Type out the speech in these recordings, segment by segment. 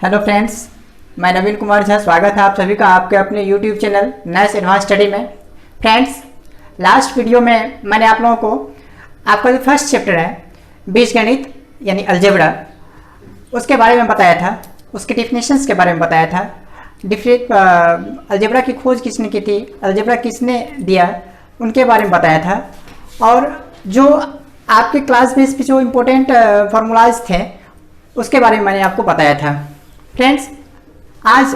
Hello friends, मैं नवीन कुमार झा। स्वागत है आप सभी का आपके अपने यूट्यूब चैनल नैस एडवांस स्टडी में। फ्रेंड्स, लास्ट वीडियो में मैंने आप लोगों को आपका जो फर्स्ट चैप्टर है बीजगणित यानी अलजेब्रा, उसके बारे में बताया था, उसके डिफिनेशंस के बारे में बताया था। अलजेब्रा की खोज किसने की थी, अलजेब्रा किसने दिया, उनके बारे में बताया था। और जो आपके क्लास बेस पे जो इम्पोर्टेंट फार्मूलाज थे उसके बारे में मैंने आपको बताया था। फ्रेंड्स, आज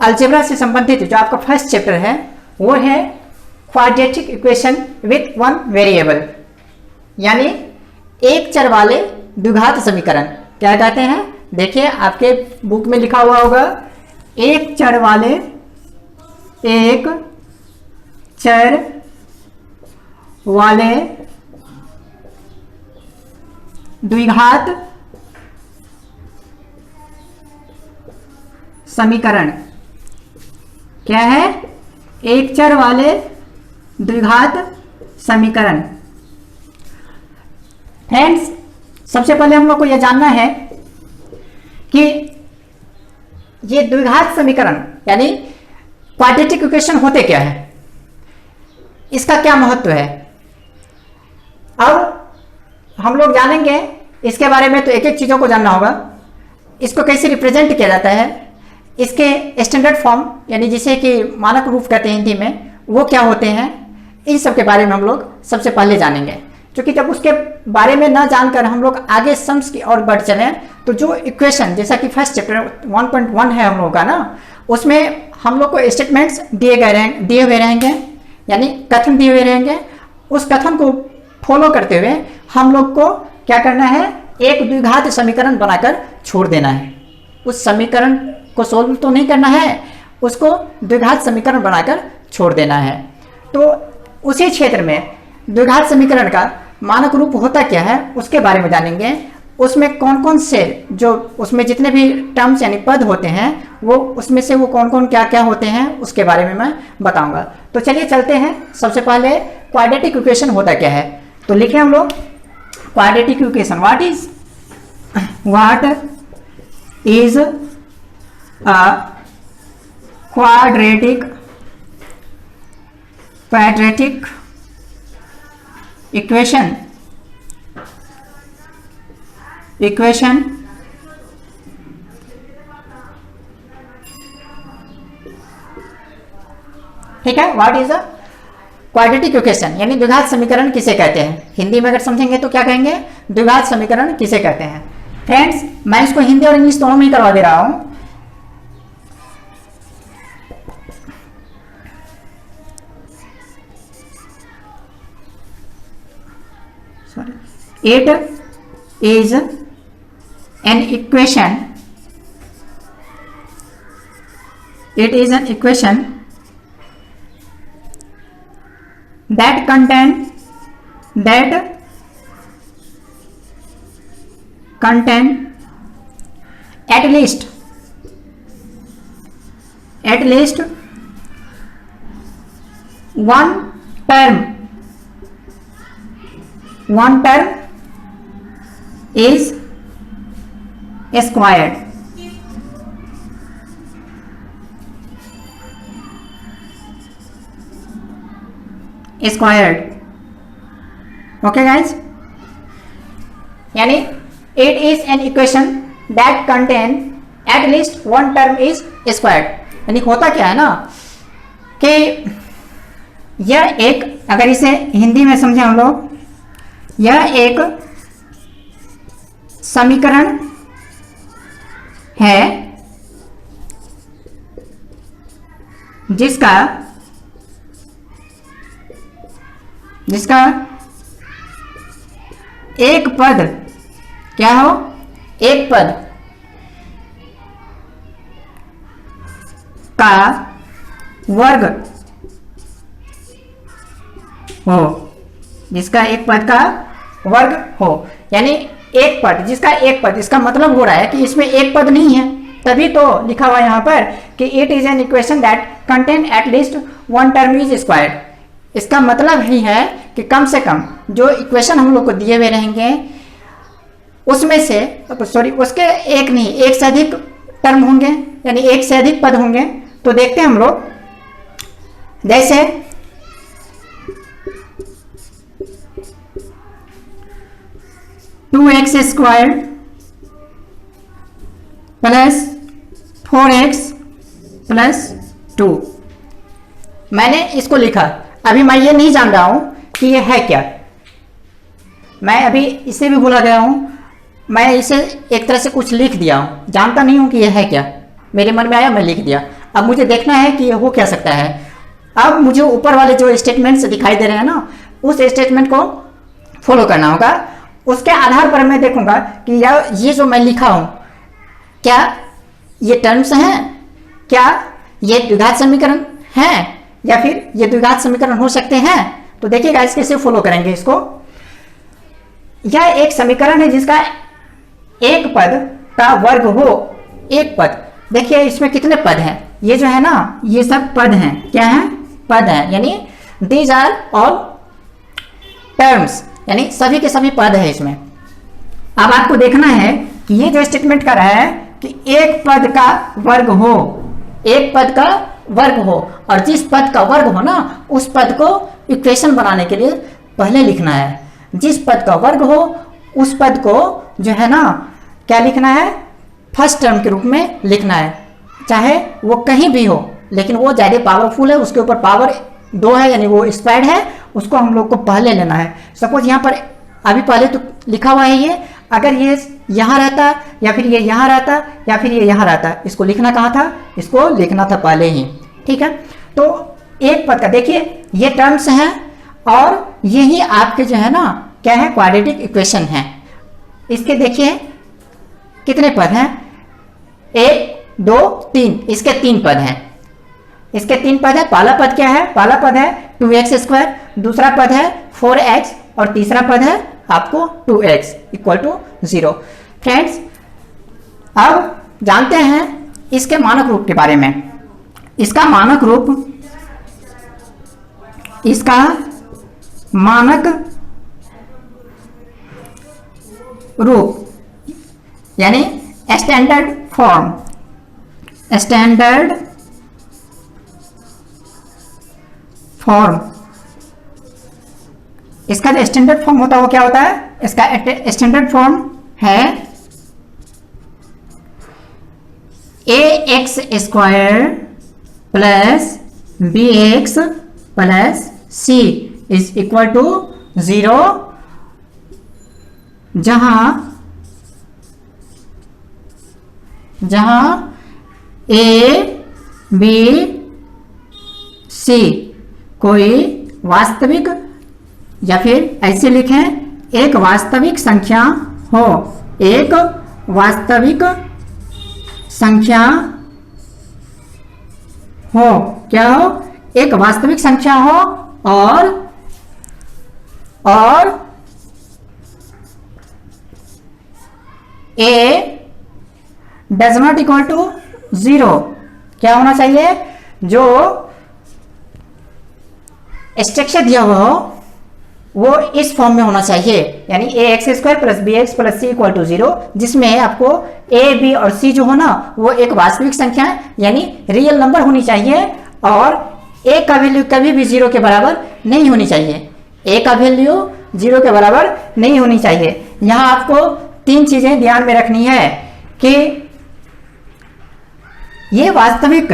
अलजेब्रा से संबंधित जो आपका फर्स्ट चैप्टर है वो है quadratic equation with one variable, यानी एक चर वाले द्विघात समीकरण। क्या कहते हैं? देखिए, आपके बुक में लिखा हुआ होगा, एक चर वाले द्विघात समीकरण। क्या है? एक चर वाले द्विघात समीकरण। फ्रेंड्स, सबसे पहले हम लोग को यह जानना है कि ये द्विघात समीकरण यानी क्वाड्रेटिक इक्वेशन होते क्या है, इसका क्या महत्व है। अब हम लोग जानेंगे इसके बारे में, तो एक एक चीजों को जानना होगा। इसको कैसे रिप्रेजेंट किया जाता है, इसके स्टैंडर्ड फॉर्म यानी जिसे कि मानक रूप कहते हैं हिंदी में, वो क्या होते हैं, इन सब के बारे में हम लोग सबसे पहले जानेंगे। क्योंकि जब उसके बारे में ना जानकर हम लोग आगे सम्स की और बढ़ चले तो जो इक्वेशन, जैसा कि फर्स्ट चैप्टर 1.1 है हम लोग का ना, उसमें हम लोग को स्टेटमेंट्स दिए हुए रहेंगे, यानी कथन दिए हुए रहेंगे। उस कथन को फॉलो करते हुए हम लोग को क्या करना है, एक द्विघात समीकरण बनाकर छोड़ देना है। उस समीकरण को सोल्व तो नहीं करना है, उसको द्विघात समीकरण बनाकर छोड़ देना है। तो उसी क्षेत्र में द्विघात समीकरण का मानक रूप होता क्या है उसके बारे में जानेंगे। उसमें कौन कौन से, जो उसमें जितने भी टर्म्स यानी पद होते हैं, वो उसमें से वो कौन कौन क्या क्या होते हैं उसके बारे में मैं बताऊंगा। तो चलिए चलते हैं। सबसे पहले क्वाड्रेटिक इक्वेशन होता क्या है, तो लिखें हम लोग quadratic equation. What is a quadratic equation ठीक है। What is a quadratic equation यानी द्विघात समीकरण किसे कहते हैं। हिंदी में अगर समझेंगे तो क्या कहेंगे, द्विघात समीकरण किसे कहते हैं। फ्रेंड्स, मैं इसको हिंदी और इंग्लिश दोनों में ही करवा दे रहा हूं। It is an equation that contain at least one term is squared। Okay guys, यानी it is an equation that contain at least one term is squared। यानी होता क्या है ना कि यह एक, अगर इसे हिंदी में समझे हम लोग, यह एक समीकरण है जिसका एक पद क्या हो, एक पद का वर्ग हो, जिसका एक पद का वर्ग हो। यानी एक पद, जिसका एक पद, इसका मतलब हो रहा है कि इसमें एक पद नहीं है, तभी तो लिखा हुआ यहाँ पर कि it is an equation that contain at least one term is squared. इसका मतलब ही है कि कम से कम जो इक्वेशन हम लोग को दिए हुए रहेंगे उसमें से सॉरी उसके एक नहीं, एक से अधिक टर्म होंगे, यानी एक से अधिक पद होंगे। तो देखते हैं हम लोग, जैसे 2x square plus 4x plus 2, मैंने इसको लिखा। अभी मैं ये नहीं जान रहा हूं कि ये है क्या, मैं अभी इसे भी भूला गया हूं, मैं इसे एक तरह से कुछ लिख दिया हूं, जानता नहीं हूं कि ये है क्या, मेरे मन में आया मैं लिख दिया। अब मुझे देखना है कि ये हो क्या सकता है। अब मुझे ऊपर वाले जो स्टेटमेंट्स दिखाई दे रहे हैं ना, उस स्टेटमेंट को फॉलो करना होगा। उसके आधार पर मैं देखूंगा कि ये जो मैं लिखा हूं, क्या ये टर्म्स हैं, क्या ये द्विघात समीकरण हैं, या फिर ये द्विघात समीकरण हो सकते हैं। तो देखिएगा इस कैसे फॉलो करेंगे इसको। यह एक समीकरण है जिसका एक पद का वर्ग हो, एक पद। देखिए इसमें कितने पद हैं, ये जो है ना ये सब पद हैं, क्या है, पद हैं, यानी दीज आर ऑल टर्म्स, यानी सभी के सभी पद है इसमें। अब आपको देखना है कि ये जो स्टेटमेंट कर रहा है कि एक पद का वर्ग हो, एक पद का वर्ग हो, और जिस पद का वर्ग हो ना उस पद को इक्वेशन बनाने के लिए पहले लिखना है। जिस पद का वर्ग हो उस पद को जो है ना क्या लिखना है, फर्स्ट टर्म के रूप में लिखना है, चाहे वो कहीं भी हो, लेकिन वो ज़्यादा पावरफुल है, उसके ऊपर पावर 2 है, यानी वो स्क्वायर्ड है, उसको हम लोग को पहले लेना है। सपोज यहाँ पर अभी पहले तो लिखा हुआ है ये, अगर ये यहाँ रहता या फिर ये यहाँ रहता या फिर ये यहाँ रहता, इसको लिखना कहाँ था, इसको लिखना था पहले ही, ठीक है। तो एक पद का देखिए ये टर्म्स हैं और यही आपके जो है ना क्या है, क्वाड्रेटिक इक्वेशन है। इसके देखिए कितने पद हैं, 1 2 3, इसके 3 पद हैं, इसके 3 पद है। पहला पद क्या है, पहला पद है 2x स्क्वायर, दूसरा पद है 4x और तीसरा पद है आपको 2x इक्वल टू 0। फ्रेंड्स अब जानते हैं इसके मानक रूप के बारे में। इसका मानक रूप, इसका मानक रूप यानी स्टैंडर्ड फॉर्म, स्टैंडर्ड फॉर्म, इसका जो स्टैंडर्ड फॉर्म होता है वो क्या होता है, इसका स्टैंडर्ड फॉर्म है ax square plus bx plus c is equal to 0, जहां a b c कोई वास्तविक, या फिर ऐसे लिखें एक वास्तविक संख्या हो, एक वास्तविक संख्या हो, क्या हो, एक वास्तविक संख्या हो, और a does not equal to 0, क्या होना चाहिए, जो स्ट्रक्चर दिया हुआ हो वो इस फॉर्म में होना चाहिए, यानी ax square plus bx plus c equal to 0, जिसमें आपको a b और c जो हो ना वो एक वास्तविक संख्या यानी रियल नंबर होनी चाहिए, और a का वैल्यू कभी भी 0 के बराबर नहीं होनी चाहिए, a का वैल्यू 0 के बराबर नहीं होनी चाहिए। यहाँ आपको 3 चीजें ध्यान में रखनी है कि ये वास्तविक,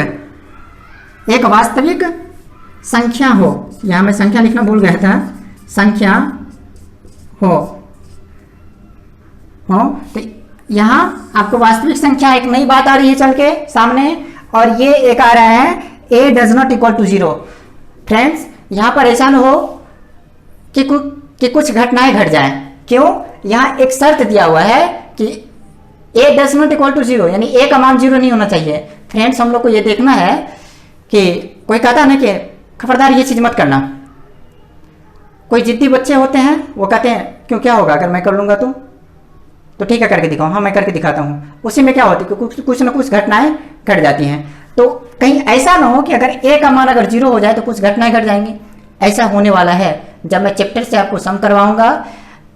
एक वास्तविक संख्या हो, यहां मैं संख्या लिखना भूल गया था, संख्या हो तो यहां आपको वास्तविक संख्या एक नई बात आ रही है चल के सामने, और ये एक आ रहा है a does not equal to 0। Friends यहां पर ऐसा न हो कि कुछ घटनाएं घट जाएं, क्यों, यहां एक शर्त दिया हुआ है कि a does not equal to 0, यानी a का मान 0 नहीं होना चाहिए। फ्रेंड्स हम लोग को ये देखना है कि कोई कहता है ना कि खबरदार ये चीज मत करना, कोई जिद्दी बच्चे होते हैं वो कहते हैं क्यों, क्या होगा अगर मैं कर लूंगा तो ठीक है करके दिखाओ, हाँ मैं करके दिखाता हूँ। उसी में क्या होती है, कुछ ना कुछ घटनाएं घट जाती हैं। तो कहीं ऐसा ना हो कि अगर a का मान अगर 0 हो जाए तो कुछ घटनाएं घट जाएंगी, ऐसा होने वाला है। जब मैं चैप्टर से आपको सम करवाऊंगा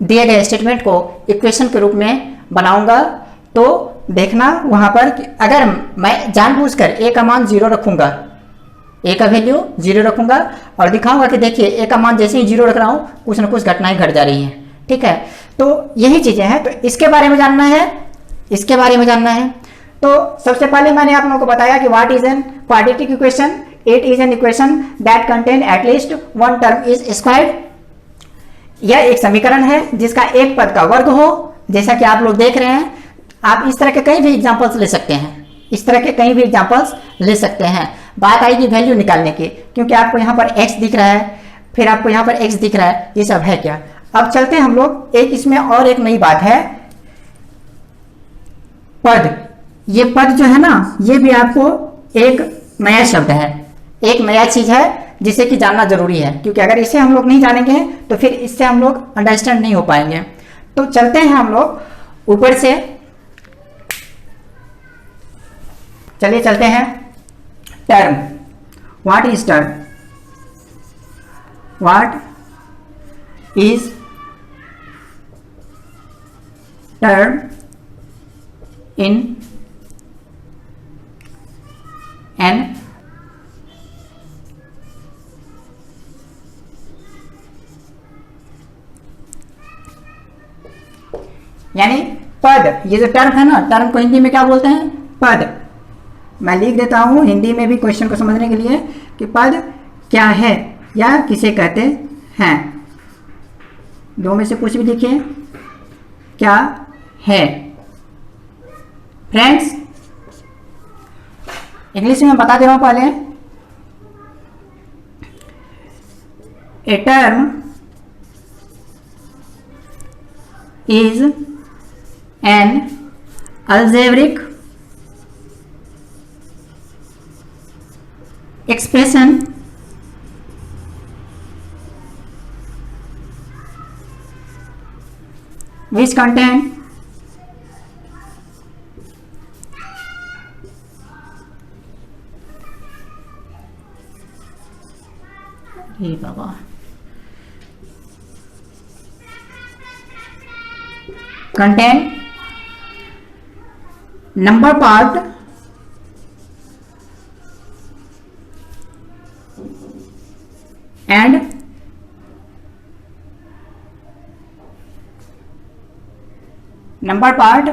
दिए गए स्टेटमेंट को इक्वेशन के रूप में बनाऊंगा, तो देखना वहां पर कि अगर मैं जानबूझकर ए का मान 0 रखूंगा, ए का वैल्यू 0 रखूंगा और दिखाऊंगा कि देखिए ए का मान जैसे ही 0 रख रहा हूं कुछ ना कुछ घटनाएं घट जा रही हैं, ठीक है। तो यही चीजें हैं, तो इसके बारे में जानना है, इसके बारे में जानना है। तो सबसे पहले मैंने आप लोगों को बताया कि what is an quadratic equation. It is an equation that contain at least one term is squared. यह एक समीकरण है जिसका एक पद का वर्ग हो, जैसा कि आप लोग देख रहे हैं। आप इस तरह के कई भी एग्जांपल्स ले सकते हैं, इस तरह के कई भी एग्जांपल्स ले सकते हैं। बात आएगी वैल्यू निकालने की, क्योंकि आपको यहाँ पर x दिख रहा है, फिर आपको यहाँ पर x दिख रहा है, ये सब है क्या। अब चलते हैं हम लोग, एक इसमें और एक नई बात है, पद। ये पद जो है ना, ये भी आपको एक नया शब्द है, एक नया चीज है जिसे कि जानना जरूरी है, क्योंकि अगर इसे हम लोग नहीं जानेंगे तो फिर इससे हम लोग अंडरस्टैंड नहीं हो पाएंगे। तो चलते हैं हम लोग ऊपर से, चलिए चलते हैं। Term, what is term, what is term in an यानी पद। ये जो टर्म है ना, टर्म को हिंदी में क्या बोलते हैं, पद। मैं लिख देता हूं हिंदी में भी क्वेश्चन को समझने के लिए कि पद क्या है या किसे कहते हैं। दो में से कुछ भी लिखिए, क्या है। फ्रेंड्स, इंग्लिश में बता दे रहा हूं पहले। A term is an algebraic expression which contain Baba contain number part and number part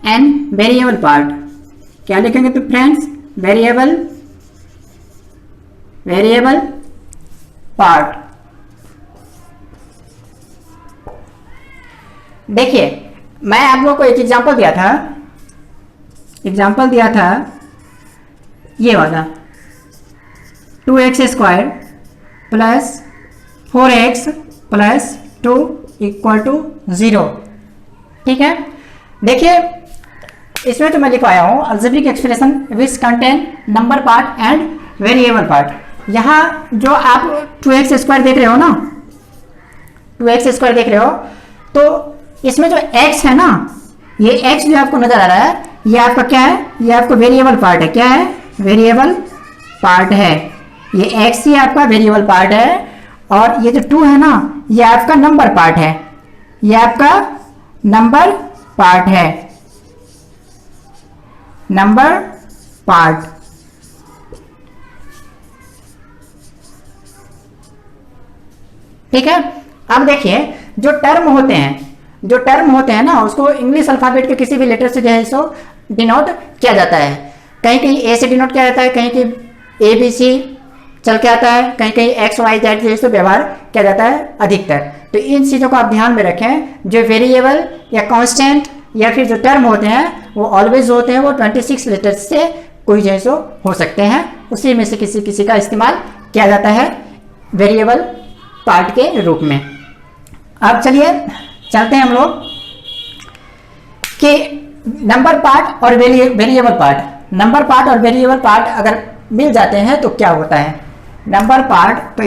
and variable part। क्या लिखेंगे तो फ्रेंड्स, वेरिएबल पार्ट। देखिए, मैं आप लोगों को एक एग्जांपल दिया था, ये वाला 2x² plus 4x plus 2 equal to 0, ठीक है। देखिए, इसमें तो मैं लिखवाया हूँ algebraic expression which contain number part and variable part. यहाँ जो आप 2x² देख रहे हो ना, 2x² देख रहे हो, तो इसमें जो x है ना, ये x जो आपको नजर आ रहा है, ये आपका क्या है, ये आपको वेरिएबल पार्ट है। क्या है, वेरिएबल पार्ट है। ये x ही आपका वेरिएबल पार्ट है, और ये जो 2 है ना, ये आपका नंबर पार्ट है, ये आपका नंबर पार्ट है, नंबर पार्ट। ठीक है। अब देखिए, जो टर्म होते हैं ना, उसको इंग्लिश अल्फाबेट के किसी भी लेटर से जो है सो डिनोट किया जाता है। कहीं कहीं ए से डिनोट किया जाता है, कहीं कहीं ABC चल के आता है, कहीं कहीं XYZ जो है सो व्यवहार किया जाता है अधिकतर। तो इन चीज़ों को आप ध्यान में रखें। जो वेरिएबल या कांस्टेंट या फिर जो टर्म होते हैं वो ऑलवेज होते हैं, वो 26 लेटर्स से कोई जो है सो हो सकते हैं, उसी में से किसी का इस्तेमाल किया जाता है वेरिएबल पार्ट के रूप में। अब चलिए चलते हैं हम लोग कि नंबर पार्ट और वेरिएबल पार्ट। नंबर पार्ट और वेरिएबल पार्ट अगर मिल जाते हैं तो क्या होता है। नंबर पार्ट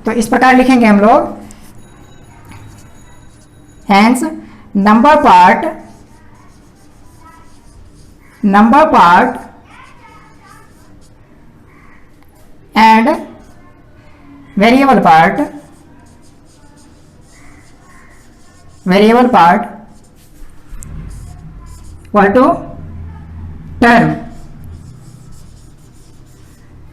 तो इस प्रकार लिखेंगे हम लोग, hence number part and variable part variable part equal to term,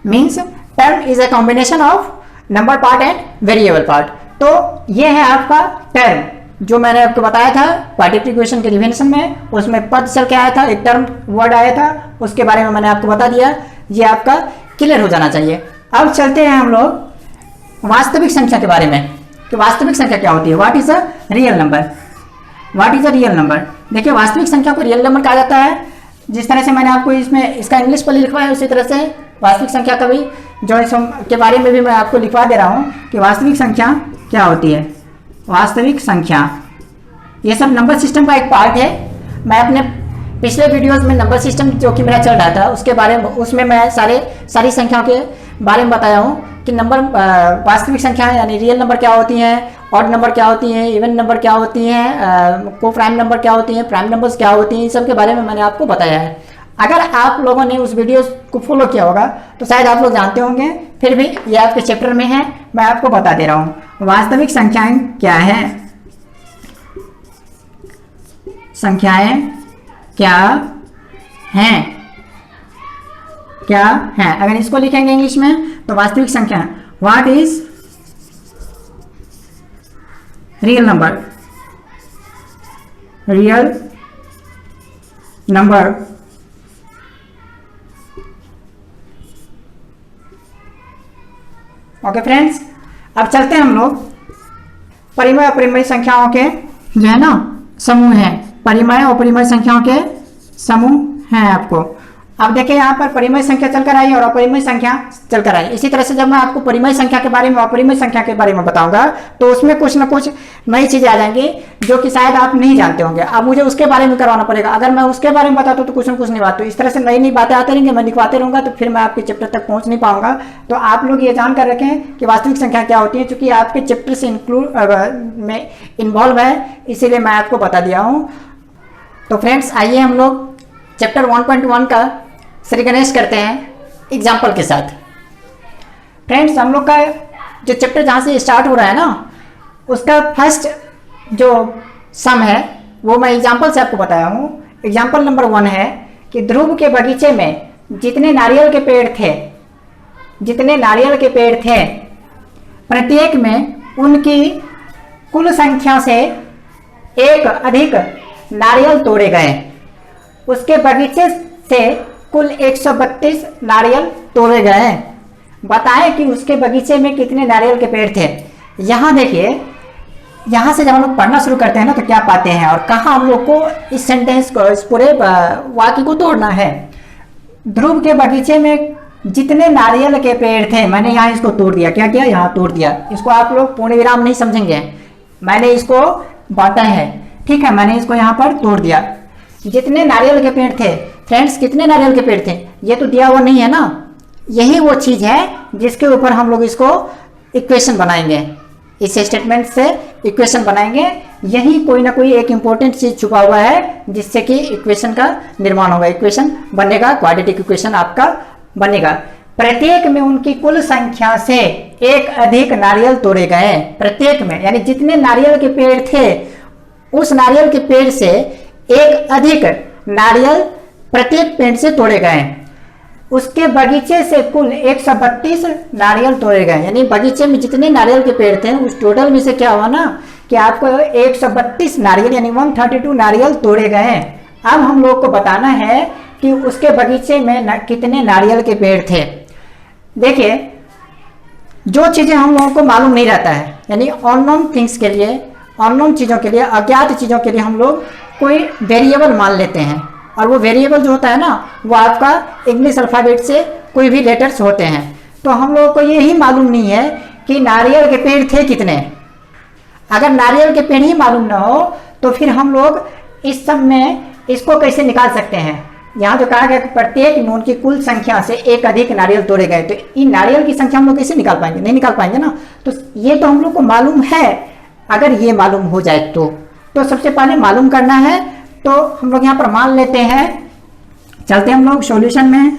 means term is a combination of number part and variable part. तो ये है आपका टर्म, जो मैंने आपको बताया था क्वाड्रेटिक इक्वेशन के डिफिनेशन में, उसमें पद चल के आया था, एक टर्म वर्ड आया था, उसके बारे में मैंने आपको बता दिया। ये आपका क्लियर हो जाना चाहिए। अब चलते हैं हम लोग वास्तविक संख्या के बारे में कि वास्तविक संख्या क्या होती है। What is a real number, what is a real number. देखिए वास्तविक संख्या को रियल नंबर कहा जाता है। जिस तरह से मैंने आपको इसमें इसका इंग्लिश पर लिखवा है, उसी तरह से वास्तविक संख्या का भी जो इस के बारे में भी मैं आपको लिखवा दे रहा हूँ कि वास्तविक संख्या क्या होती है। वास्तविक संख्या ये सब नंबर सिस्टम का एक पार्ट है। मैं अपने पिछले वीडियोस में नंबर सिस्टम जो कि मेरा चल रहा था उसके बारे में, उसमें मैं सारी संख्याओं के बारे में बताया हूँ कि नंबर वास्तविक संख्या यानी रियल नंबर क्या होती हैं, ऑड नंबर क्या होती हैं, इवन नंबर क्या होती हैं, को प्राइम नंबर क्या होती हैं, प्राइम नंबर्स क्या होती हैं, इन सब के बारे में मैंने आपको बताया है। अगर आप लोगों ने उस वीडियो को फॉलो किया होगा तो शायद आप लोग जानते होंगे, फिर भी ये आपके चैप्टर में है, मैं आपको बता दे रहा हूँ। वास्तविक संख्याएं क्या है, संख्याएं क्या हैं, क्या है। अगर इसको लिखेंगे इंग्लिश में तो वास्तविक संख्या, what is real number, real number. Okay friends, अब चलते हैं हम लोग परिमेय अपरिमेय संख्याओं के जो है ना समूह हैं। परिमेय और अपरिमेय संख्याओं के समूह हैं आपको। अब देखिए यहाँ पर परिमेय संख्या चलकर आई और अपरिमेय संख्या चलकर आई। इसी तरह से जब मैं आपको परिमेय संख्या के बारे में अपरिमेय संख्या के बारे में बताऊंगा तो उसमें कुछ ना कुछ नई चीजें आ जाएंगी जो कि शायद आप नहीं जानते होंगे। अब मुझे उसके बारे में करवाना पड़ेगा। अगर मैं उसके बारे में बताता तो कुछ ना कुछ नहीं बात, तो इस तरह से नई नई बातें आते रहेंगे, मैं लिखवाते रहूंगा, तो फिर मैं आपके चैप्टर तक पहुंच नहीं पाऊंगा। तो आप लोग ये जानकर रखें कि वास्तविक संख्या क्या होती है, चूंकि आपके चैप्टर से में इन्वॉल्व है, इसीलिए मैं आपको बता दिया हूँ। तो फ्रेंड्स आइए हम लोग चैप्टर 1.1 का श्री गणेश करते हैं एग्जाम्पल के साथ। फ्रेंड्स हम लोग का जो चैप्टर जहाँ से स्टार्ट हो रहा है ना, उसका फर्स्ट जो सम है वो मैं एग्जाम्पल से आपको बताया हूँ। एग्जाम्पल नंबर 1 है कि ध्रुव के बगीचे में जितने नारियल के पेड़ थे, जितने नारियल के पेड़ थे, प्रत्येक में उनकी कुल संख्या से एक अधिक नारियल तोड़े गए। उसके बगीचे से कुल 132 नारियल तोड़े गए। बताएं कि उसके बगीचे में कितने नारियल के पेड़ थे। यहाँ देखिए, यहाँ से जब हम लोग पढ़ना शुरू करते हैं ना तो क्या पाते हैं और कहाँ हम लोग को इस सेंटेंस को, इस पूरे वाक्य को तोड़ना है। ध्रुव के बगीचे में जितने नारियल के पेड़ थे, मैंने यहाँ इसको तोड़ दिया। क्या किया? यहाँ तोड़ दिया। इसको आप लोग पूर्ण विराम नहीं समझेंगे, मैंने इसको बांटा है, ठीक है। मैंने इसको यहाँ पर तोड़ दिया। जितने नारियल के पेड़ थे, फ्रेंड्स कितने नारियल के पेड़ थे ये तो दिया हुआ नहीं है ना। यही वो चीज है जिसके ऊपर हम लोग इसको इक्वेशन बनाएंगे। इस स्टेटमेंट से इक्वेशन बनाएंगे। यही कोई ना कोई एक इंपॉर्टेंट चीज छुपा हुआ है जिससे कि इक्वेशन का निर्माण होगा, इक्वेशन बनेगा, क्वाड्रेटिक इक्वेशन आपका बनेगा। प्रत्येक में उनकी कुल संख्या से एक अधिक नारियल तोड़े गए। प्रत्येक में यानी जितने नारियल के पेड़ थे उस नारियल के पेड़ से एक अधिक नारियल प्रत्येक पेड़ से तोड़े गए। उसके बगीचे से कुल 132 नारियल तोड़े गए। यानी बगीचे में जितने नारियल के पेड़ थे उस टोटल में से क्या हुआ ना कि आपको 132 नारियल यानी 132 नारियल तोड़े गए। अब हम लोग को बताना है कि उसके बगीचे में कितने नारियल के पेड़ थे। देखिए, जो चीजें हम लोगों को मालूम नहीं रहता है, यानी अननोन थिंग्स के लिए, अननोन चीजों के लिए, अज्ञात चीजों के लिए हम लोग कोई वेरिएबल मान लेते हैं। और वो वेरिएबल जो होता है ना वो आपका इंग्लिश अल्फाबेट से कोई भी लेटर्स होते हैं। तो हम लोगों को ये ही मालूम नहीं है कि नारियल के पेड़ थे कितने। अगर नारियल के पेड़ ही मालूम ना हो तो फिर हम लोग इस सब में इसको कैसे निकाल सकते हैं। यहाँ जो कहा गया कि प्रत्येक में उनकी कुल संख्या से एक अधिक नारियल तोड़े गए, तो इन नारियल की संख्या हम लोग कैसे निकाल पाएंगे? नहीं निकाल पाएंगे ना। तो ये तो हम लोग को मालूम है। अगर ये मालूम हो जाए तो सबसे पहले मालूम करना है। तो हम लोग यहाँ पर मान लेते हैं, चलते हम लोग सॉल्यूशन में।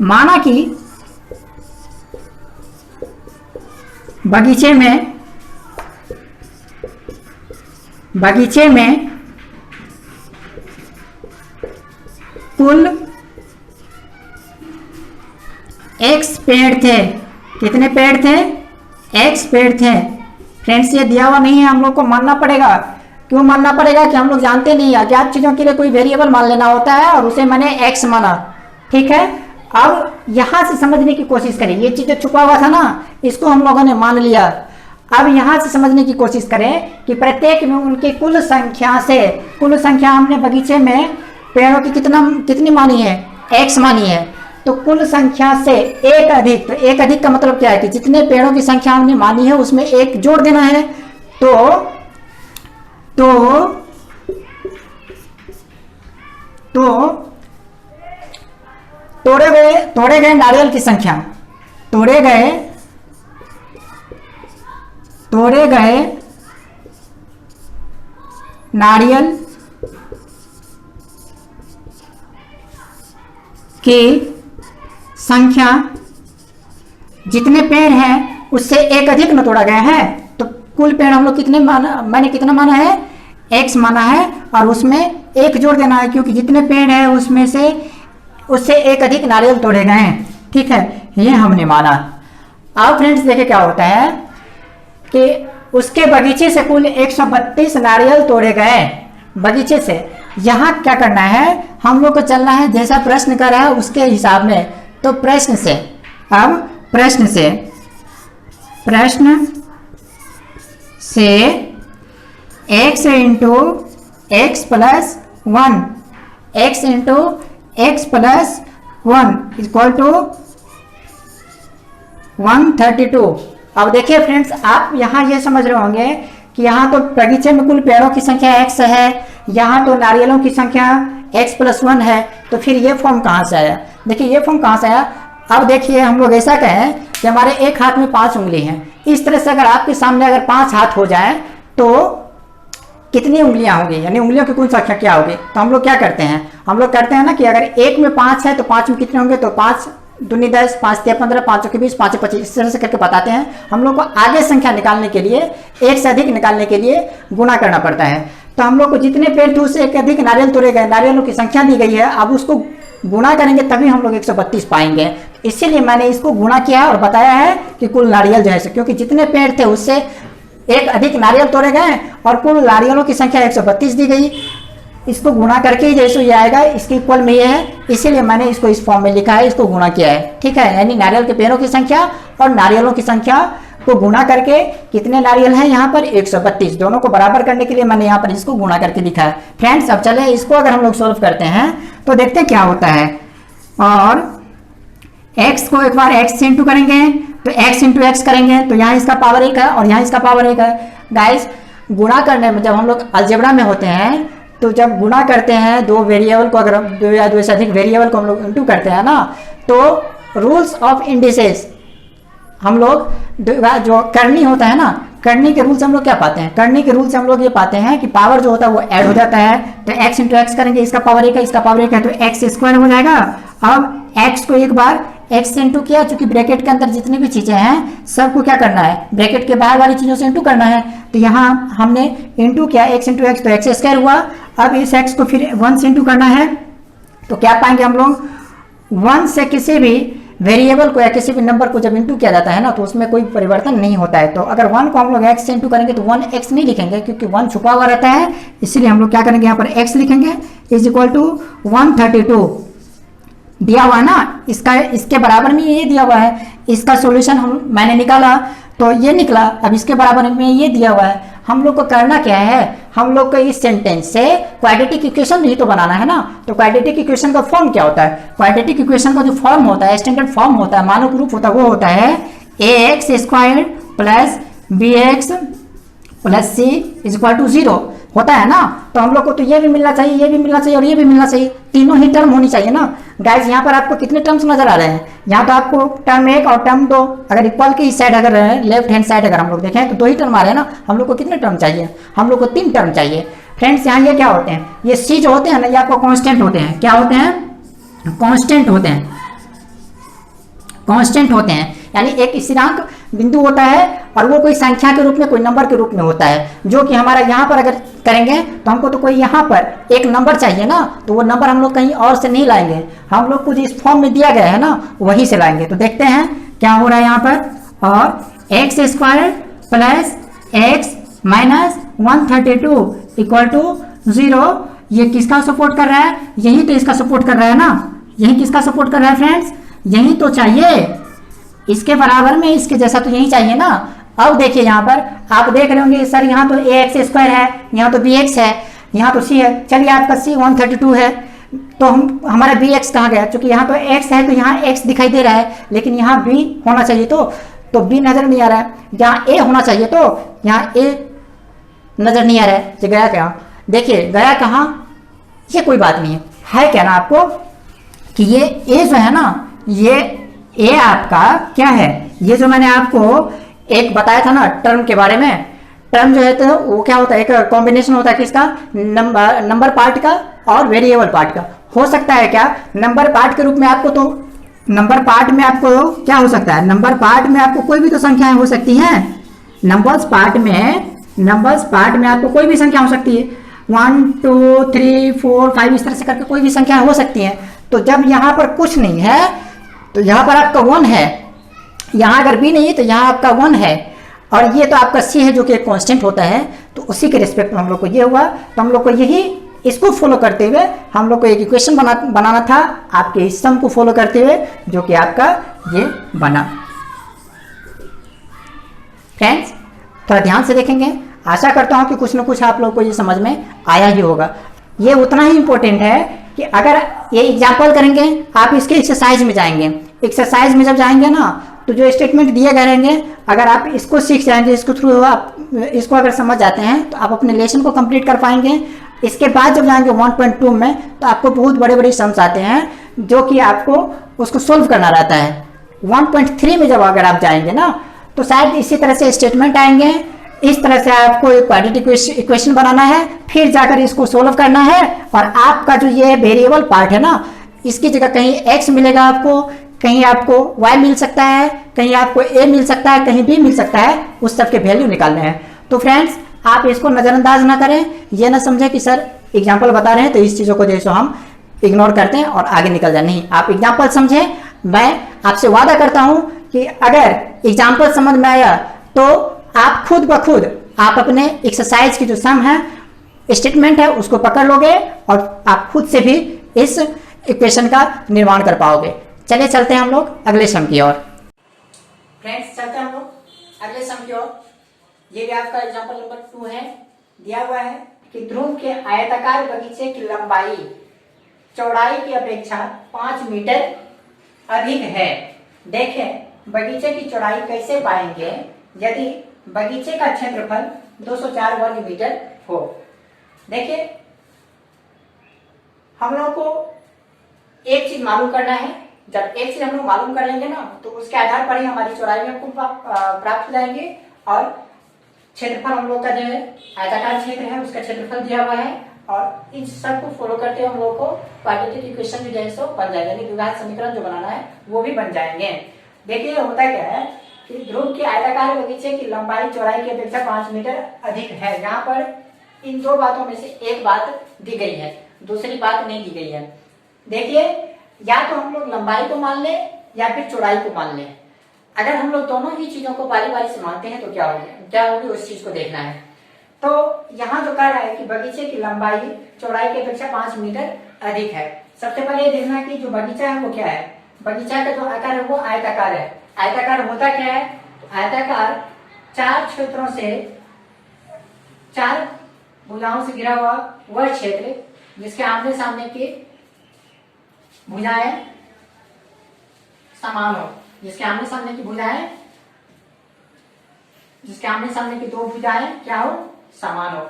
माना कि बगीचे में कुल x पेड़ थे। कितने पेड़ थे? x पेड़ थे। फ्रेंड्स ये दिया हुआ नहीं है, हम लोग को मानना पड़ेगा। क्यों मानना पड़ेगा? कि हम लोग जानते नहीं, अज्ञात चीजों के लिए कोई वेरिएबल मान लेना होता है और उसे मैंने x माना। ठीक है, अब यहां से समझने की कोशिश करें। ये चीज जो छुपा हुआ था ना, इसको हम लोगों ने मान लिया। अब यहां से समझने की कोशिश करें कि प्रत्येक में उनकी कुल संख्या से, कुल संख्या हमने बगीचे में पेड़ों की कितनी मानी है? x मानी है। तो कुल संख्या से एक अधिक, तो एक अधिक का मतलब क्या है? कि जितने पेड़ों की संख्या हमने मानी है उसमें एक जोड़ देना है। तो तोड़े गए नारियल की संख्या, तोड़े गए नारियल की संख्या, जितने पेड़ हैं उससे एक अधिक न तोड़ा गया है। तो कुल पेड़ हम लोग कितने माना, मैंने कितना माना है? x माना है, और उसमें एक जोड़ देना है, क्योंकि जितने पेड़ हैं उसमें से उससे एक अधिक नारियल तोड़े गए हैं। ठीक है, ये हमने माना। अब फ्रेंड्स देखे क्या होता है कि उसके बगीचे से कुल 132 नारियल तोड़े गए बगीचे से। यहाँ क्या करना है? हम लोग को चलना है जैसा प्रश्न कर रहा है उसके हिसाब में। तो प्रश्न से x into x plus 1, x into x plus 1 equal to 132। अब देखिए फ्रेंड्स, आप यहाँ ये समझ रहे होंगे कि यहाँ तो बगीचे में कुल पेड़ों की संख्या x है, यहाँ तो नारियलों की संख्या x प्लस 1 है। तो फिर ये फॉर्म कहाँ से आया? देखिए ये फॉर्म कहाँ से आया। अब देखिए हम लोग ऐसा कहें कि हमारे एक हाथ में 5 उंगली हैं। इस तरह से अगर आपके सामने अगर 5 हाथ हो जाए तो कितनी उंगलियां होंगी, यानी उंगलियों की कुल संख्या क्या होगी? तो हम लोग क्या करते हैं? हम लोग करते हैं ना कि अगर एक में 5 है तो 5 में कितने होंगे? तो 5 दूनी 10, 5 तिया 15, 5 के 20, 5 25, इस तरह से करके बताते हैं। हम लोग को आगे संख्या निकालने के लिए, एक से अधिक निकालने के लिए गुणा करना पड़ता है। तो हम लोग को जितने पेड़ थे उससे एक अधिक नारियल तोड़े गए, नारियलों की संख्या दी गई है। अब उसको गुणा करेंगे तभी हम लोग 132 पाएंगे। इसीलिए मैंने इसको गुणा किया है और बताया है कि कुल नारियल जो है, क्योंकि जितने पेड़ थे उससे एक अधिक नारियल तोड़े गए और कुल नारियलों की संख्या 132 दी गई। इसको गुणा करके ही जैसे ये आएगा, इसके इक्वल में ये है, इसीलिए मैंने इसको इस फॉर्म में लिखा है, इसको गुणा किया है। ठीक है, यानी नारियल के पेड़ों की संख्या और नारियलों की संख्या को गुणा करके कितने नारियल हैं यहाँ पर? 132। दोनों को बराबर करने के लिए मैंने यहाँ पर इसको गुणा करके लिखा है। फ्रेंड्स अब चले इसको अगर हम लोग सॉल्व करते हैं तो देखते हैं क्या होता है। और x को एक बार x से इंटू करेंगे तो x इंटू एक्स करेंगे तो यहाँ इसका पावर 1 है और यहाँ इसका पावर 1 है। गाइस गुणा करने में जब हम लोग अलजेब्रा में होते हैं तो जब गुणा करते हैं दो वेरिएबल को, अगर दो या दो से अधिक वेरिएबल को हम लोग इंटू करते हैं ना, तो रूल्स ऑफ इंडिसेस हम लोग जो करनी होता है ना, करनी के रूल से हम लोग क्या पाते हैं? करनी के रूल से हम लोग ये पाते हैं कि पावर जो होता है वो ऐड हो जाता है। तो x इंटू एक्स करेंगे, इसका पावर 1 है, इसका पावर 1 है, तो एक्स स्क्वायर हो जाएगा। अब x को एक बार x से इंटू किया, चूंकि ब्रैकेट के अंदर जितनी भी चीजें हैं सबको क्या करना है? ब्रैकेट के बाहर वाली चीजों से इंटू करना है। तो यहाँ हमने इंटू किया x इंटू एक्स, तो एक्स स्क्वायर हुआ। अब इस x को फिर 1 से इंटू करना है, तो क्या पाएंगे हम लोग? 1 से किसी भी वेरिएबल को या किसी भी नंबर को जब इंटू किया जाता है ना तो उसमें कोई परिवर्तन नहीं होता है। तो अगर 1 को हम लोग x से इंटू करेंगे तो 1x नहीं लिखेंगे, क्योंकि 1 छुपा हुआ रहता है। इसीलिए हम लोग क्या करेंगे? यहाँ पर x लिखेंगे इज इक्वल टू 132 दिया हुआ है ना, इसके बराबर में ये दिया हुआ है। इसका सॉल्यूशन मैंने निकाला तो ये निकला। अब इसके बराबर में ये दिया हुआ है। हम लोग को करना क्या है? हम लोग को इस सेंटेंस से क्वाड्रेटिक इक्वेशन ही तो बनाना है ना। तो क्वाड्रेटिक इक्वेशन का फॉर्म क्या होता है? क्वाड्रेटिक इक्वेशन का जो फॉर्म होता है, स्टैंडर्ड फॉर्म होता है, मानक रूप होता है, वो होता है ax square plus bx plus c is equal to 0 होता है ना। तो हम लोग को तो ये भी मिलना चाहिए, ये भी मिलना चाहिए और ये भी मिलना चाहिए, तीनों ही टर्म होनी चाहिए ना। गाइस यहाँ पर आपको कितने टर्म्स नजर आ रहे हैं? यहाँ तो आपको टर्म 1 और टर्म 2, अगर इक्वल की साइड अगर लेफ्ट हैंड साइड अगर हम लोग देखें तो 2 ही टर्म आ रहे हैं ना। हम लोग को कितने टर्म चाहिए? हम लोग को 3 टर्म चाहिए। फ्रेंड्स यहाँ ये क्या होते हैं? ये सी जो होते हैं ना, ये आपको कॉन्स्टेंट होते हैं। क्या होते हैं? कॉन्स्टेंट होते हैं। कॉन्स्टेंट होते हैं, यानी एक स्थिरांक बिंदु होता है और वो कोई संख्या के रूप में, कोई नंबर के रूप में होता है, जो कि हमारा यहाँ पर अगर करेंगे तो हमको तो कोई यहाँ पर एक नंबर चाहिए ना, तो वो नंबर हम लोग कहीं और से नहीं लाएंगे, हम लोग को जिस फॉर्म में दिया गया है ना वहीं से लाएंगे। तो देखते हैं क्या हो रहा है यहाँ पर, और x square plus x minus 132 equal to 0, ये किसका सपोर्ट कर रहा है, यही तो इसका सपोर्ट कर रहा है ना, यही किसका सपोर्ट कर रहा है फ्रेंड्स, यही तो चाहिए, इसके बराबर में इसके जैसा तो यही चाहिए ना। अब देखिए यहाँ पर आप देख रहे होंगे सर यहाँ तो ए एक्स स्क्वायर है, यहाँ तो बी एक्स है, यहाँ तो सी है, चलिए आपका सी 132 है, तो हमारा बी एक्स कहाँ गया, क्योंकि यहाँ तो एक्स है तो यहाँ एक्स दिखाई दे रहा है, लेकिन यहाँ बी होना चाहिए तो बी नजर नहीं आ रहा है, यहाँ ए होना चाहिए तो यहाँ ए नजर नहीं आ रहा है, ये गया क्या, देखिए गया कहाँ, ये कोई बात नहीं है क्या ना आपको कि ये ए जो है ना, ये ए आपका क्या है, ये जो मैंने आपको एक बताया था ना टर्म के बारे में, टर्म जो है तो वो क्या होता है, एक कॉम्बिनेशन होता है किसका, नंबर पार्ट का और वेरिएबल पार्ट का। हो सकता है क्या नंबर पार्ट के रूप में आपको, तो नंबर पार्ट में आपको क्या हो सकता है, नंबर पार्ट में आपको कोई भी तो संख्याएं हो सकती हैं, नंबर्स पार्ट में आपको कोई भी संख्या हो सकती है, 1 2 3 4 5 इस तरह से करके कोई भी संख्या हो सकती है। तो जब यहाँ पर कुछ नहीं है तो यहाँ पर आपका 1 है, यहाँ अगर भी नहीं है तो यहाँ आपका 1 है, और ये तो आपका सी है जो कि एक कांस्टेंट होता है, तो उसी के रिस्पेक्ट में हम लोग को ये हुआ, तो हम लोग को यही इसको फॉलो करते हुए हम लोग को एक इक्वेशन बनाना था आपके इस सम को फॉलो करते हुए, जो कि आपका ये बना। फ्रेंड्स थोड़ा ध्यान से देखेंगे, आशा करता हूँ कि कुछ ना कुछ आप लोग को ये समझ में आया ही होगा। ये उतना ही इंपॉर्टेंट है कि अगर ये एग्जाम्पल करेंगे आप इसके एक्सरसाइज में जाएंगे, एक्सरसाइज में जब जाएंगे ना तो जो स्टेटमेंट दिए गए रहेंगे अगर आप इसको सीख जाएंगे, इसको थ्रू आप इसको अगर समझ जाते हैं तो आप अपने लेसन को कंप्लीट कर पाएंगे। इसके बाद जब जाएंगे 1.2 में तो आपको बहुत बड़े बड़े सम्स आते हैं जो कि आपको उसको सोल्व करना रहता है। 1.3 में जब अगर आप जाएंगे ना तो शायद इसी तरह से स्टेटमेंट आएंगे, इस तरह से आपको एक क्वाड्रेटिक इक्वेशन बनाना है, फिर जाकर इसको सोल्व करना है, और आपका जो ये वेरिएबल पार्ट है ना इसकी जगह कहीं x मिलेगा आपको, कहीं आपको y मिल सकता है, कहीं आपको a मिल सकता है, कहीं b मिल सकता है, उस सब के वैल्यू निकालने हैं। तो फ्रेंड्स आप इसको नज़रअंदाज ना करें, ये ना समझें कि सर एग्जाम्पल बता रहे हैं तो इस चीज़ों को जैसे हम इग्नोर करते हैं और आगे निकल जाए, नहीं, आप एग्जाम्पल समझें। मैं आपसे वादा करता हूं कि अगर एग्जाम्पल समझ में आया तो आप खुद ब खुद आप अपने एक्सरसाइज की जो सम है, स्टेटमेंट है, उसको पकड़ लोगे और आप खुद से भी इस इक्वेशन का निर्माण कर पाओगे। चलिए चलते हैं हम लोग अगले सम की ओर। फ्रेंड्स चलते हैं हम लोग अगले सम की ओर। ये भी आपका एग्जाम्पल नंबर 2 है। दिया हुआ है कि ध्रुव के आयताकार बगीचे की लंबाई चौड़ाई की अपेक्षा 5 मीटर अधिक है। देखें बगीचे की चौड़ाई कैसे पाएंगे यदि बगीचे का क्षेत्रफल 204 वर्ग मीटर हो। देखिए हम लोग को एक चीज मालूम करना है, जब एक चीज हम लोग मालूम कर लेंगे ना तो उसके आधार पर ही हमारी चौड़ाई भी हमको प्राप्त हो जाएंगे, और क्षेत्रफल हम लोग का जो है आयताकार क्षेत्र है उसका क्षेत्रफल दिया हुआ है, और इन सब को फॉलो करते हुए हम लोग को क्वाड्रेटिक इक्वेशन भी जैसे बन जाएगा, यानी द्विघात समीकरण जो बनाना है वो भी बन जाएंगे। देखिए होता क्या है कि ध्रुव के आयताकार बगीचे की लंबाई चौड़ाई की अपेक्षा 5 मीटर अधिक है। यहाँ पर इन दो बातों में से एक बात दी गई है, दूसरी बात नहीं दी गई है। देखिए या तो हम लोग लंबाई को मान ले या फिर चौड़ाई को मान ले। अगर हम लोग दोनों ही चीजों को बारी बारी से मानते हैं तो क्या होगी उस चीज को देखना है। तो यहाँ जो कह रहा है कि बगीचे की लंबाई चौड़ाई की अपेक्षा 5 मीटर अधिक है। सबसे पहले ये देखना कि जो बगीचा है वो क्या है, बगीचा का जो आकार है वो आयताकार है। आयताकार होता क्या है, आयताकार 4 क्षेत्रों से 4 भुजाओं से घिरा हुआ वह क्षेत्र जिसके आमने सामने की भुजाएं समान हो, जिसके आमने सामने की भुजाएं, जिसके आमने सामने की दो भुजाएं क्या हो, समान हो।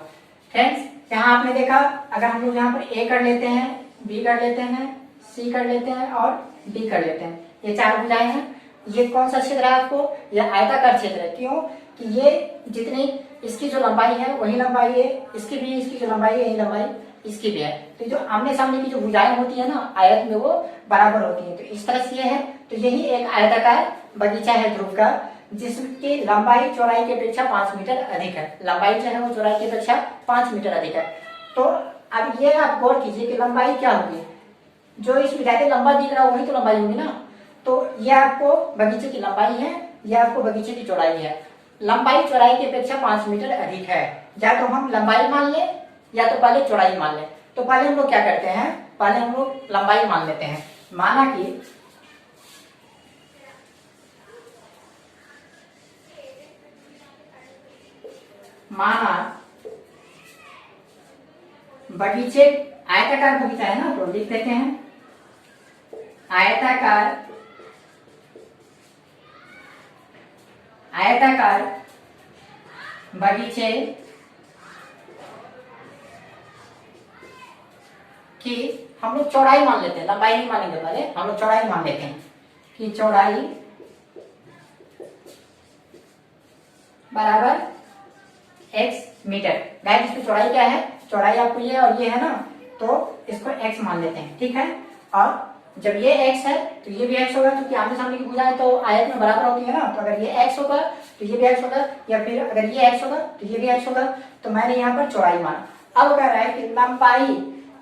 फ्रेंड्स यहाँ आपने देखा अगर हम लोग यहाँ पर ए कर लेते हैं, बी कर लेते हैं, सी कर लेते हैं और डी कर लेते हैं, ये 4 भुजाएं हैं। ये कौन सा क्षेत्र है आपको, यह आयताकार क्षेत्र है। क्यों कि ये जितनी इसकी जो लंबाई है वही लंबाई है इसकी भी, इसकी जो लंबाई है यही लंबाई इसकी भी है। तो जो आमने सामने की जो भुजाएं होती है ना आयत में वो बराबर होती है। तो इस तरह से ये है, तो यही एक आयताकार बगीचा है ध्रुव का जिसकी लंबाई चौड़ाई की अपेक्षा 5 मीटर अधिक है। लंबाई जो है वो चौड़ाई की अपेक्षा 5 मीटर अधिक है। तो अब ये आप गौर कीजिए कि लंबाई क्या होगी, जो इस विधायक लंबा दिख रहा है वही तो लंबाई होगी ना। तो ये आपको बगीचे की लंबाई है, यह आपको बगीचे की चौड़ाई है। लंबाई चौड़ाई की अपेक्षा 5 मीटर अधिक है, या तो हम लंबाई मान लें या तो पहले चौड़ाई मान लें। तो पहले हम लोग क्या करते हैं, पहले हम लोग लंबाई मान लेते हैं। माना बगीचे, आयताकार बगीचा है ना, तो लिख देते हैं आयताकार बगीचे की हम लोग चौड़ाई मान लेते हैं, लंबाई नहीं मानेंगे, पहले हम लोग चौड़ाई मान लेते हैं कि चौड़ाई बराबर x मीटर। गाइस इसकी चौड़ाई क्या है, चौड़ाई आपको ये और ये है ना, तो इसको x मान लेते हैं, ठीक है। और जब ये x है तो ये भी x होगा, क्योंकि आमने सामने की भुजाएं तो आयत में बराबर होती है ना। तो अगर ये x होगा तो ये भी x होगा, या फिर अगर ये x होगा तो ये भी x होगा। तो मैंने यहाँ पर चौड़ाई माना। अब कह रहा है कि लंबाई,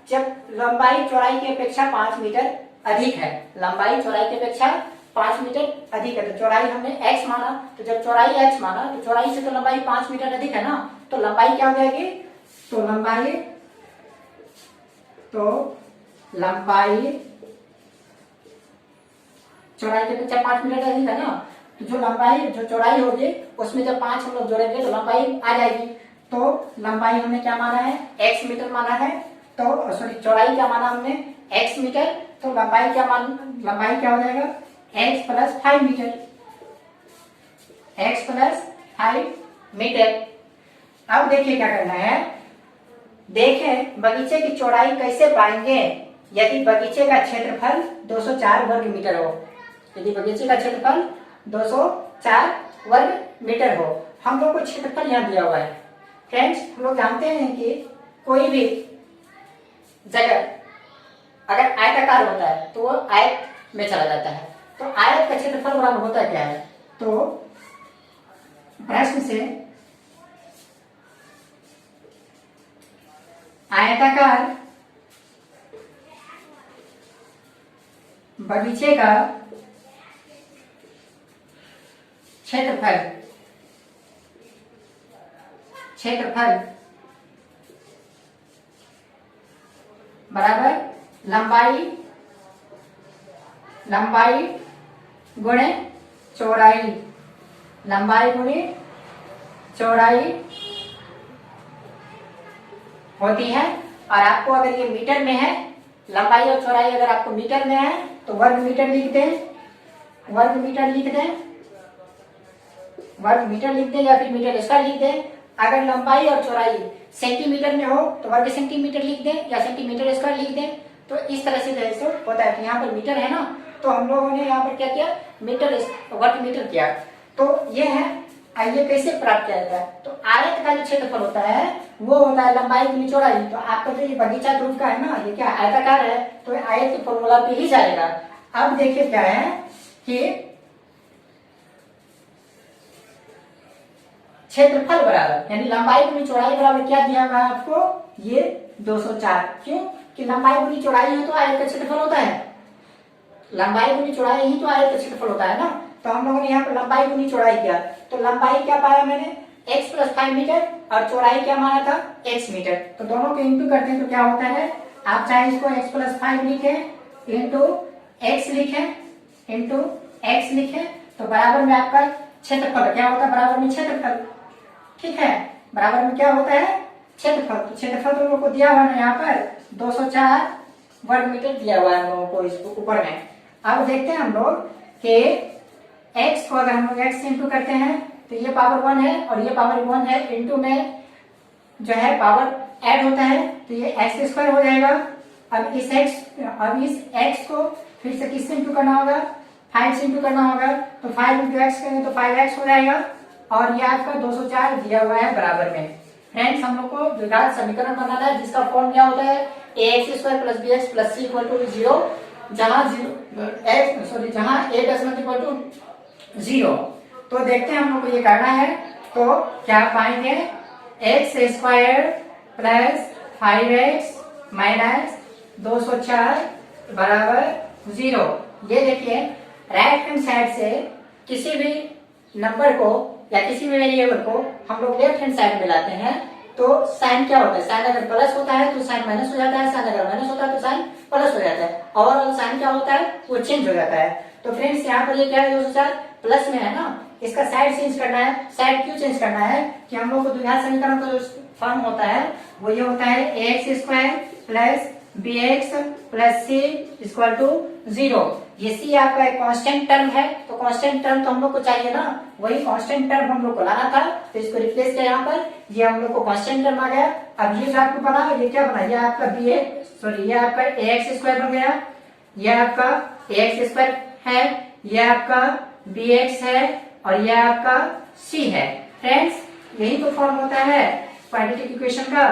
जब लंबाई चौड़ाई की अपेक्षा 5 मीटर अधिक है, लंबाई चौड़ाई की अपेक्षा 5 मीटर अधिक है, तो चौड़ाई हमने x माना। तो जब चौड़ाई x माना तो चौड़ाई से तो लंबाई 5 मीटर अधिक है ना, तो लंबाई क्या हो जाएगी, तो लंबाई चौड़ाई की अपेक्षा 5 मीटर अधिक है ना, तो जो चौड़ाई होगी उसमें जब 5 हम लोग जोड़ेंगे तो लंबाई आ जाएगी। तो लंबाई हमने क्या माना है, x मीटर माना है। तो सॉरी, चौड़ाई क्या माना हमने, x मीटर। तो लंबाई क्या हो जाएगा, x plus 5 metre, x plus 5 metre. अब देखिए क्या करना है, देखें बगीचे की चौड़ाई कैसे पाएंगे। यदि बगीचे का क्षेत्रफल 204 वर्ग मीटर हो, यदि बगीचे का क्षेत्रफल 204 वर्ग मीटर हो, हम लोग को क्षेत्रफल यहाँ दिया हुआ है। फ्रेंड्स, हम लोग जानते हैं कि कोई भी जगह अगर आयताकार होता है तो वो आयत में चला जाता है। तो आयत का क्षेत्रफल बराबर होता है क्या है, तो प्रश्न से आयताकार बगीचे का क्षेत्रफल बराबर लंबाई गुणे चौड़ाई, लंबाई गुणे चौड़ाई होती है। और आपको अगर ये मीटर में है, लंबाई और चौड़ाई अगर आपको मीटर में है तो वर्ग मीटर लिख दें, वर्ग मीटर लिख दें या फिर मीटर स्क्वायर लिख दें। अगर लंबाई और चौड़ाई सेंटीमीटर में हो तो वर्ग सेंटीमीटर लिख दें या सेंटीमीटर स्क्वायर लिख दें। तो इस तरह से जैसे होता है। तो यहाँ पर मीटर है ना, तो हम लोगों ने यहाँ पर क्या किया, वर्ग मीटर किया। तो ये है, ये कैसे प्राप्त किया जाता है, तो आयत का जो क्षेत्रफल होता है वो होता है लंबाई गुनी चौड़ाई। तो आपका जो ये बगीचा ग्रुप का है ना, ये क्या आयताकार है, तो आयत के फॉर्मूला पे ही जाएगा। अब देखिए क्या है कि क्षेत्रफल बराबर, यानी लंबाई गुनी चौड़ाई बराबर क्या दिया हुआ है आपको, ये 204। क्यों कि लंबाई गुनी चौड़ाई है तो आयत का क्षेत्रफल होता है, लंबाई गुनी चौड़ाई ही तो आयत का क्षेत्रफल होता है ना। तो हम लोगों ने यहाँ पर लंबाई गुनी चौड़ाई किया, तो लंबाई क्या पाया मैंने, x प्लस 5 मीटर, और चौड़ाई क्या माना था, x मीटर। तो दोनों को इंटू करते हैं तो क्या होता है, आप चाहे इसको x प्लस 5 लिखें इंटू x लिखें, तो बराबर में आपका क्षेत्रफल क्या होता है, बराबर में क्षेत्रफल, ठीक है, बराबर में क्या होता है, क्षेत्रफल। तो क्षेत्रफल तो लोगों को दिया हुआ है यहाँ पर 204 वर्ग मीटर दिया हुआ है हम लोगों को इसको ऊपर में। अब देखते हैं हम लोग कि x को अगर हम लोग x इंटू करते हैं तो ये पावर 1 है और ये पावर 1 है, इंटू में जो है पावर ऐड होता है तो ये x स्क्वायर हो जाएगा। अब इस x को फिर से किससे इंटू करना होगा, 5 से इंटू करना होगा। तो 5 इंटू एक्स करेंगे तो 5x हो जाएगा, और ये आपका 204 दिया हुआ है बराबर में। फ्रेंड्स, हम लोग को द्विघात समीकरण बनाना है जिसका फॉर्म क्या होता है, ax square plus bx plus c equal to 0, जहां a does not equal to 0। तो देखते हैं हम लोग को ये करना है। तो क्या पाएंगे, x square plus 5x minus 204 बराबर 0। ये देखिए राइट हैंड साइड से किसी भी नंबर को या किसी भी वेरिएबल को हम लोग लेफ्ट हैंड साइड में लाते हैं तो साइन क्या होता है, साइन अगर प्लस होता है तो साइन माइनस हो जाता है, साइन अगर माइनस होता है तो साइन प्लस हो जाता है, ओवरऑल साइन क्या होता है वो चेंज हो जाता है। तो फ्रेंड्स यहाँ पर ये क्या है, 204 प्लस में है ना, इसका साइड चेंज करना है। साइड क्यों चेंज करना है कि हम लोग को द्विघात समीकरण का जो फॉर्म होता है वो ये होता है x square plus b x plus c equal to 0। ये सी आपका एक कांस्टेंट टर्म है, तो कांस्टेंट टर्म तो हम लोग को चाहिए ना, वही कांस्टेंट टर्म हम लोग को लाना था, तो इसको रिप्लेस किया यहाँ पर, ये हम लोग को कांस्टेंट टर्म आ गया। अब ये जो आपको बना, ये क्या बना, ये आपका बी एक्स, सॉरी ये आपका ए एक्स स्क्वायर बन गया, ये आपका ए एक्स स्क्वायर है, ये आपका बी एक्स है और ये आपका सी है। फ्रेंड्स यही तो फॉर्म होता है क्वाड्रेटिक इक्वेशन का,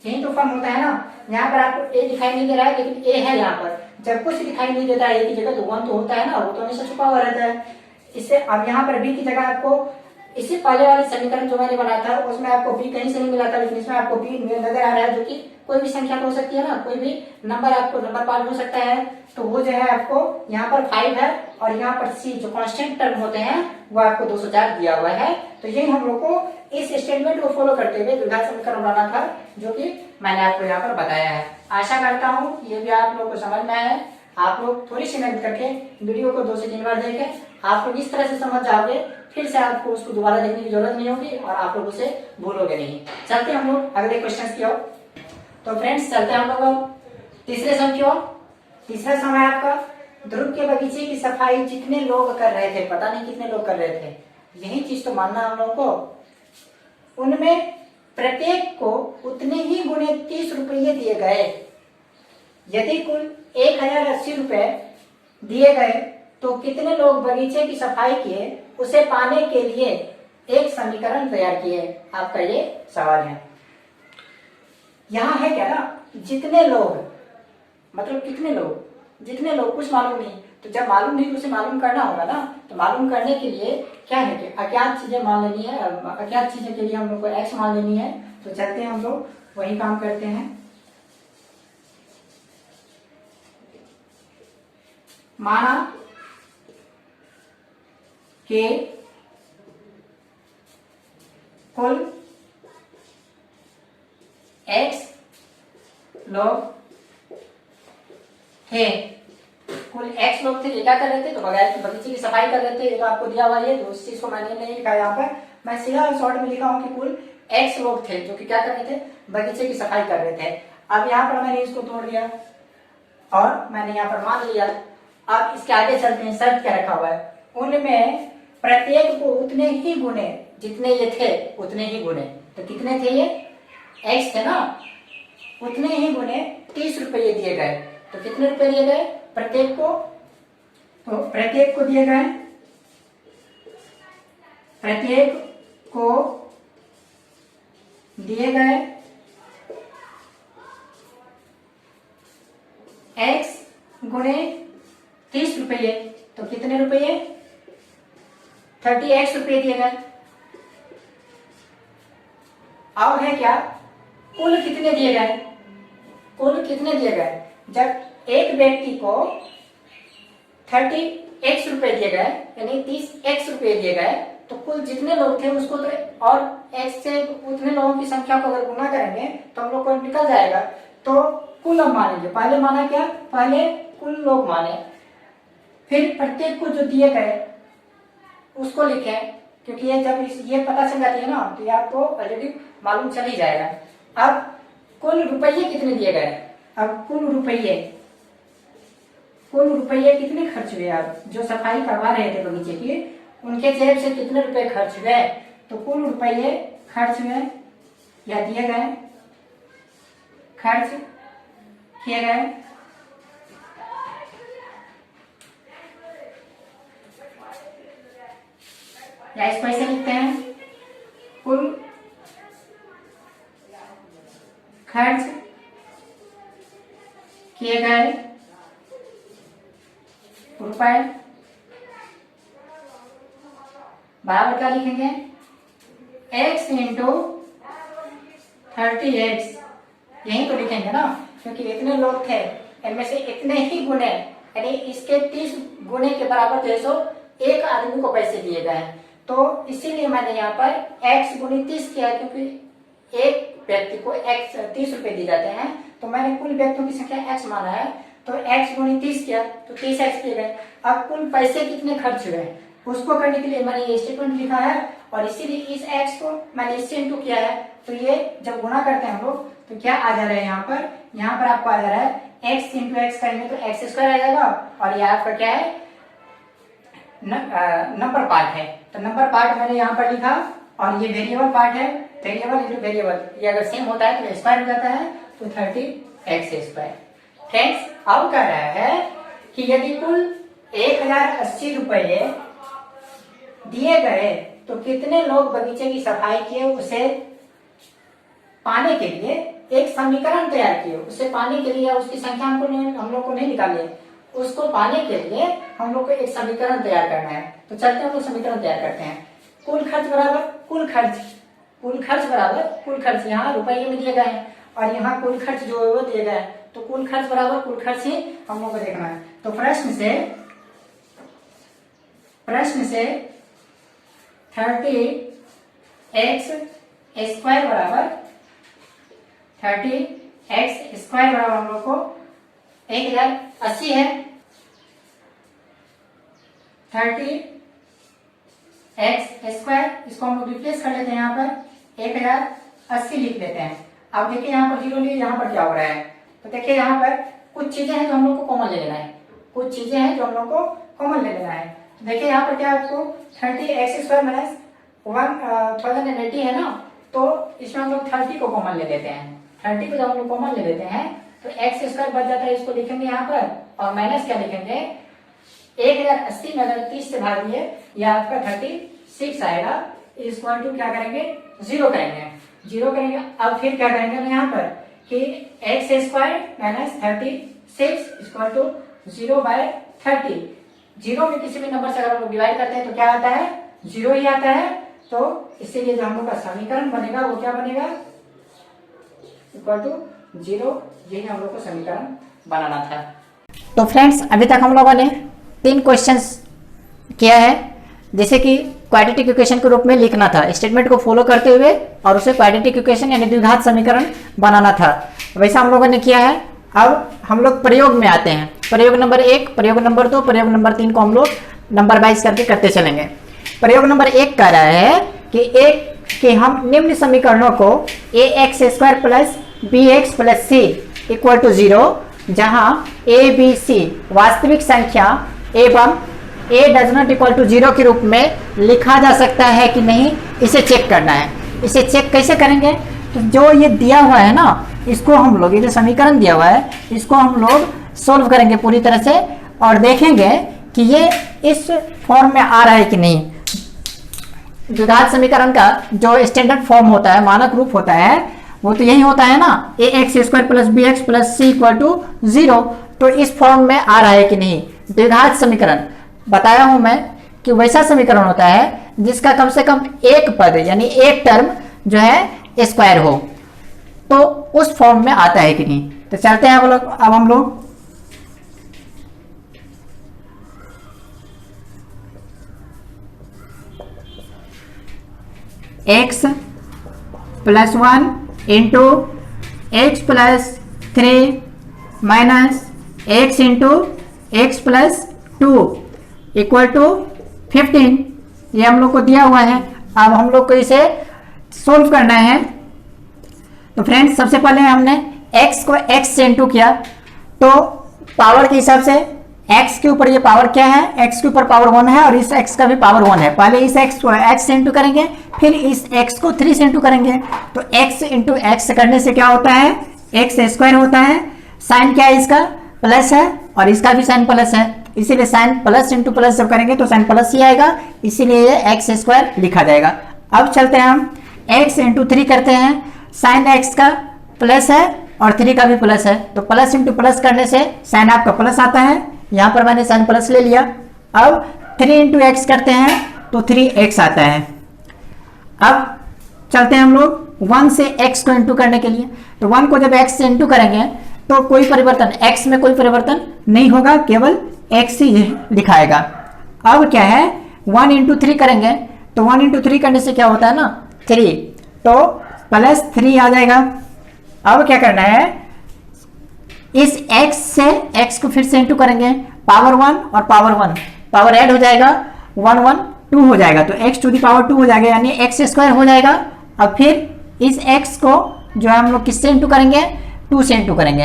यही तो फॉर्म होता है ना। यहाँ पर आपको ए दिखाई नहीं दे रहा है लेकिन ए है यहाँ पर, जब कुछ दिखाई नहीं देता है ए की जगह तो वन तो होता है ना, वो तो हमेशा छुपा हुआ रहता है। इससे अब यहाँ पर बी की जगह आपको, इससे पहले वाले समीकरण जो मैंने बनाया था उसमें आपको बी कहीं से नहीं मिला था, लेकिन इसमें आपको बी नजर आ रहा है, जो कि कोई भी संख्या हो सकती है ना, कोई भी नंबर आपको नंबर पार्ट हो सकता है। तो वो जो है आपको यहाँ पर 5 है और यहाँ पर सी जो कांस्टेंट टर्म होते हैं वो आपको 204 दिया हुआ है। तो यही हम लोग को इस स्टेटमेंट को फॉलो करते हुए द्विघात समीकरण बनाना था, जो कि मैंने आपको यहाँ पर बताया है। आशा करता हूँ ये भी आप लोग को समझ में आया है। आप लोग थोड़ी सी मेहनत करके वीडियो को 2 से 3 बार देखें, आप लोग इस तरह से समझ जाओगे, फिर से आपको उसको दोबारा देखने की जरूरत नहीं होगी और आप लोग उसे भूलोगे नहीं। चलते हम लोग अगले क्वेश्चन की ओर। तो फ्रेंड्स चलते हम लोग तीसरे सम की ओर। तीसरा सम है आपका, ध्रुव के बगीचे की सफाई जितने लोग कर रहे थे, पता नहीं कितने लोग कर रहे थे, यही चीज तो मानना हम लोग को, उनमें प्रत्येक को उतने ही गुणे 30 रुपये दिए गए। यदि कुल 1080 रुपए दिए गए तो कितने लोग बगीचे की सफाई किए, उसे पाने के लिए एक समीकरण तैयार किए। आपका ये सवाल है। यहाँ है क्या ना, जितने लोग मतलब कितने लोग, जितने लोग, कुछ मालूम नहीं, तो जब मालूम नहीं तो उसे मालूम करना होगा ना। तो मालूम करने के लिए क्या है कि अज्ञात चीजें मान लेनी है, अज्ञात चीजें के लिए हम लोग को एक्स मान लेनी है। तो चलते हैं हम लोग वही काम करते हैं। माना कि कुल x लोग थे, कुल x लोग थे, ये क्या कर रहे थे, तो बगीचे की सफाई कर रहे थे। ये तो आपको दिया हुआ है, तो उस चीज को मैंने नहीं लिखा यहाँ पर, मैं सीधा शॉर्ट में लिखा हूँ कि कुल x लोग थे जो कि क्या कर रहे थे, बगीचे की सफाई कर रहे थे। अब यहाँ पर मैंने इसको तोड़ दिया और मैंने यहाँ पर मान लिया। अब इसके आगे चलते हैं, शर्त क्या रखा हुआ है, उनमें प्रत्येक को उतने ही गुणे, जितने ये थे उतने ही गुणे, तो कितने थे ये x थे ना, उतने ही गुणे 30 रुपये दिए गए। तो कितने रुपए दिए गए प्रत्येक को, तो प्रत्येक को दिए गए, प्रत्येक को दिए गए x गुणे 30 रुपये, तो कितने रुपये, 30x रुपये दिए गए। अब है क्या, कुल कितने दिए गए, कुल कितने दिए गए, जब एक व्यक्ति को 30x रुपये दिए गए यानी 30x रुपये दिए गए, तो कुल जितने लोग थे उसको तो और x से उतने लोगों की संख्या को अगर गुना करेंगे तो हम लोग को निकल जाएगा। तो कुल हम मानेंगे, पहले माना क्या, पहले कुल लोग माने, फिर प्रत्येक को जो दिए गए उसको लिखे, क्योंकि ये जब ये पता चल जाती है ना तो ये आपको ऑलरेडी मालूम चल ही जाएगा। अब कुल रुपये कितने दिए गए, अब कुल रुपये कितने खर्च हुए, अब जो सफाई करवा रहे थे बगीचे की उनके जेब से कितने रुपए खर्च हुए, तो कुल रुपये खर्च हुए या दिए गए, खर्च किए गए, या इसको ऐसे लिखते हैं, कुल खर्च किए गए रुपए बराबर क्या लिखेंगे, x इंटू 30x, यही तो लिखेंगे ना, क्योंकि इतने लोग थे, इनमें से इतने ही गुने, यानी इसके 30 गुने के बराबर जो है सो एक आदमी को पैसे दिए गए हैं। तो इसीलिए मैंने यहाँ पर x गुनी 30 किया, क्योंकि एक व्यक्ति को x 30 रुपए दिए जाते हैं, तो मैंने कुल व्यक्तियों की संख्या x माना है, तो x गुनी 30 किया तो 30x दिए गए। अब कुल पैसे कितने खर्च हुए उसको करने के लिए मैंने ये स्टेटमेंट लिखा है, और इसीलिए इस x को मैंने इससे इंटू किया है। तो ये जब गुणा करते हैं हम लोग तो क्या आ जा रहा है, यहाँ पर आपको आ जा रहा है x इंटू एक्स करेंगे तो एक्स स्क्वायर आ जाएगा, और ये आपका क्या है, नंबर पार्ट है, तो नंबर पार्ट मैंने यहाँ पर लिखा, और ये वेरिएबल पार्ट है, वेरिएबल इंटू वेरिएबल, ये अगर सेम होता है तो स्क्वायर हो जाता है, तो 30x स्क्वायर। फ्रेंड्स अब कह रहा है कि यदि कुल 1080 रुपये दिए गए तो कितने लोग बगीचे की सफाई किए, उसे पाने के लिए एक समीकरण तैयार किए, उसे पाने के लिए उसकी संख्या हम लोग को नहीं निकाली, उसको पाने के लिए हम लोग को एक समीकरण तैयार करना है। तो चलते हम लोग समीकरण तैयार करते हैं। कुल खर्च बराबर कुल खर्च बराबर कुल खर्च, यहाँ रुपये में दिए गए हैं और यहाँ कुल खर्च जो है वो दिए गए हैं, तो कुल खर्च बराबर कुल खर्च ही हम लोग को देखना है। तो प्रश्न से 30x स्क्वायर बराबर 30x स्क्वायर बराबर हम लोग को 1080 है। 30x स्क्वायर, इसको हम लोग रिप्लेस कर लेते हैं, यहाँ पर 1080 लिख लेते हैं। अब देखिए यहाँ पर जीरो लिए, यहाँ पर क्या हो रहा है, तो देखिए यहाँ पर कुछ चीजें हैं जो हम लोग को कॉमन ले लेना है, कुछ चीजें हैं जो हम लोग को कॉमन ले लेना है। तो देखिए यहाँ पर क्या है, आपको 30x स्क्वायर माइनस 1080 है ना, तो इसमें हम लोग 30 को कॉमन ले लेते हैं। 30 को जब हम लोग कॉमन ले लेते हैं तो x स्क्वायर बच जाता है, इसको लिखेंगे यहाँ पर, और माइनस क्या लिखेंगे, 1080 में अगर 30 से भाग दिए यह आपका 36 आएगा, इक्वल टू क्या करेंगे, जीरो करेंगे। अब फिर क्या करेंगे हम यहाँ पर कि x square minus 36 equal to 0/30। Zero में किसी भी नंबर से अगर हम लोग डिवाइड करते हैं तो क्या आता है, जीरो ही आता है। तो इसीलिए जो हम लोग का समीकरण बनेगा वो क्या बनेगा, इक्वल टू 0। यही हम लोग को समीकरण बनाना था। तो फ्रेंड्स अभी तक हम लोगों ने 3 क्वेश्चंस किया है, जैसे कि क्वाड्रेटिक इक्वेशन के रूप में लिखना था, स्टेटमेंट को फॉलो करते हुए, और उसे क्वाड्रेटिक इक्वेशन यानी द्विघात समीकरण बनाना था। वैसा हम लोगों ने किया है। अब हम लोग प्रयोग में आते हैं, प्रयोग नंबर 1, प्रयोग नंबर 2, प्रयोग नंबर 3 को हम लोग नंबर वाइज करके करते चलेंगे। प्रयोग नंबर 1 कह रहा है कि हम निम्न समीकरणों को ax square plus bx plus c equal to 0, जहां a b c वास्तविक संख्या एवं a does not equal to 0 के रूप में लिखा जा सकता है कि नहीं, इसे चेक करना है। इसे चेक कैसे करेंगे, तो जो ये दिया हुआ है ना, इसको हम लोग, ये जो समीकरण दिया हुआ है इसको हम लोग सोल्व करेंगे पूरी तरह से, और देखेंगे कि ये इस फॉर्म में आ रहा है कि नहीं। द्विघात समीकरण का जो स्टैंडर्ड फॉर्म होता है, मानक रूप होता है, वो तो यही होता है ना, ax square plus bx plus c equal to 0। तो इस फॉर्म में आ रहा है कि नहीं। द्विघात समीकरण बताया हूं मैं कि वैसा समीकरण होता है जिसका कम से कम एक पद यानी एक टर्म जो है स्क्वायर हो, तो उस फॉर्म में आता है कि नहीं। तो चलते हैं अब हम लोग x plus 1 into x plus 3 minus x into x plus 2 equal to 15, ये हम लोग को दिया हुआ है। अब हम लोग को इसे सोल्व करना है। तो फ्रेंड्स सबसे पहले हमने x को x से इंटू किया, तो पावर के हिसाब से x के ऊपर ये पावर क्या है, x के ऊपर पावर 1 है और इस x का भी पावर 1 है। पहले इस x को x से इंटू करेंगे, फिर इस x को 3 से इंटू करेंगे। तो x इंटू x करने से क्या होता है, x स्क्वायर होता है। साइन क्या है, इसका प्लस है और इसका भी साइन प्लस है, इसीलिए साइन प्लस इंटू प्लस जब करेंगे तो साइन प्लस ही आएगा, इसीलिए ये एक्स स्क्वायर लिखा जाएगा। अब चलते हैं हम x इंटू 3 करते हैं। साइन x का प्लस है और 3 का भी प्लस है, तो प्लस इंटू प्लस करने से साइन आपका प्लस आता है। यहाँ पर मैंने साइन प्लस ले लिया। अब 3 इंटू एक्स करते हैं तो 3x आता है। अब चलते हैं हम लोग 1 से x को इंटू करने के लिए। तो 1 को जब x से इंटू करेंगे तो कोई परिवर्तन, x में कोई परिवर्तन नहीं होगा, केवल x ही दिखाएगा। अब क्या है, 1 इंटू 3 करेंगे तो 1 इंटू 3 करने से क्या होता है ना 3, तो प्लस 3 आ जाएगा। अब क्या करना है, इस x से x को फिर से इंटू करेंगे, पावर 1 और पावर 1 पावर ऐड हो जाएगा, 1 1 2 हो जाएगा, तो x टू दी पावर 2 हो जाएगा, यानी x स्क्वायर हो जाएगा। अब फिर इस x को जो है हम लोग किससे इंटू करेंगे, 2 से इंटू करेंगे।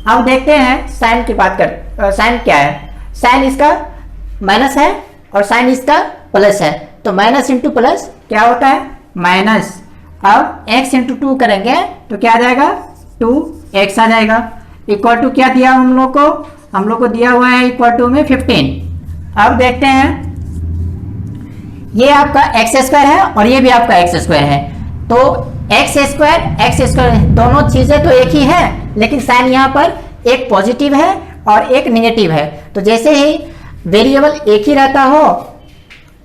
अब देखते हैं साइन की बात कर, साइन क्या है, साइन इसका माइनस है और साइन इसका प्लस है, तो माइनस इंटू प्लस क्या होता है माइनस। अब x इंटू 2 करेंगे तो क्या आ जाएगा 2x आ जाएगा, इक्वल टू क्या दिया हम लोग को, हम लोग को दिया हुआ है इक्वल टू में 15। अब देखते हैं, ये आपका एक्स स्क्वायर है और ये भी आपका एक्स स्क्वायर है, तो एक्स स्क्वायर दोनों चीजें तो एक ही है, लेकिन साइन यहाँ पर एक पॉजिटिव है और एक निगेटिव है। तो जैसे ही वेरिएबल एक ही रहता हो,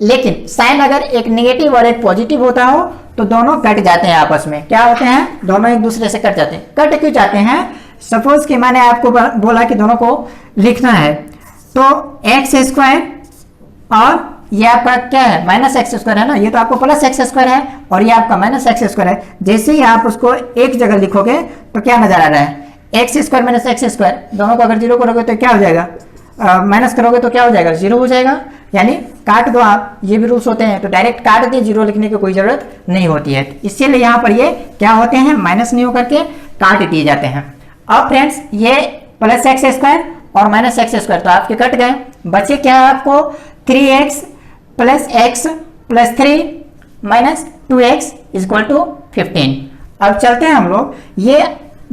लेकिन साइन अगर एक निगेटिव और एक पॉजिटिव होता हो तो दोनों कट जाते हैं आपस में, क्या होते हैं, दोनों एक दूसरे से कट जाते हैं। कट क्यों जाते हैं, सपोज कि मैंने आपको बोला कि दोनों को लिखना है, तो एक्स स्क्वायर और ये आपका क्या है माइनस एक्स स्क्वायर है ना, ये तो आपको प्लस एक्स स्क्वायर है और ये आपका माइनस एक्स स्क्वायर है। जैसे ही आप उसको एक जगह लिखोगे तो क्या नजर आ रहा है, x square minus x square, दोनों को अगर जीरो करोगे तो क्या हो जाएगा, माइनस करोगे तो क्या हो जाएगा, जीरो हो जाएगा, यानी काट दो आप, ये भी रूल्स होते हैं, तो डायरेक्ट काट दिए, जीरो लिखने की कोई जरूरत नहीं होती है। इसीलिए यहाँ पर ये क्या होते हैं, माइनस नहीं होकर के काट दिए जाते हैं। अब फ्रेंड्स ये प्लस एक्स स्क्वायर और माइनस एक्स स्क्वायर तो आपके कट गए, बचे क्या आपको 3x plus x plus 3 minus 2x equal to 15। अब चलते हैं हम लोग, ये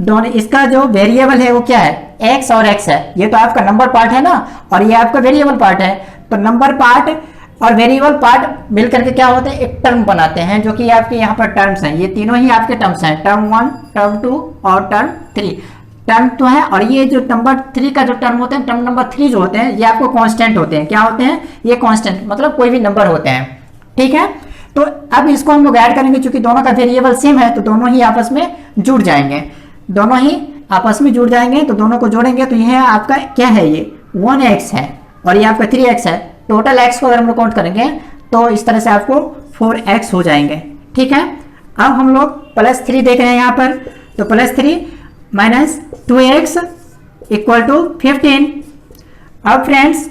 दोनों इसका जो वेरिएबल है वो क्या है, x और x है, ये तो आपका नंबर पार्ट है ना और ये आपका वेरिएबल पार्ट है, तो नंबर पार्ट और वेरिएबल पार्ट मिलकर के क्या होते हैं, एक टर्म बनाते हैं, जो कि आपके यहाँ पर टर्म्स हैं, ये तीनों ही आपके टर्म्स हैं, टर्म 1 टर्म 2 और टर्म 3। टर्म तो है, और ये जो नंबर 3 का जो टर्म होते हैं, टर्म नंबर 3 जो होते हैं, ये आपको कांस्टेंट होते हैं, क्या होते हैं, ये कांस्टेंट मतलब कोई भी नंबर होते हैं, ठीक है। तो अब इसको हम लोग ऐड करेंगे, क्योंकि दोनों का वेरिएबल सेम है तो दोनों ही आपस में जुड़ जाएंगे, दोनों ही आपस में जुड़ जाएंगे, तो दोनों को जोड़ेंगे तो यह आपका क्या है, ये 1x है और ये आपका 3x है, टोटल x को अगर हम लोग काउंट करेंगे तो इस तरह से आपको 4x हो जाएंगे, ठीक है। अब हम लोग प्लस 3 देख रहे हैं यहाँ पर, तो plus 3 minus 2x equal to 15। अब फ्रेंड्स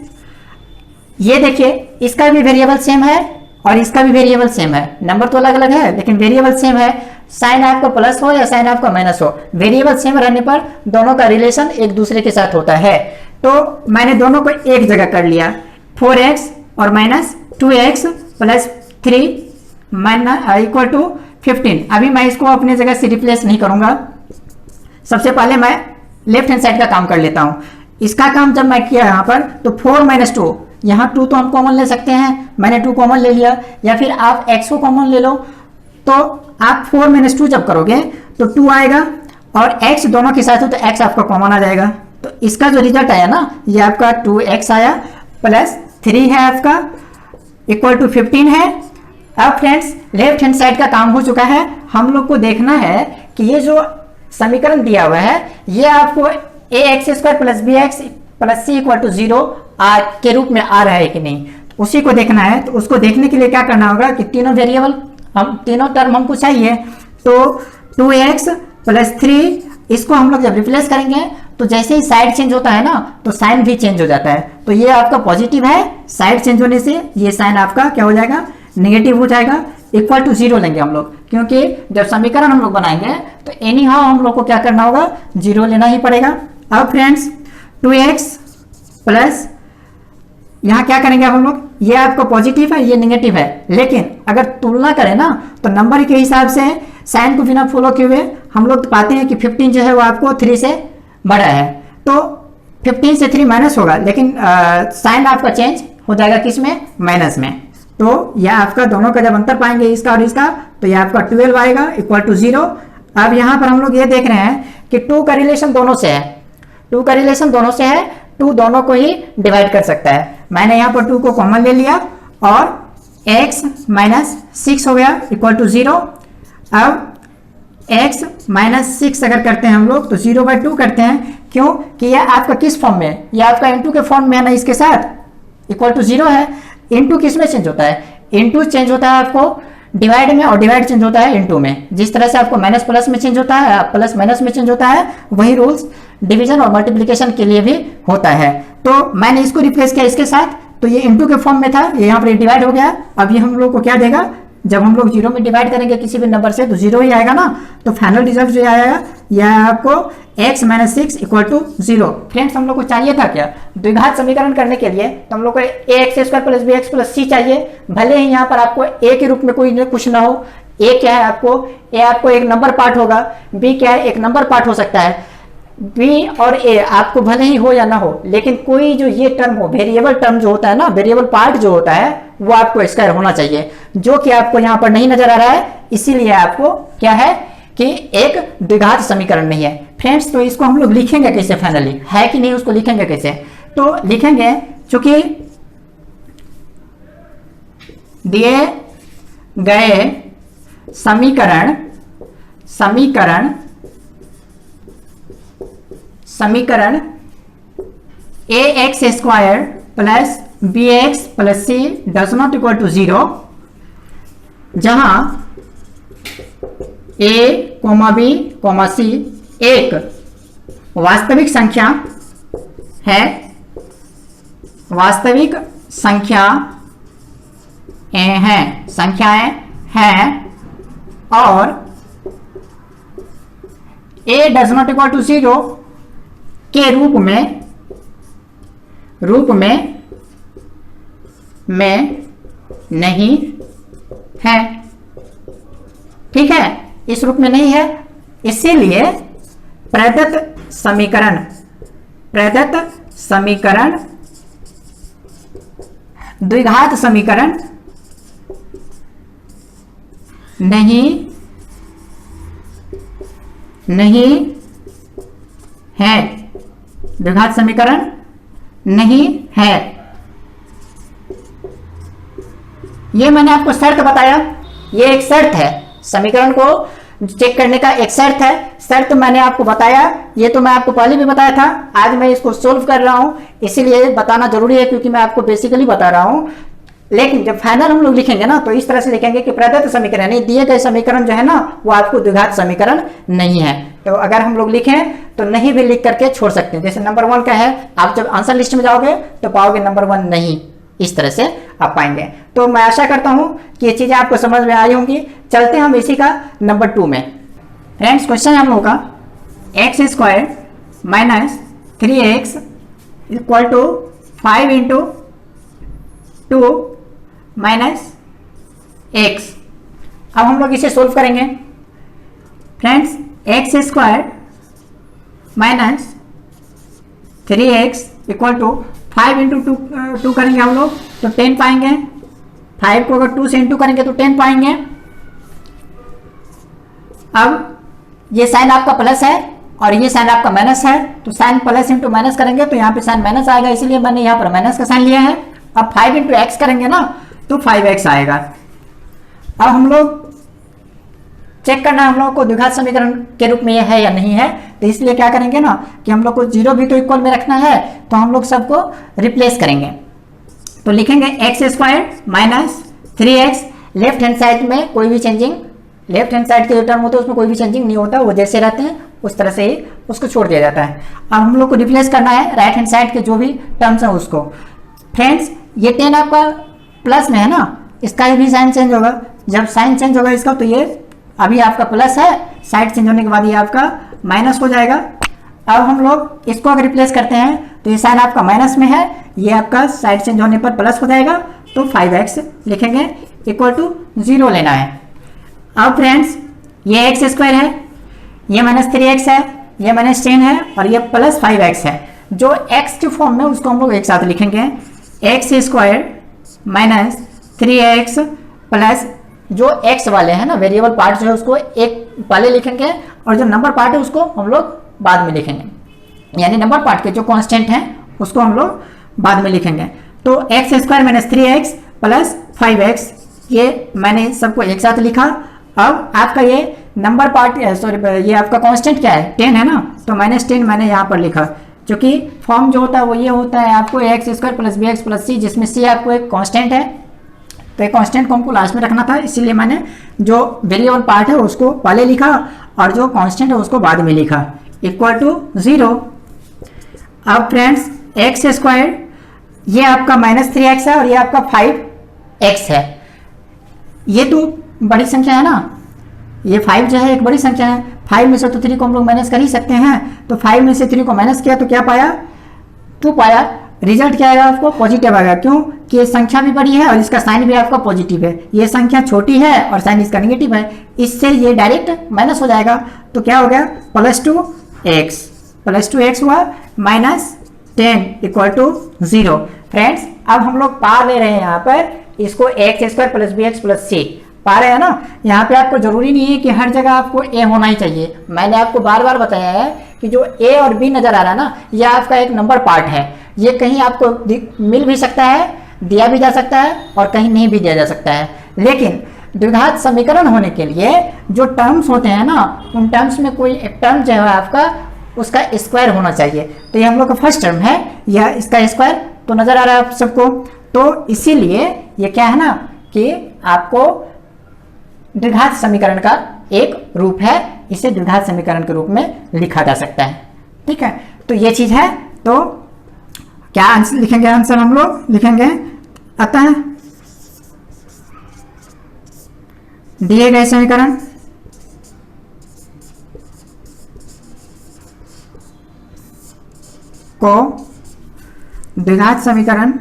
ये देखिए, इसका भी वेरिएबल सेम है और इसका भी वेरिएबल सेम है, नंबर तो अलग अलग है लेकिन वेरिएबल सेम है, साइन आपका प्लस हो या साइन आपका माइनस हो, वेरिएबल सेम रहने पर दोनों का रिलेशन एक दूसरे के साथ होता है। तो मैंने दोनों को एक जगह कर लिया, 4x और minus 2x plus 3 minus equal to 15। अभी मैं इसको अपनी जगह से रिप्लेस नहीं करूंगा, सबसे पहले मैं लेफ्ट हैंड साइड का काम कर लेता हूं। इसका काम जब मैं किया यहाँ पर, तो 4 माइनस 2, यहाँ 2 तो हम कॉमन ले सकते हैं, मैंने 2 कॉमन ले लिया, या फिर आप x को कॉमन ले लो, तो आप 4 माइनस 2 जब करोगे तो 2 आएगा और x दोनों के साथ हो तो x आपका कॉमन आ जाएगा, तो इसका जो रिजल्ट आया ना, ये आपका 2x आया प्लस 3 है आपका इक्वल टू 15 है। अब फ्रेंड्स लेफ्ट हैंड साइड का काम हो चुका है, हम लोग को देखना है कि ये जो समीकरण दिया हुआ है ये आपको ax square plus bx plus c equal to 0 के रूप में आ रहा है कि नहीं, तो उसी को देखना है। तो उसको देखने के लिए क्या करना होगा कि तीनों वेरिएबल हम तीनों टर्म हमको चाहिए, तो 2x प्लस 3 इसको हम लोग जब रिप्लेस करेंगे तो जैसे ही साइड चेंज होता है ना तो साइन भी चेंज हो जाता है, तो ये आपका पॉजिटिव है, साइड चेंज होने से ये साइन आपका क्या हो जाएगा, नेगेटिव हो जाएगा, इक्वल टू 0 लेंगे हम लोग, क्योंकि जब समीकरण हम लोग बनाएंगे तो एनी हाउ हम लोग को क्या करना होगा, 0 लेना ही पड़ेगा। अब फ्रेंड्स 2x प्लस यहाँ क्या करेंगे हम लोग, ये आपका पॉजिटिव है ये नेगेटिव है, लेकिन अगर तुलना करें ना तो नंबर के हिसाब से साइन को बिना फॉलो किए हुए हम लोग पाते हैं कि 15 जो है वो आपको 3 से बड़ा है, तो 15 से 3 माइनस होगा, लेकिन साइन आपका चेंज हो जाएगा किस में, माइनस में, तो यह आपका दोनों का जब अंतर पाएंगे इसका और इसका, तो यह आपका 12 आएगा इक्वल टू 0। अब यहाँ पर हम लोग ये देख रहे हैं कि 2 का रिलेशन दोनों से है, 2 का रिलेशन दोनों से है, 2 दोनों को ही डिवाइड कर सकता है, मैंने यहाँ पर 2 को कॉमन ले लिया और x माइनस 6 हो गया इक्वल टू 0। अब x माइनस 6 अगर करते हैं हम लोग तो 0/2 करते हैं, क्यों कि यह आपका किस फॉर्म में है, यह आपका इंटू के फॉर्म में है ना, इसके साथ इक्वल टू 0 है। इंटू किस में चेंज होता है, इंटू चेंज होता है आपको डिवाइड में, और डिवाइड चेंज होता है इंटू में। जिस तरह से आपको माइनस प्लस में चेंज होता है, प्लस माइनस में चेंज होता है, वही रूल्स डिवीजन और मल्टीप्लिकेशन के लिए भी होता है। तो मैंने इसको रिप्लेस किया इसके साथ, तो ये इंटू के फॉर्म में था, ये यहाँ पर डिवाइड हो गया। अब ये हम लोग को क्या देगा, जब हम लोग 0 में डिवाइड करेंगे किसी भी नंबर से तो 0 ही आएगा ना। तो फाइनल रिजल्ट जो आएगा यह आपको x minus 6 equal to 0। Friends हम लोग को चाहिए था क्या, द्विघात समीकरण करने के लिए तो हम लोग को ax² plus bx plus c चाहिए। भले ही यहाँ पर आपको a के रूप में कोई कुछ ना हो, a क्या है आपको, a आपको एक नंबर पार्ट होगा, b क्या है एक नंबर पार्ट हो सकता है, b और a आपको भले ही हो या ना हो, लेकिन कोई जो ये टर्म हो, वेरिएबल टर्म जो होता है ना, वेरिएबल पार्ट जो होता है वो आपको स्क्वायर होना चाहिए, जो कि आपको यहाँ पर नहीं नजर आ रहा है। इसीलिए आपको क्या है कि एक द्विघात समीकरण नहीं है। फ्रेंड्स तो इसको हम लोग लिखेंगे कैसे, फाइनली है कि नहीं, उसको लिखेंगे कैसे, तो लिखेंगे चूंकि दिए गए समीकरण ax² plus bx plus c does not equal to 0, जहां a, b, c एक वास्तविक संख्या है, संख्याएं हैं, और a does not equal to 0 के रूप में नहीं है। ठीक है, इस रूप में नहीं है, इसीलिए प्रदत्त समीकरण द्विघात समीकरण नहीं है, द्विघात समीकरण नहीं है। ये मैंने आपको शर्त बताया, ये एक शर्त है, समीकरण को चेक करने का एक शर्त है। शर्त मैंने आपको बताया, ये तो मैं आपको पहले भी बताया था, आज मैं इसको सोल्व कर रहा हूं, इसीलिए बताना जरूरी है, क्योंकि मैं आपको बेसिकली बता रहा हूं। लेकिन जब फाइनल हम लोग लिखेंगे ना, तो इस तरह से लिखेंगे कि प्रदत्त समीकरण यानी दिए गए समीकरण जो है ना, वो आपको द्विघात समीकरण नहीं है। तो अगर हम लोग लिखें तो नहीं भी लिख करके छोड़ सकते हैं। जैसे नंबर 1 का है, आप जब आंसर लिस्ट में जाओगे तो पाओगे नंबर 1 नहीं, इस तरह से आप पाएंगे। तो मैं आशा करता हूं कि ये चीजें आपको समझ में आई होंगी। चलते हैं हम इसी का नंबर 2 में। फ्रेंड्स क्वेश्चन है हम लोगों का x² minus 3x equal to 5 into 2 minus x। अब हम लोग इसे सोल्व करेंगे। Friends x² minus 3x equal to 5 into 2 करेंगे हम लोग तो 10 पाएंगे। 5 को अगर 2 से इंटू करेंगे तो 10 पाएंगे। अब ये साइन आपका प्लस है और ये साइन आपका माइनस है, तो साइन प्लस इंटू माइनस करेंगे तो यहाँ पे साइन माइनस आएगा, इसलिए मैंने यहाँ पर माइनस का साइन लिया है। अब 5 इंटू एक्स करेंगे ना तो 5x आएगा। अब हम लोग चेक करना है हम लोग को द्विघात समीकरण के रूप में ये है या नहीं है, तो इसलिए क्या करेंगे ना कि हम लोग को 0 भी तो इक्वल में रखना है, तो हम लोग सबको रिप्लेस करेंगे। तो लिखेंगे x² minus 3x, left hand side में कोई भी चेंजिंग, लेफ्ट हैंड साइड के जो टर्म होते हैं उसमें कोई भी चेंजिंग नहीं होता, वो जैसे रहते हैं उस तरह से ही उसको छोड़ दिया जाता है। अब हम लोग को रिप्लेस करना है राइट हैंड साइड के जो भी टर्म्स हैं उसको। फ्रेंड्स ये 10 आपका प्लस में है ना, इसका भी साइन चेंज होगा। जब साइन चेंज होगा इसका तो ये अभी आपका प्लस है, साइड चेंज होने के बाद ये आपका माइनस हो जाएगा। अब हम लोग इसको अगर रिप्लेस करते हैं तो ये साइन आपका माइनस में है, ये आपका साइड चेंज होने पर प्लस हो जाएगा, तो 5x लिखेंगे इक्वल टू 0 लेना है। अब फ्रेंड्स ये x² है, ये माइनस 3x है, ये माइनस 10 है और ये प्लस 5x है। जो x के फॉर्म में उसको हम लोग एक साथ लिखेंगे, x² माइनस 3x प्लस जो x वाले हैं ना वेरिएबल पार्ट जो है उसको एक पहले लिखेंगे और जो नंबर पार्ट है उसको हम लोग बाद में लिखेंगे, यानी नंबर पार्ट के जो कांस्टेंट हैं उसको हम लोग बाद में लिखेंगे। तो x² minus 3x plus 5x, ये मैंने सबको एक साथ लिखा। अब आपका ये नंबर पार्ट, सॉरी ये आपका कांस्टेंट क्या है 10 है ना, तो -10 मैंने यहाँ पर लिखा, क्योंकि फॉर्म जो होता है वो ये होता है आपको x² plus bx plus c, जिसमें c आपको एक कांस्टेंट है, तो एक कांस्टेंट को हमको लास्ट में रखना था, इसीलिए मैंने जो वेरिएबल पार्ट है उसको पहले लिखा और जो कांस्टेंट है उसको बाद में लिखा, इक्वल टू 0। अब फ्रेंड्स x², ये आपका -3x है और ये आपका 5x है, ये तो बड़ी संख्या है ना, ये 5 जो है एक बड़ी संख्या है, 5 में से तो 3 को हम लोग माइनस कर ही सकते हैं, तो 5 में से 3 को माइनस किया तो क्या पाया, 2 पाया। रिजल्ट क्या आएगा आपको, पॉजिटिव आएगा, क्यों कि ये संख्या भी बड़ी है और इसका साइन भी आपका पॉजिटिव है, ये संख्या छोटी है और साइन इसका नेगेटिव है, इससे ये डायरेक्ट माइनस हो जाएगा, तो क्या हो गया +2x हुआ -10 इक्वल टू 0। फ्रेंड्स अब हम लोग पा ले रहे हैं यहाँ पर इसको x² plus bx plus c पा रहे हैं ना। यहाँ पे आपको जरूरी नहीं है कि हर जगह आपको a होना ही चाहिए, मैंने आपको बार बार बताया है कि जो a और b नजर आ रहा है ना, यह आपका एक नंबर पार्ट है, ये कहीं आपको मिल भी सकता है, दिया भी जा सकता है और कहीं नहीं भी दिया जा सकता है, लेकिन द्विघात समीकरण होने के लिए जो टर्म्स होते हैं ना, उन टर्म्स में कोई एक टर्म जो है आपका उसका स्क्वायर होना चाहिए, तो ये हम लोग का फर्स्ट टर्म है, यह इसका स्क्वायर तो नजर आ रहा है आप सबको, तो इसीलिए ये क्या है ना कि आपको द्विघात समीकरण का एक रूप है, इसे द्विघात समीकरण के रूप में लिखा जा सकता है। ठीक है, तो ये चीज है, तो क्या आंसर लिखेंगे, आंसर हम लोग लिखेंगे, अतः दिए गए समीकरण को द्विघात समीकरण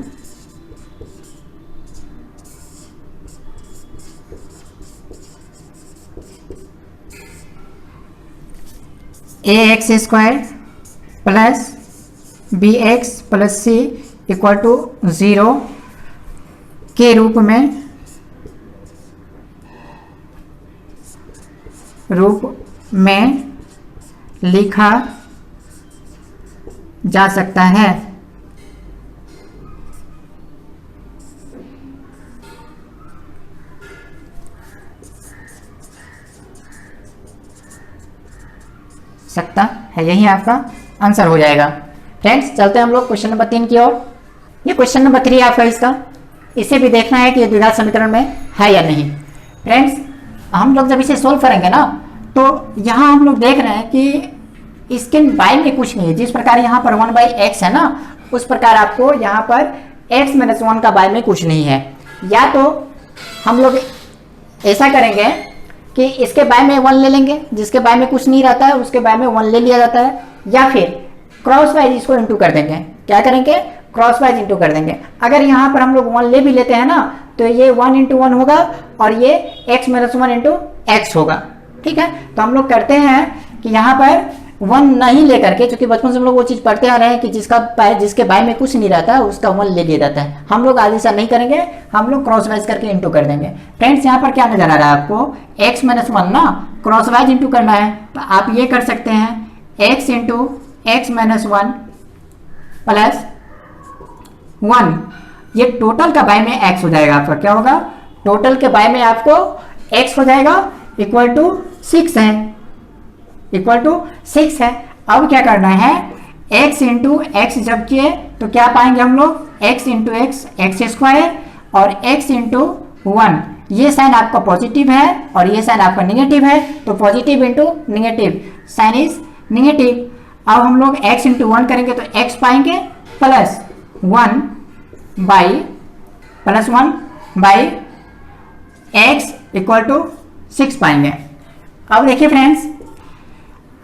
ax² plus bx plus c equal to 0 के रूप में लिखा जा सकता है। सकता है, यही आपका आंसर हो जाएगा। फ्रेंड्स चलते हैं हम लोग क्वेश्चन नंबर 3 की ओर। ये क्वेश्चन नंबर 3 आपका इसका, इसे भी देखना है कि ये द्विघात समीकरण में है या नहीं। फ्रेंड्स हम लोग जब इसे सोल्व करेंगे ना, तो यहाँ हम लोग देख रहे हैं कि इसके बाय में कुछ नहीं है, जिस प्रकार यहाँ पर 1/x है ना, उस प्रकार आपको यहाँ पर x-1 का बाय में कुछ नहीं है। या तो हम लोग ऐसा करेंगे कि इसके बाय में 1 ले लेंगे, जिसके बाय में कुछ नहीं रहता है उसके बाय में 1 ले लिया जाता है, या फिर क्रॉस वाइज इसको इंटू कर देंगे। क्या करेंगे, क्रॉस वाइज इंटू कर देंगे। अगर यहाँ पर हम लोग 1 ले भी लेते हैं ना, तो ये 1 × 1 होगा और ये x-1 × x होगा। ठीक है, तो हम लोग करते हैं कि यहाँ पर 1 नहीं लेकर के, क्योंकि बचपन से हम लोग वो चीज पढ़ते आ रहे हैं कि जिसके बाय में कुछ नहीं रहता है उसका 1 ले लिया जाता है। हम लोग आज ऐसा नहीं करेंगे, हम लोग क्रॉस वाइज करके इंटू कर देंगे। फ्रेंड्स यहाँ पर क्या नजर आ रहा है आपको, x-1 ना क्रॉस वाइज इंटू करना है, तो आप ये कर सकते हैं x × x-1 प्लस 1, ये टोटल का बाय में x हो जाएगा आपका। क्या होगा, टोटल के बाय में आपको x हो जाएगा इक्वल टू 6 है, इक्वल टू 6 है। अब क्या करना है, x × x जब किए तो क्या पाएंगे हम लोग, x × x x² और x × 1, ये साइन आपका पॉजिटिव है और ये साइन आपका नेगेटिव है, तो positive into negative, sign is negative. अब हम लोग x × 1 करेंगे तो x पाएंगे plus 1 by x equal to 6 पाएंगे। अब देखिए फ्रेंड्स,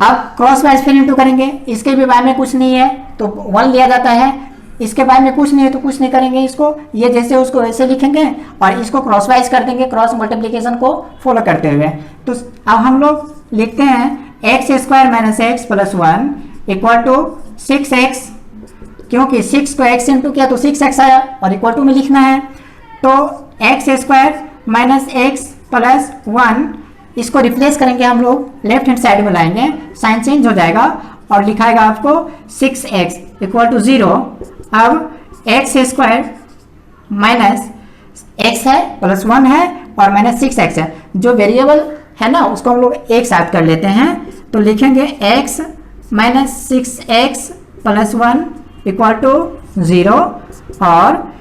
अब क्रॉस वाइज फिर इंटू करेंगे, इसके भी बाय में कुछ नहीं है तो 1 लिया जाता है, इसके बाय में कुछ नहीं है तो कुछ नहीं करेंगे इसको, ये जैसे उसको वैसे लिखेंगे और इसको क्रॉस वाइज कर देंगे, क्रॉस मल्टीप्लिकेशन को फॉलो करते हुए। तो अब हम लोग लिखते हैं x² - x plus 1 equal to 6x, क्योंकि 6 को x इंटू किया तो 6x आया और इक्वल टू में लिखना है, तो x² - x प्लस 1, इसको रिप्लेस करेंगे हम लोग, लेफ्ट हैंड साइड में लाएंगे, साइन चेंज हो जाएगा और लिखाएगा आपको 6x इक्वल टू 0। अब x² - x है प्लस 1 है और माइनस 6x है। जो वेरिएबल है ना उसको हम लोग एक साथ कर लेते हैं, तो लिखेंगे x minus 6x plus 1 equal to 0 और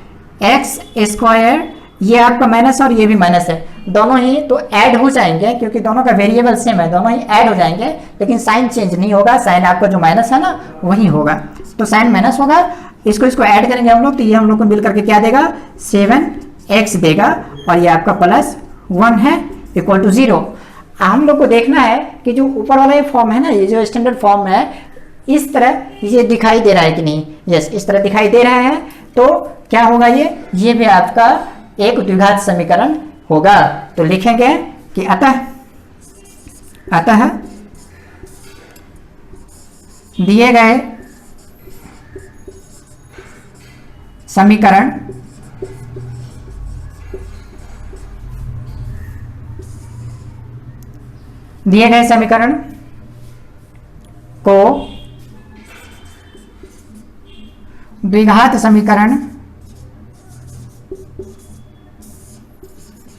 x स्क्वायर, ये आपका माइनस और ये भी माइनस है, दोनों ही तो ऐड हो जाएंगे क्योंकि दोनों का वेरिएबल सेम है, दोनों ही ऐड हो जाएंगे, लेकिन साइन चेंज नहीं होगा, साइन आपका जो माइनस है ना वही होगा, तो साइन माइनस होगा। इसको ऐड करेंगे हम लोग तो ये हम लोग को मिल करके क्या देगा 7x देगा और ये आपका प्लस 1 है इक्वल टू 0। हम लोग को देखना है कि जो ऊपर वाला ये फॉर्म है ना, ये जो स्टैंडर्ड फॉर्म है, इस तरह ये दिखाई दे रहा है कि नहीं। यस, इस तरह दिखाई दे रहा है, तो क्या होगा ये भी आपका एक द्विघात समीकरण होगा। तो लिखेंगे कि अतः दिए गए समीकरण को द्विघात समीकरण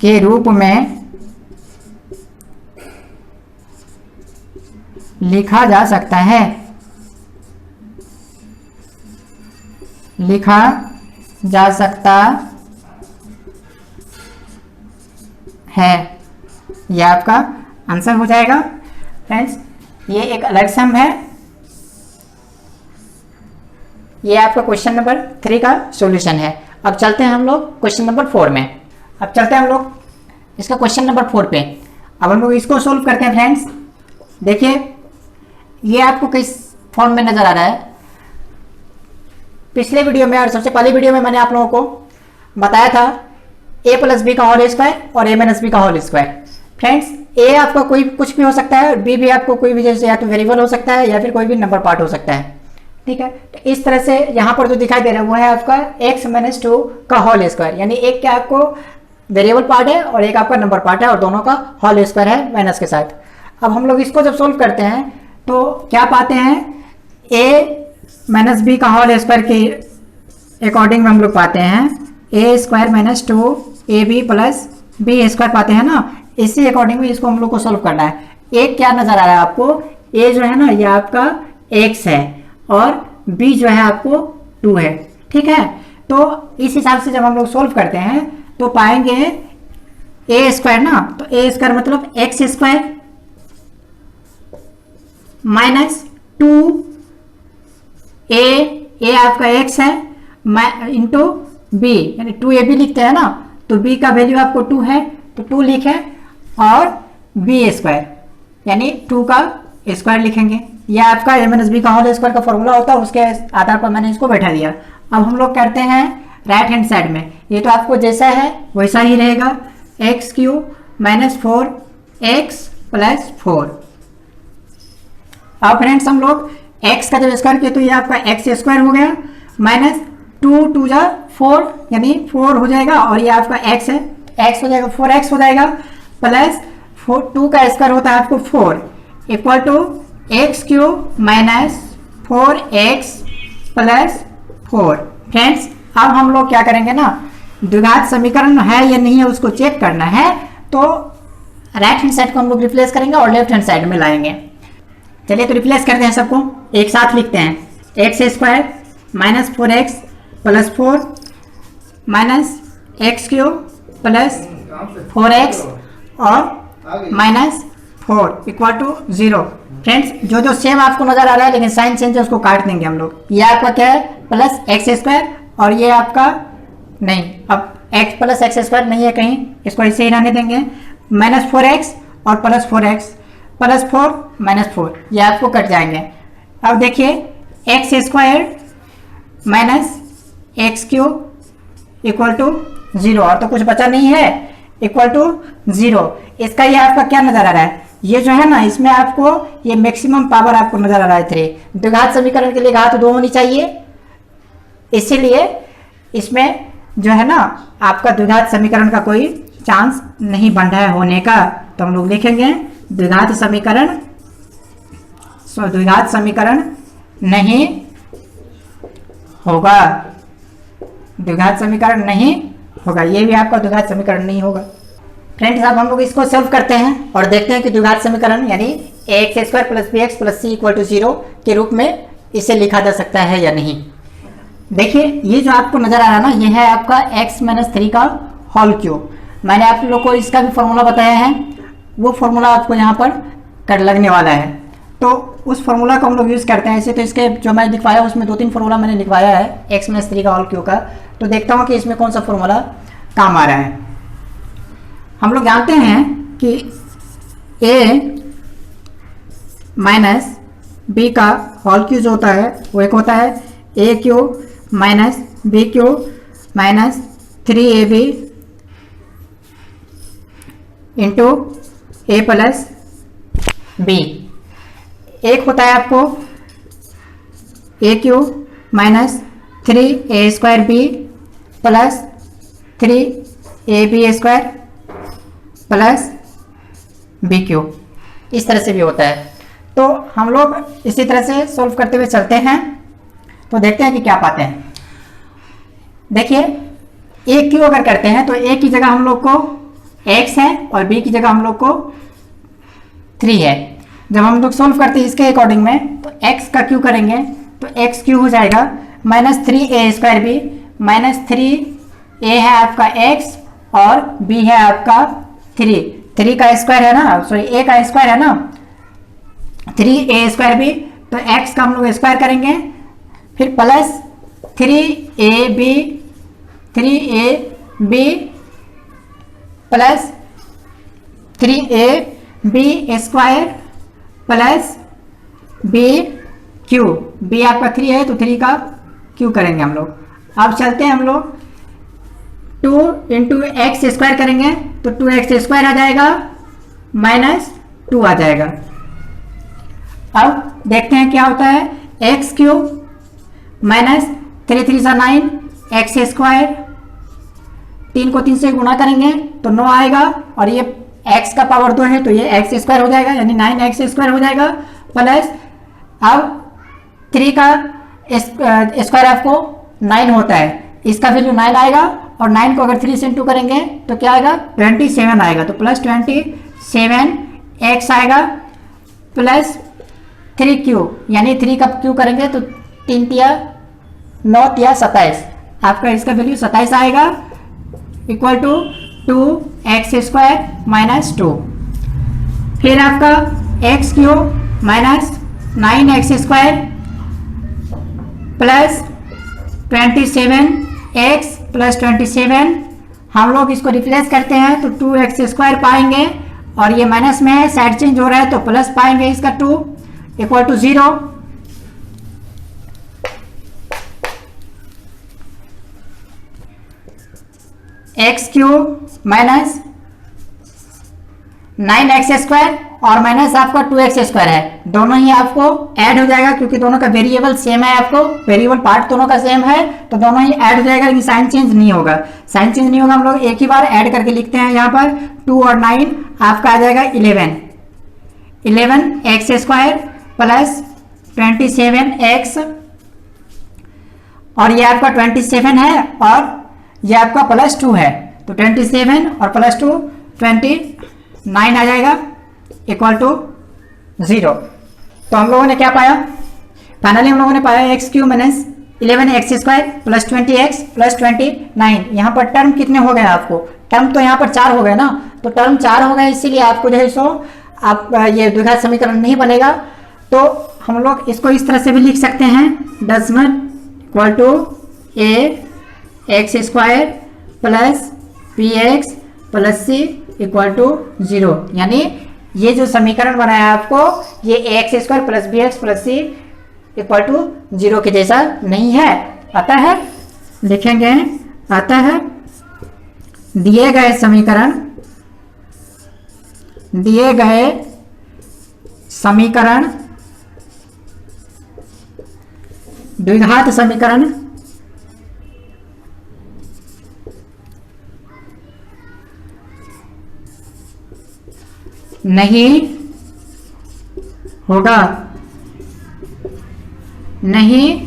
के रूप में लिखा जा सकता है, यह आपका आंसर हो जाएगा। फ्रेंड्स, ये एक अलग सम है, ये आपका क्वेश्चन नंबर 3 का सॉल्यूशन है। अब चलते हैं हम लोग क्वेश्चन नंबर 4 में। अब चलते हैं हम लोग इसका क्वेश्चन नंबर 4 पे। अब हम लोग इसको सोल्व करते हैं। फ्रेंड्स देखिए, ये आपको किस फॉर्म में नजर आ रहा है। पिछले वीडियो में और सबसे पहले वीडियो में मैंने आप लोगों को बताया था a प्लस बी का होल स्क्वायर और a माइनस बी का होल स्क्वायर। फ्रेंड्स, a आपका कोई कुछ भी हो सकता है और b भी आपको कोई भी, जैसे या तो वेरिएबल हो सकता है या फिर कोई भी नंबर पार्ट हो सकता है। ठीक है, तो इस तरह से यहाँ पर जो दिखाई दे रहा है वो है आपका x माइनस 2 का होल स्क्वायर, यानी एक क्या आपको वेरिएबल पार्ट है और एक आपका नंबर पार्ट है और दोनों का होल स्क्वायर है माइनस के साथ। अब हम लोग इसको जब सोल्व करते हैं तो क्या पाते हैं, a माइनस बी का होल स्क्वायर के अकॉर्डिंग में हम लोग पाते हैं a square minus 2ab plus b square पाते हैं ना। इसी अकॉर्डिंग में इसको हम लोग को सोल्व करना है। एक क्या नजर आ रहा है आपको, a जो है ना ये आपका x है और b जो है आपको 2 है। ठीक है, तो इस हिसाब से जब हम लोग सोल्व करते हैं तो पाएंगे a स्क्वायर ना, तो a स्क्वायर मतलब x स्क्वायर माइनस 2a आपका x है इंटू b, यानी 2ab लिखते हैं ना, तो b का वैल्यू आपको 2 है तो 2 लिखे और b स्क्वायर यानी 2 का स्क्वायर लिखेंगे। यह आपका a माइनस बी का होल स्क्वायर का फॉर्मूला होता है, उसके आधार पर मैंने इसको बैठा दिया। अब हम लोग करते हैं राइट हैंड साइड में, ये तो आपको जैसा है वैसा ही रहेगा, x cube minus 4x plus 4। अब फ्रेंड्स हम लोग x का जब स्क्वायर किया तो ये आपका x स्क्वायर हो गया माइनस 2 2 जा 4 यानी 4 हो जाएगा और ये आपका x है, x हो जाएगा 4x हो जाएगा प्लस 2 का स्क्वायर होता है आपको 4 equal to x cube minus 4x plus 4। Friends, अब हम लोग क्या करेंगे ना, द्विघात समीकरण है या नहीं है उसको चेक करना है, तो राइट हैंड साइड को हम लोग रिप्लेस करेंगे और लेफ्ट हैंड साइड में लाएंगे। चलिए तो रिप्लेस करते हैं, सबको एक साथ लिखते हैं। X square minus 4x plus 4 minus x cube plus 4x और माइनस 4 इक्वल टू 0। फ्रेंड्स, जो जो सेम आपको नजर आ रहा है लेकिन साइन चेंज है उसको काट देंगे हम लोग। ये आपका क्या है प्लस एक्स स्क्वायर और ये आपका नहीं, अब x प्लस एक्स स्क्वायर नहीं है कहीं, इसको ऐसे ही रहने देंगे, माइनस 4x और प्लस 4x प्लस 4 माइनस 4, ये आपको कट जाएंगे। अब देखिए x square minus x cube equal to 0 और तो कुछ बचा नहीं है, इक्वल टू 0। इसका ये आपका क्या नजर आ रहा है, ये जो है ना इसमें आपको ये मैक्सिमम पावर आपको नजर आ रहा है 3। द्विघात समीकरण के लिए घात 2 होनी चाहिए, इसीलिए इसमें जो है ना आपका द्विघात समीकरण का कोई चांस नहीं बन रहा है होने का। तो हम लोग लिखेंगे द्विघात समीकरण नहीं होगा, द्विघात समीकरण नहीं होगा, ये भी आपका द्विघात समीकरण नहीं होगा। फ्रेंड्स अब हम लोग इसको सॉल्व करते हैं और देखते हैं कि द्विघात समीकरण यानी ax square plus b x plus c equal to 0 के रूप में इसे लिखा जा सकता है या नहीं। देखिए ये जो आपको नजर आ रहा है ना, ये है आपका x माइनस 3 का होल क्यूब। मैंने आप लोग को इसका भी फॉर्मूला बताया है, वो फॉर्मूला आपको यहाँ पर कर लगने वाला है, तो उस फॉर्मूला को हम लोग यूज़ करते हैं। ऐसे तो इसके जो मैंने लिखवाया उसमें 2-3 फॉर्मूला मैंने लिखवाया है x माइनस 3 का होल क्यूब का, तो देखता हूँ कि इसमें कौन सा फॉर्मूला काम आ रहा है। हम लोग जानते हैं कि a माइनस बी का होल क्यूब जो होता है वो एक होता है a cube minus b cube minus 3ab into a plus b. एक होता है आपको a cube minus 3a square b plus 3ab square plus b cube, इस तरह से भी होता है। तो हम लोग इसी तरह से सॉल्व करते हुए चलते हैं, तो देखते हैं कि क्या पाते हैं। देखिए a क्यू अगर करते हैं तो a की जगह हम लोग को x है और b की जगह हम लोग को 3 है। जब हम लोग सॉल्व करते हैं इसके अकॉर्डिंग में तो x का क्यू करेंगे तो x क्यू हो जाएगा minus 3a square B minus 3a है आपका x और b है आपका 3 का स्क्वायर है ना, सॉरी a का स्क्वायर है ना, 3a स्क्वायर बी, तो x का हम लोग स्क्वायर करेंगे, फिर plus 3ab plus 3ab square plus b Q, b आपका 3 है तो 3 का क्यू करेंगे हम लोग। अब चलते हैं हम लोग 2 इंटू एक्स स्क्वायर करेंगे तो 2x स्क्वायर आ जाएगा माइनस 2 आ जाएगा। अब देखते हैं क्या होता है, एक्स क्यूब माइनस 3 3 सा 9 एक्स स्क्वायर, 3 को 3 से गुणा करेंगे तो 9 आएगा और ये x का पावर 2 है तो ये x स्क्वायर हो जाएगा यानी 9x स्क्वायर हो जाएगा प्लस अब 3 का स्क्वायर आपको 9 होता है, इसका वैल्यू 9 आएगा और 9 को अगर 3 से इंटू करेंगे तो क्या आएगा 27 आएगा, तो प्लस 27x आएगा प्लस 3 क्यूब यानी 3 का क्यू करेंगे तो 3 तिया 9 तिया 27, आपका इसका वैल्यू 27 आएगा equal to 2x square minus 2। फिर आपका x cube minus 9x square plus 27x plus 27, हम लोग इसको रिप्लेस करते हैं तो 2x स्क्वायर पाएंगे और ये माइनस में है, साइड चेंज हो रहा है तो प्लस पाएंगे इसका 2 equal to 0। X cube minus 9x square और माइनस आपका 2x स्क्वायर है, दोनों ही आपको ऐड हो जाएगा क्योंकि दोनों का वेरिएबल सेम है, आपको वेरिएबल पार्ट दोनों का सेम है तो दोनों ही ऐड हो जाएगा, लेकिन साइन चेंज नहीं होगा। साइन चेंज नहीं होगा, हम लोग एक ही बार ऐड करके लिखते हैं यहाँ पर 2 और 9 आपका आ जाएगा 11x स्क्वायर प्लस 27x और ये आपका 27 है और ये आपका प्लस 2 है तो 27 और प्लस 2 29 आ जाएगा इक्वल टू 0। तो हम लोगों ने क्या पाया, फाइनली हम लोगों ने पाया x Q minus 11x square plus 20x plus 29। यहाँ पर टर्म कितने हो गए आपको, टर्म तो यहाँ पर 4 हो गए ना, तो टर्म 4 हो गए इसीलिए आपको जो है सो आप ये द्विघात समीकरण नहीं बनेगा। तो हम लोग इसको इस तरह से भी लिख सकते हैं, does not equal to ax square plus bx plus c equal to 0, यानी ये जो समीकरण बनाया आपको ये ax square plus bx plus c equal to 0 के जैसा नहीं है। आता है, लिखेंगे आता है दिए गए समीकरण द्विघात समीकरण नहीं होगा, नहीं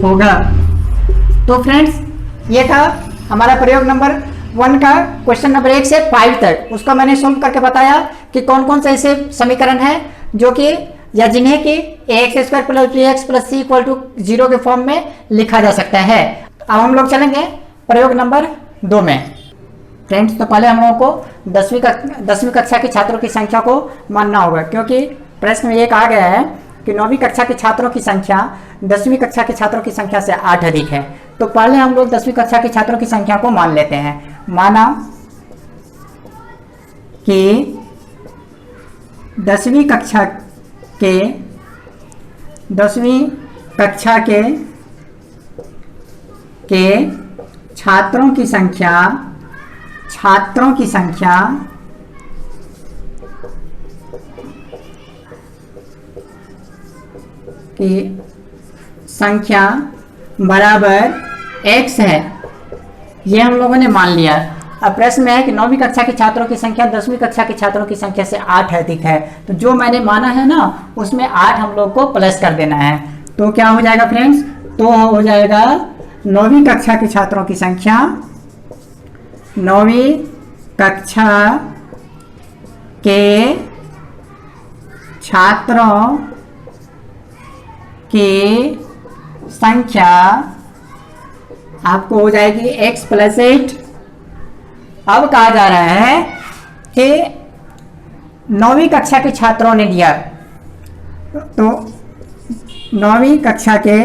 होगा। तो फ्रेंड्स ये था हमारा प्रयोग नंबर 1 का क्वेश्चन नंबर 1 से 5 तक उसका मैंने सोल्व करके बताया कि कौन कौन से ऐसे समीकरण है जो कि या जिन्हें कि ax² + bx + c = 0 के फॉर्म में लिखा जा सकता है। अब हम लोग चलेंगे प्रयोग नंबर 2 में। फ्रेंड्स, तो पहले हम लोगों को 10वीं कक्षा के छात्रों की संख्या को मानना होगा, क्योंकि प्रश्न में ये कहा गया है कि 9वीं कक्षा के छात्रों की संख्या 10वीं कक्षा के छात्रों की संख्या से 8 अधिक है। तो पहले हम लोग 10वीं कक्षा के छात्रों की संख्या को मान लेते हैं। माना कि 10वीं कक्षा के छात्रों की संख्या बराबर x है, ये हम लोगों ने मान लिया। अब प्रश्न में है कि 9वीं कक्षा के छात्रों की संख्या 10वीं कक्षा के छात्रों की संख्या से 8 अधिक है। तो जो मैंने माना है ना, उसमें 8 हम लोग को प्लस कर देना है। तो क्या हो जाएगा फ्रेंड्स? तो हो जाएगा 9वीं कक्षा के छात्रों की संख्या, 9वीं कक्षा के छात्रों की संख्या आपको हो जाएगी x + 8। अब कहा जा रहा है कि 9वीं कक्षा के छात्रों ने दिया, तो 9वीं कक्षा के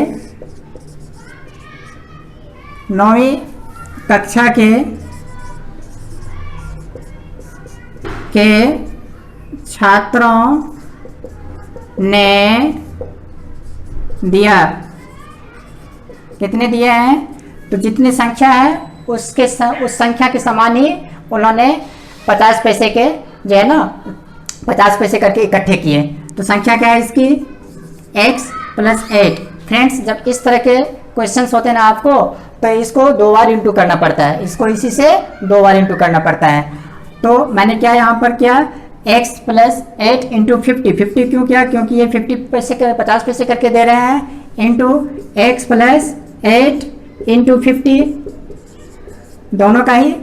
छात्रों ने दिया, कितने दिए हैं? तो जितनी संख्या है उस संख्या के समान ही उन्होंने 50 पैसे के जो है ना 50 पैसे करके इकट्ठे किए। तो संख्या क्या है इसकी? x + 8। फ्रेंड्स, जब इस तरह के क्वेश्चंस होते हैं ना आपको, तो इसको 2 बार इंटू करना पड़ता है, इसको इसी से 2 बार इंटू करना पड़ता है। तो मैंने क्या यहाँ पर किया, x + 8 × 50। 50 क्यों किया? क्योंकि ये 50 पैसे करके दे रहे हैं, इंटू x + 8 × 50, दोनों का ही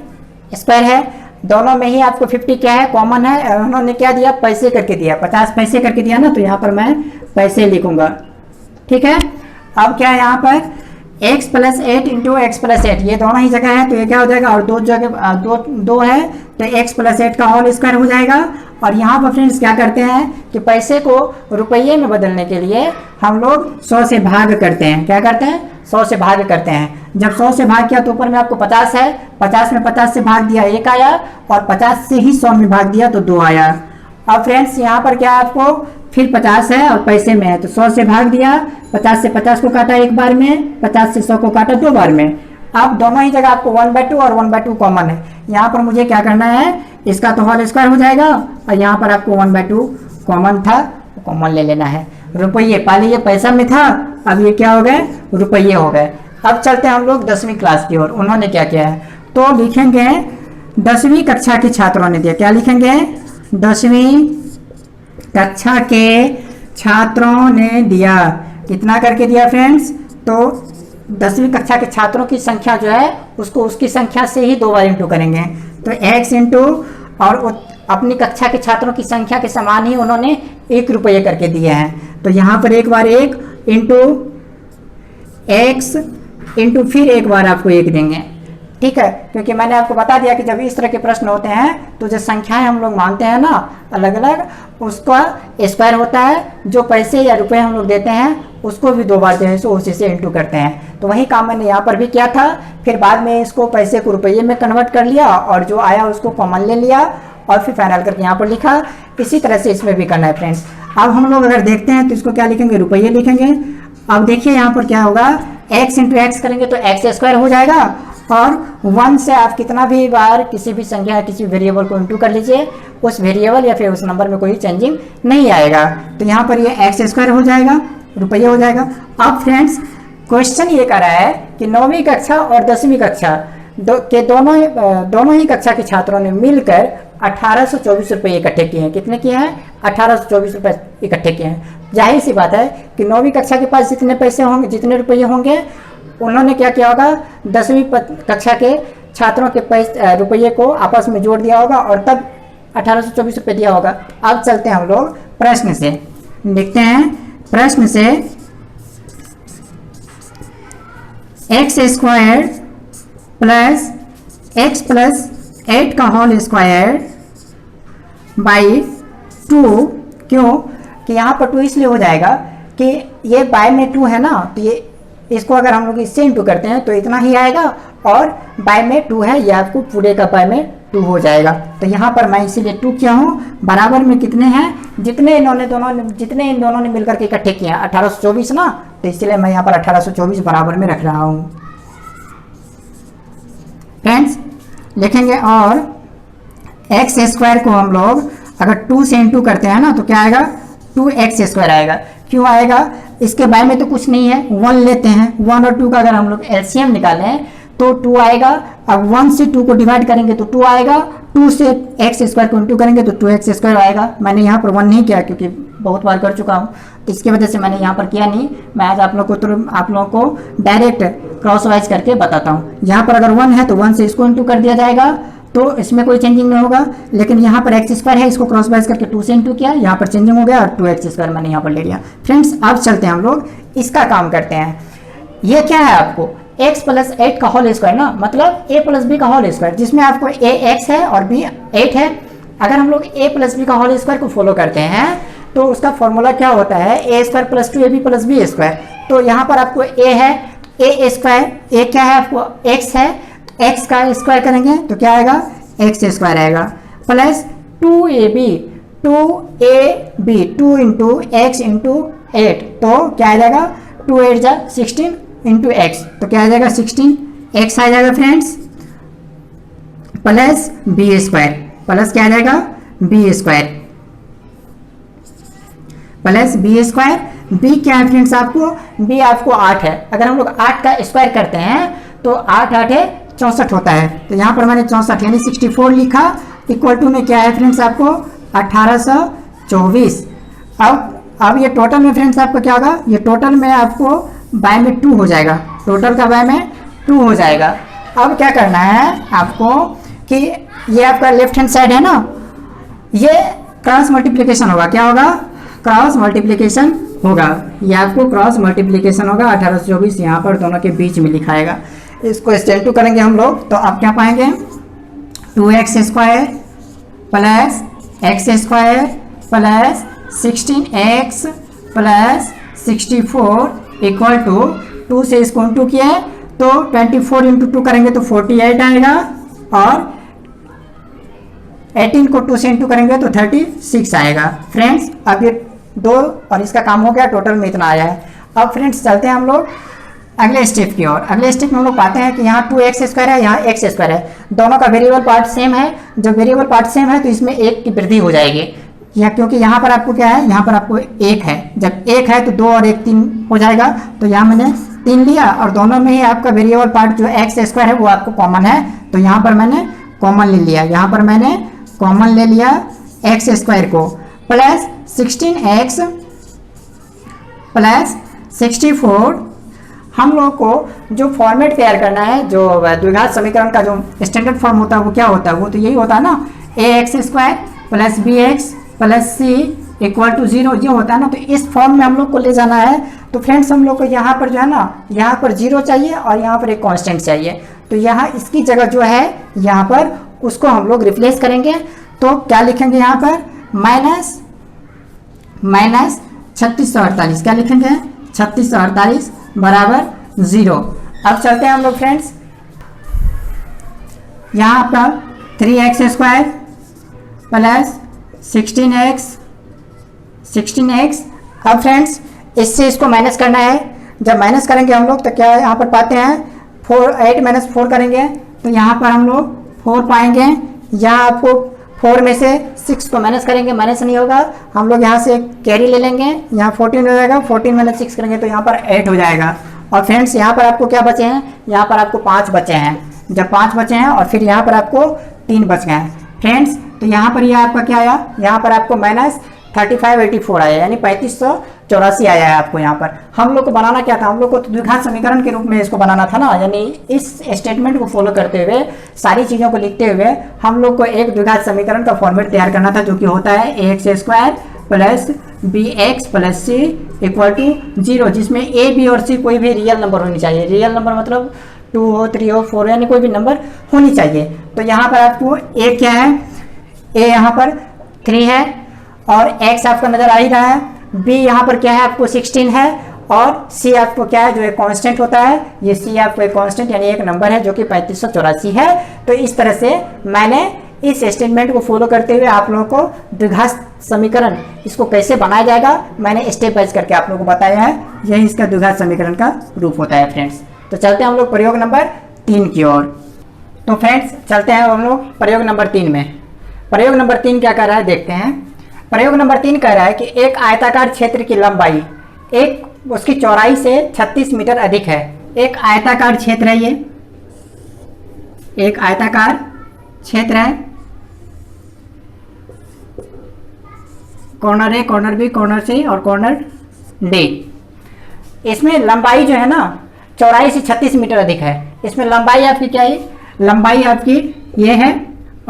स्क्वायर है। दोनों में ही आपको 50 क्या है? कॉमन है। उन्होंने क्या दिया? पैसे करके दिया, 50 पैसे करके दिया ना, तो यहाँ पर मैं पैसे लिखूंगा। ठीक है। अब क्या है यहाँ पर? x + 8 × x + 8, ये दोनों ही जगह है, तो ये क्या हो जाएगा? और दो जगह दो है, तो x + 8 का होल स्क्वायर हो जाएगा। और यहाँ पर फ्रेंड्स क्या करते हैं कि पैसे को रुपये में बदलने के लिए हम लोग 100 से भाग करते हैं। क्या करते हैं? 100 से भाग करते हैं। जब 100 से भाग किया तो ऊपर में आपको 50 है, 50 में 50 से भाग दिया 1 आया, और 50 से ही 100 में भाग दिया तो 2 आया। अब फ्रेंड्स यहाँ पर क्या आपको फिर 50 है और पैसे में है, तो 100 से भाग दिया, 50 से 50 को काटा एक बार में, 50 से 100 को काटा 2 बार में। अब दोनों ही जगह आपको 1/2 और 1/2 कॉमन है। यहाँ पर मुझे क्या करना है, इसका तो होल स्क्वायर हो जाएगा, और यहाँ पर आपको 1/2 कॉमन था, कॉमन ले लेना है। रुपये, पहले ये पैसा में था, अब ये क्या हो गए? रुपये हो गए। अब चलते हैं हम लोग 10वीं क्लास की ओर। उन्होंने क्या किया है, तो लिखेंगे 10वीं कक्षा के छात्रों ने दिया। क्या लिखेंगे? 10वीं कक्षा के छात्रों ने दिया। कितना करके दिया फ्रेंड्स? तो 10वीं कक्षा के छात्रों की संख्या जो है उसको उसकी संख्या से ही 2 बार इंटू करेंगे। तो x इंटू और अपनी कक्षा के छात्रों की संख्या के समान ही उन्होंने 1 रुपये करके दिए हैं। तो यहाँ पर एक बार 1 इंटू x इंटू फिर एक बार आपको 1 देंगे। ठीक है, क्योंकि मैंने आपको बता दिया कि जब इस तरह के प्रश्न होते हैं तो जो संख्याएं हम लोग मानते हैं ना अलग अलग, उसका स्क्वायर होता है। जो पैसे या रुपए हम लोग देते हैं उसको भी 2 बार जो है सो उसी से इंटू करते हैं। तो वही काम मैंने यहाँ पर भी किया था। फिर बाद में इसको पैसे को रुपये में कन्वर्ट कर लिया और जो आया उसको कॉमन ले लिया और फिर फाइनल करके यहाँ पर लिखा। इसी तरह से इसमें भी करना है फ्रेंड्स। अब हम लोग अगर देखते हैं तो इसको क्या लिखेंगे? रुपये लिखेंगे। अब देखिए यहाँ पर क्या होगा, x इंटू एक्स करेंगे तो x स्क्वायर हो जाएगा, और 1 से आप कितना भी बार किसी भी संख्या किसी वेरिएबल को इंटू कर लीजिए, उस वेरिएबल या फिर उस नंबर में कोई चेंजिंग नहीं आएगा। तो यहाँ पर ये x स्क्वायर हो जाएगा, रुपये हो जाएगा। अब फ्रेंड्स क्वेश्चन ये कर रहा है कि 9वीं कक्षा और 10वीं कक्षा के दोनों ही कक्षा के छात्रों ने मिलकर 1824 रुपये इकट्ठे किए हैं। कितने किए हैं? 1824 रुपये इकट्ठे किए हैं। जाहिर सी बात है कि 9वीं कक्षा के पास जितने पैसे होंगे, जितने रुपये होंगे, उन्होंने क्या किया होगा, 10वीं कक्षा के छात्रों के रुपये को आपस में जोड़ दिया होगा और तब 1824 रुपये दिया होगा। अब चलते हैं हम लोग प्रश्न से, लिखते हैं प्रश्न से एक्स स्क्वायर प्लस 8 का होल स्क्वायर बाई 2, क्यों कि यहाँ पर 2 इसलिए हो जाएगा कि ये बाय में 2 है ना, तो ये इसको अगर हम लोग इससे इंटू करते हैं तो इतना ही आएगा, और बाय में 2 है, ये आपको पूरे का बाय में 2 हो जाएगा। तो यहाँ पर मैं इसीलिए 2 किया हूँ। बराबर में कितने हैं, जितने इन दोनों ने मिलकर के इकट्ठे किए हैं 1824 ना, तो इसलिए मैं यहाँ पर 1824 बराबर में रख रहा हूँ। फ्रेंड्स लिखेंगे, और एक्स स्क्वायर को हम लोग अगर 2 से इंटू करते हैं ना तो क्या आएगा, 2x स्क्वायर आएगा। क्यों आएगा, इसके बाय में तो कुछ नहीं है, 1 लेते हैं, 1 और 2 का अगर हम लोग एलसीएम निकालें तो 2 आएगा। अब 1 से 2 को डिवाइड करेंगे तो 2 आएगा, 2 से एक्स स्क्वायर को इंटू करेंगे तो 2x स्क्वायर आएगा। मैंने यहाँ पर 1 नहीं किया क्योंकि बहुत बार कर चुका हूँ, तो इसकी वजह से मैंने यहाँ पर किया नहीं। मैं आज आप लोगों को डायरेक्ट क्रॉस वाइज करके बताता हूँ। यहाँ पर अगर 1 है तो 1 से इसको इंटू कर दिया जाएगा, तो इसमें कोई चेंजिंग नहीं होगा। लेकिन यहाँ पर एक्स स्क्वायर है, इसको क्रॉस वाइज करके 2 से इंटू किया, यहाँ पर चेंजिंग हो गया और 2x स्क्वायर मैंने यहाँ पर ले लिया। फ्रेंड्स अब चलते हैं हम लोग इसका काम करते हैं। ये क्या है आपको, x प्लस 8 का होल स्क्वायर ना, मतलब a प्लस बी का होल स्क्वायर, जिसमें आपको a x है और b 8 है। अगर हम लोग a प्लस बी का होल स्क्वायर को फॉलो करते हैं तो उसका फॉर्मूला क्या होता है, a square plus 2ab plus b square. तो यहाँ पर आपको a है, a स्क्वायर, a क्या है आपको x है, x का स्क्वायर करेंगे तो क्या आएगा, x स्क्वायर आएगा, plus 2ab 2 into x into 8, तो क्या आ जाएगा, 2 8 जा 16 इंटू x, तो क्या आ जाएगा 16x आ जाएगा friends, plus b square, plus क्या आ जाएगा b square, plus b square. B क्या है फ्रेंड्स आपको, बी आपको 8 है। अगर हम लोग 8 का स्क्वायर करते हैं तो 8 8 है 64 होता है, तो यहाँ पर मैंने 64 यानी 64 लिखा, इक्वल टू में क्या है फ्रेंड्स आपको 1824। अब ये टोटल में फ्रेंड्स आपको क्या होगा, ये टोटल में आपको बाय में 2 हो जाएगा, टोटल का बाय में 2 हो जाएगा। अब क्या करना है आपको कि ये आपका लेफ्ट हैंड साइड है ना, ये क्रॉस मल्टीप्लिकेशन होगा, क्या होगा, क्रॉस मल्टीप्लिकेशन होगा, ये आपको क्रॉस मल्टीप्लिकेशन होगा। 1824 यहाँ पर दोनों के बीच में लिखाएगा। इसको एक्सटेंड करेंगे हम लोग तो आप क्या पाएंगे, 2x square plus x square plus 16x plus 64 equal to 2 से इसको इंटू किया तो 24 इंटू 2 करेंगे तो 48 आएगा, और 18 को 2 से इंटू करेंगे तो 36 आएगा। फ्रेंड्स अब ये 2 और इसका काम हो गया, टोटल में इतना आया है। अब फ्रेंड्स चलते हैं हम लोग अगले स्टेप की ओर। अगले स्टेप में हम लोग पाते हैं कि यहाँ 2x स्क्वायर है, यहाँ x स्क्वायर है, दोनों का वेरिएबल पार्ट सेम है। जब वेरिएबल पार्ट सेम है तो इसमें 1 की वृद्धि हो जाएगी, या क्योंकि यहाँ पर आपको क्या है, यहाँ पर आपको 1 है, जब 1 है तो 2 और 1 3 हो जाएगा, तो यहाँ मैंने 3 लिया, और दोनों में ही आपका वेरिएबल पार्ट जो x स्क्वायर है वो आपको कॉमन है, तो यहाँ पर मैंने कॉमन ले लिया, यहाँ पर मैंने कॉमन ले लिया x स्क्वायर को, प्लस 16x प्लस 64। हम लोग को जो फॉर्मेट तैयार करना है, जो द्विघात समीकरण का जो स्टैंडर्ड फॉर्म होता है वो क्या होता है, वो तो यही होता है ना, ax square plus bx plus c equal to 0, ये होता है ना। तो इस फॉर्म में हम लोग को ले जाना है। तो फ्रेंड्स हम लोग को यहाँ पर जो है ना, यहाँ पर 0 चाहिए और यहाँ पर एक कांस्टेंट चाहिए, तो यहाँ इसकी जगह जो है यहाँ पर उसको हम लोग रिप्लेस करेंगे। तो क्या लिखेंगे यहाँ पर, माइनस 3648, क्या लिखेंगे 3648 बराबर 0। अब चलते हैं हम लोग फ्रेंड्स, यहाँ पर 3x स्क्वायर प्लस 16x। अब फ्रेंड्स इससे इसको माइनस करना है। जब माइनस करेंगे हम लोग तो क्या यहाँ पर पाते हैं 8 माइनस 4 करेंगे तो यहाँ पर हम लोग 4 पाएंगे। यहाँ आपको 4 में से 6 को माइनस करेंगे, माइनस नहीं होगा, हम लोग यहाँ से कैरी ले लेंगे, यहाँ 14 हो जाएगा, 14 माइनस 6 करेंगे तो यहाँ पर 8 हो जाएगा। और फ्रेंड्स यहाँ पर आपको क्या बचे हैं, यहाँ पर आपको 5 बचे हैं। जब 5 बचे हैं और फिर यहाँ पर आपको 3 बच गए हैं फ्रेंड्स, तो यहाँ पर यह आपका क्या आया, यहाँ पर आपको माइनस 3584 आया, यानी 84 आया है आपको यहाँ पर। हम लोग को बनाना क्या था, हम लोग को तो द्विघात समीकरण के रूप में इसको बनाना था ना, यानी इस स्टेटमेंट को फॉलो करते हुए सारी चीज़ों को लिखते हुए हम लोग को एक द्विघात समीकरण का फॉर्मेट तैयार करना था, जो कि होता है ax² plus bx plus c equal to 0, जिसमें a b और c कोई भी रियल नंबर होनी चाहिए। रियल नंबर मतलब 2 हो 3 हो 4 यानी कोई भी नंबर होनी चाहिए। तो यहाँ पर आपको a क्या है, a यहाँ पर 3 है और x आपका नज़र आ ही रहा है, b यहाँ पर क्या है आपको 16 है और c आपको क्या है जो एक कांस्टेंट होता है, ये c आपको एक कांस्टेंट यानी एक नंबर है जो कि 3584 है। तो इस तरह से मैंने इस स्टेटमेंट को फॉलो करते हुए आप लोगों को द्विघात समीकरण इसको कैसे बनाया जाएगा मैंने स्टेप वाइज करके आप लोगों को बताया है। यही इसका द्विघात समीकरण का रूप होता है फ्रेंड्स। तो चलते हैं हम लोग प्रयोग नंबर 3 की ओर। तो फ्रेंड्स चलते हैं हम लोग प्रयोग नंबर 3 में। प्रयोग नंबर 3 क्या कह रहा है देखते हैं। प्रयोग नंबर 3 कह रहा है कि एक आयताकार क्षेत्र की लंबाई एक उसकी चौड़ाई से 36 मीटर अधिक है। एक आयताकार क्षेत्र है, ये एक आयताकार क्षेत्र है, कॉर्नर ए, कॉर्नर बी, कॉर्नर सी और कॉर्नर डी। इसमें लंबाई जो है ना चौड़ाई से 36 मीटर अधिक है। इसमें लंबाई आपकी क्या है, लंबाई आपकी ये है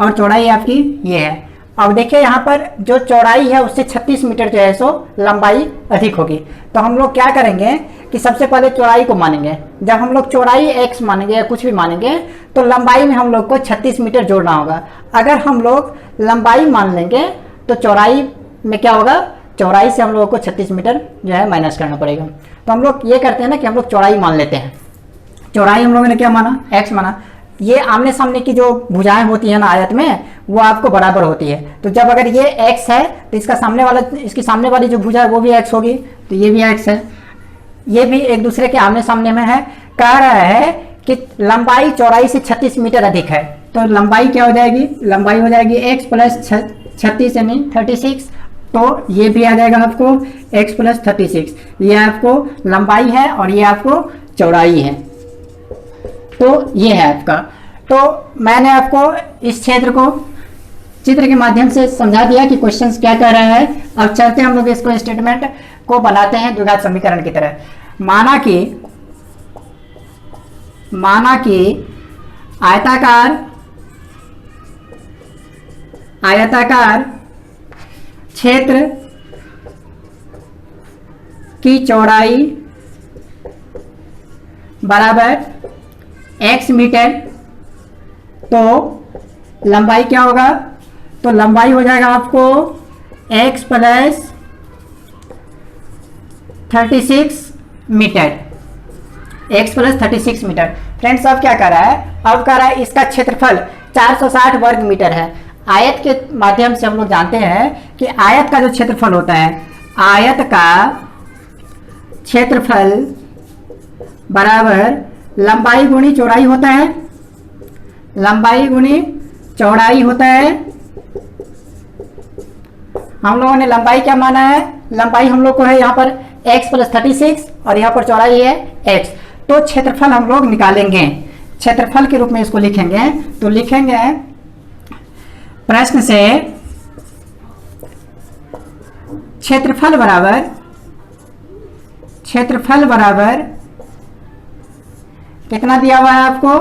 और चौड़ाई आपकी ये है। अब देखिए यहाँ पर जो चौड़ाई है उससे 36 मीटर जो है सो लंबाई अधिक होगी। तो हम लोग क्या करेंगे कि सबसे पहले चौड़ाई को मानेंगे। जब हम लोग चौड़ाई x मानेंगे या कुछ भी मानेंगे तो लंबाई में हम लोग को 36 मीटर जोड़ना होगा। अगर हम लोग लंबाई मान लेंगे तो चौड़ाई में क्या होगा, चौड़ाई से हम लोगों को 36 मीटर जो है माइनस करना पड़ेगा। तो हम लोग ये करते हैं ना कि हम लोग चौड़ाई मान लेते हैं। चौड़ाई हम लोगों ने क्या माना, x माना। ये आमने सामने की जो भुजाएं होती है ना आयत में वो आपको बराबर होती है। तो जब अगर ये x है तो इसका सामने वाला, इसकी सामने वाली जो भुजा है वो भी x होगी, तो ये भी x है, ये भी एक दूसरे के आमने सामने में है। कह रहा है कि लंबाई चौड़ाई से 36 मीटर अधिक है। तो लंबाई क्या हो जाएगी, लंबाई हो जाएगी x प्लस 36 यानी 36। तो ये भी आ जाएगा आपको x प्लस 36। ये आपको लंबाई है और ये आपको चौड़ाई है। तो ये है आपका। तो मैंने आपको इस क्षेत्र को चित्र के माध्यम से समझा दिया कि क्वेश्चंस क्या कह रहा है। अब चलते हैं हम लोग इसको स्टेटमेंट को बनाते हैं द्विघात समीकरण की तरह। माना कि आयताकार क्षेत्र की चौड़ाई बराबर x मीटर, तो लंबाई क्या होगा, तो लंबाई हो जाएगा आपको x plus 36 metre, x plus 36 metre. Friends अब क्या कर रहा है, अब कर रहा है इसका क्षेत्रफल 460 वर्ग मीटर है। आयत के माध्यम से हम लोग जानते हैं कि आयत का जो क्षेत्रफल होता है, आयत का क्षेत्रफल बराबर लंबाई गुणी चौड़ाई होता है, लंबाई गुणी चौड़ाई होता है। हम लोगों ने लंबाई क्या माना है, लंबाई हम लोग को है यहाँ पर x प्लस 36 और यहाँ पर चौड़ाई है x। तो क्षेत्रफल हम लोग निकालेंगे, क्षेत्रफल के रूप में इसको लिखेंगे। तो लिखेंगे प्रश्न से क्षेत्रफल बराबर कितना दिया हुआ है आपको,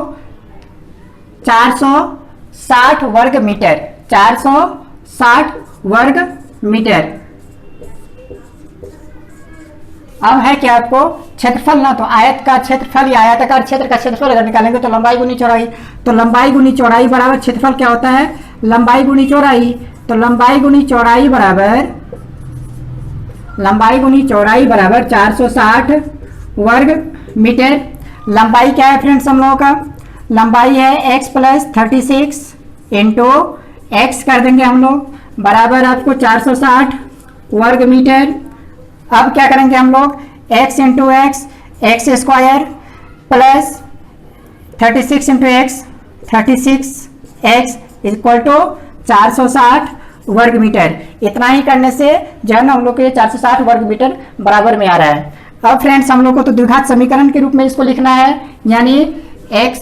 460 वर्ग मीटर, 460 वर्ग मीटर। अब है क्या आपको क्षेत्रफल ना, तो आयत का क्षेत्रफल या आयताकार क्षेत्र का क्षेत्रफल अगर निकालेंगे तो लंबाई गुनी चौड़ाई, तो लंबाई गुनी चौड़ाई बराबर क्षेत्रफल क्या होता है, लंबाई गुनी चौड़ाई। तो लंबाई गुनी चौड़ाई बराबर 460 वर्ग मीटर। लंबाई क्या है फ्रेंड्स हम लोगों का, लंबाई है x प्लस 36 इंटू एक्स कर देंगे हम लोग बराबर आपको 460 वर्ग मीटर। अब क्या करेंगे हम लोग, x into x square plus 36 into x 36x equal to 460 वर्ग मीटर। इतना ही करने से जो है ना हम लोग को ये 460 वर्ग मीटर बराबर में आ रहा है। अब फ्रेंड्स हम लोग को तो द्विघात समीकरण के रूप में इसको लिखना है, यानी ax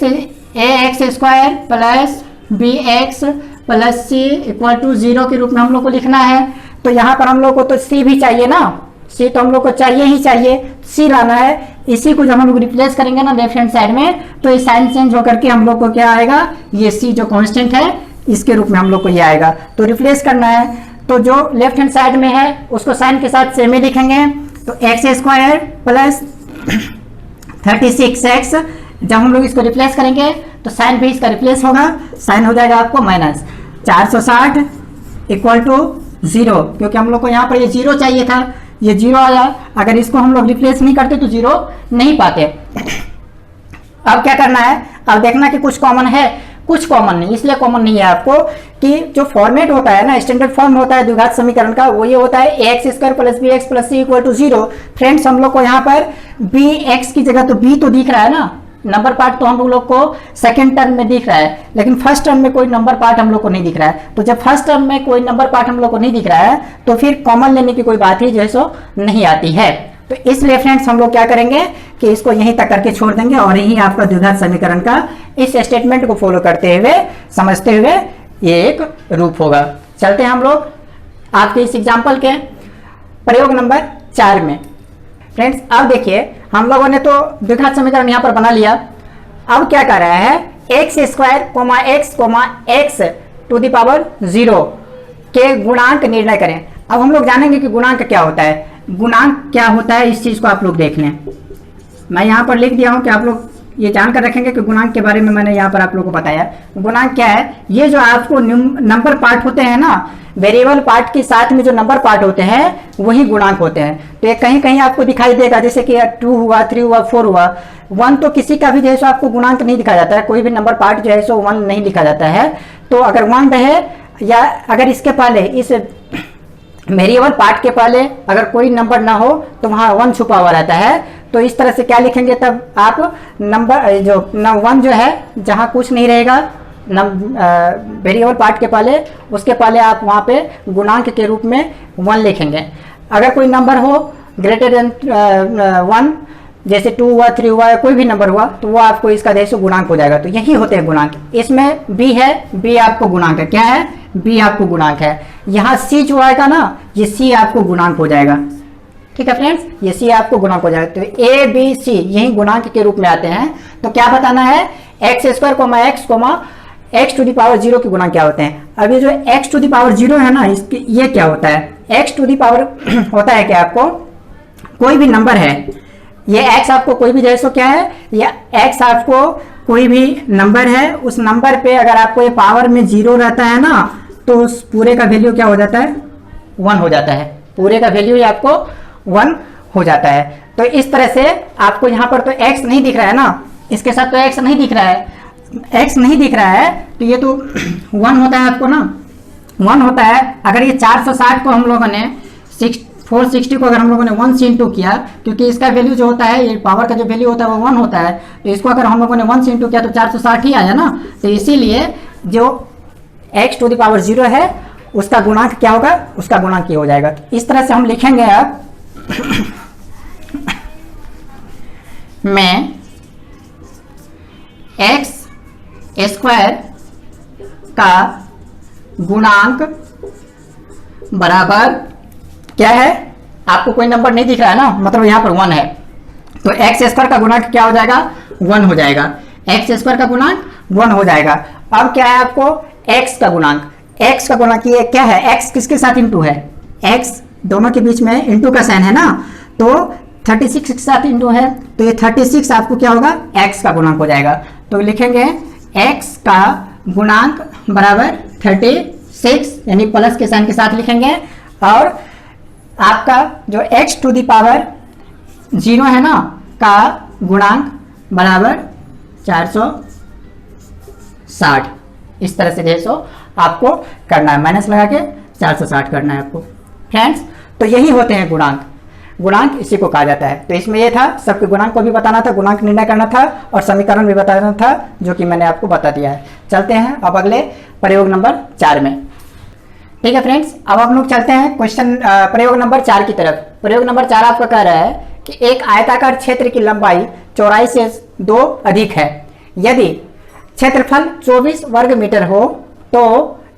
square plus bx plus c equal to 0 के रूप में हम लोग को लिखना है। तो यहाँ पर हम लोग को तो c भी चाहिए ना, सी तो हम लोग को चाहिए ही चाहिए, सी लाना है। इसी को जब हम लोग रिप्लेस करेंगे ना लेफ्ट हैंड साइड में, तो ये साइन चेंज होकर के हम लोग को क्या आएगा, ये सी जो कांस्टेंट है इसके रूप में हम लोग को ये आएगा। तो रिप्लेस करना है, तो जो लेफ्ट हैंड साइड में है उसको साइन के साथ सेम ही लिखेंगे। तो एक्स स्क्वायर प्लस 36x, जब हम लोग इसको रिप्लेस करेंगे तो साइन भी इसका रिप्लेस होगा, साइन हो जाएगा आपको माइनस 460 इक्वल टू 0, क्योंकि हम लोग को यहाँ पर ये 0 चाहिए था, ये 0 आया। अगर इसको हम लोग रिप्लेस नहीं करते तो 0 नहीं पाते। अब क्या करना है, अब देखना कि कुछ कॉमन है, कुछ कॉमन नहीं। इसलिए कॉमन नहीं है आपको कि जो फॉर्मेट होता है ना, स्टैंडर्ड फॉर्म होता है द्विघात समीकरण का, वो ये होता है x square plus b x plus c equal to 0। Friends हम लोग को यहाँ पर बी एक्स की जगह तो बी तो दिख रहा है ना, नंबर पार्ट तो हम लोग को सेकंड टर्म में दिख रहा है, लेकिन फर्स्ट टर्म में कोई नंबर पार्ट हम लोग को नहीं दिख रहा है। तो जब फर्स्ट टर्म में कोई नंबर पार्ट हम लोग को नहीं दिख रहा है तो फिर कॉमन लेने की कोई बात ही जो है सो नहीं आती है। तो इसलिए फ्रेंड्स हम लोग क्या करेंगे कि इसको यहीं तक करके छोड़ देंगे और यही आपका द्विघात समीकरण का इस स्टेटमेंट को फॉलो करते हुए, समझते हुए ये एक रूप होगा। चलते हैं हम लोग आपके इस एग्जाम्पल के प्रयोग नंबर 4 में। फ्रेंड्स अब देखिए, हम लोगों ने तो द्विघात समीकरण यहाँ पर बना लिया। अब क्या कर रहा है, x square comma x to the power 0 के गुणांक निर्णय करें। अब हम लोग जानेंगे कि गुणांक क्या होता है। गुणांक क्या होता है इस चीज को आप लोग देख लें। मैं यहाँ पर लिख दिया हूँ कि आप लोग ये जानकर रखेंगे कि गुणांक के बारे में मैंने यहाँ पर आप लोगों को बताया। गुणांक क्या है, ये जो आपको नंबर पार्ट होते हैं ना, वेरिएबल पार्ट के साथ में जो नंबर पार्ट होते हैं वही गुणांक होते हैं। तो ये कहीं कहीं आपको दिखाई देगा, जैसे कि 2 हुआ, 3 हुआ, 4 हुआ, 1 तो किसी का भी जो है सो आपको गुणांक नहीं दिखाया जाता है, कोई भी नंबर पार्ट जो है सो 1 नहीं लिखा जाता है। तो अगर 1 रहे या अगर इसके पहले इस वेरिएबल पार्ट के पहले अगर कोई नंबर ना हो तो वहाँ 1 छुपा हुआ रहता है। तो इस तरह से क्या लिखेंगे, तब आप नंबर जो 1 जो है जहाँ कुछ नहीं रहेगा वेरिएबल पार्ट के पहले, उसके पहले आप वहाँ पे गुणांक के रूप में 1 लिखेंगे। अगर कोई नंबर हो ग्रेटर देन 1, जैसे 2 हुआ, 3 हुआ, कोई भी नंबर हुआ, तो वो आपको इसका जैसे गुणांक हो जाएगा। तो यही होते हैं गुणांक। इसमें बी है, बी आपको गुणांक है, क्या है, बी आपको गुणांक है। यहाँ सी जो आएगा ना, ये सी आपको गुणांक हो जाएगा। ठीक है फ्रेंड्स, ये सी आपको गुणांक हो जाएगा। तो ए बी सी यही गुणांक के रूप में आते हैं। तो क्या बताना है, x square comma x to the power 0 के गुणांक क्या होते हैं। अब ये जो एक्स टू द पावर 0 है ना, इसके ये क्या होता है, एक्स टू द पावर होता है क्या, आपको कोई भी नंबर है, ये एक्स आपको कोई भी जैसो क्या है, या एक्स आपको कोई भी नंबर है, उस नंबर पे अगर आपको ये पावर में 0 रहता है ना, तो उस पूरे का वैल्यू क्या हो जाता है, 1 हो जाता है। पूरे का वैल्यू आपको 1 हो जाता है। तो इस तरह से आपको यहाँ पर तो x नहीं दिख रहा है ना, इसके साथ तो x नहीं दिख रहा है, x नहीं दिख रहा है, तो ये तो 1 होता है आपको ना, 1 होता है। अगर ये 460 को हम लोगों ने 460 को अगर हम लोगों ने 1 से इंटू किया, क्योंकि इसका वैल्यू जो होता है, ये पावर का जो वैल्यू होता है वो 1 होता है, तो इसको अगर हम लोगों ने 1 से इंटू किया तो 460 ही आया ना। तो इसीलिए जो x टू द पावर 0 है उसका गुणांक क्या होगा, उसका गुणांक ये हो जाएगा। इस तरह से हम लिखेंगे अब मैं एक्स स्क्वायर का गुणांक बराबर क्या है, आपको कोई नंबर नहीं दिख रहा है ना, मतलब यहाँ पर 1 है, तो एक्स स्क्वायर का गुणांक क्या हो जाएगा, 1 हो जाएगा। एक्स स्क्वायर का गुणांक 1 हो जाएगा। अब क्या है आपको, एक्स का गुणांक, एक्स का गुणांक ये क्या है, एक्स किसके साथ इंटू है, एक्स दोनों के बीच में इंटू का साइन है ना, तो 36 के साथ इंटू है, तो ये 36 आपको क्या होगा, एक्स का गुणांक हो जाएगा। तो लिखेंगे एक्स का गुणांक बराबर 36, यानी प्लस के साइन के साथ लिखेंगे, और आपका जो x टू द पावर 0 है ना का गुणांक बराबर 460। इस तरह से जैसो आपको करना है, माइनस लगा के 460 करना है आपको। फ्रेंड्स तो यही होते हैं गुणांक, गुणांक इसी को कहा जाता है। तो इसमें ये था, सबके गुणांक को भी बताना था, गुणांक निर्णय करना था, और समीकरण भी बताना था, जो कि मैंने आपको बता दिया है। चलते हैं अब अगले प्रयोग नंबर 4 में। ठीक है फ्रेंड्स, अब हम लोग चलते हैं क्वेश्चन प्रयोग नंबर 4 की तरफ। प्रयोग नंबर 4 आपका कह रहा है कि एक आयताकार क्षेत्र की लंबाई चौड़ाई से 2 अधिक है। यदि क्षेत्रफल 24 वर्ग मीटर हो तो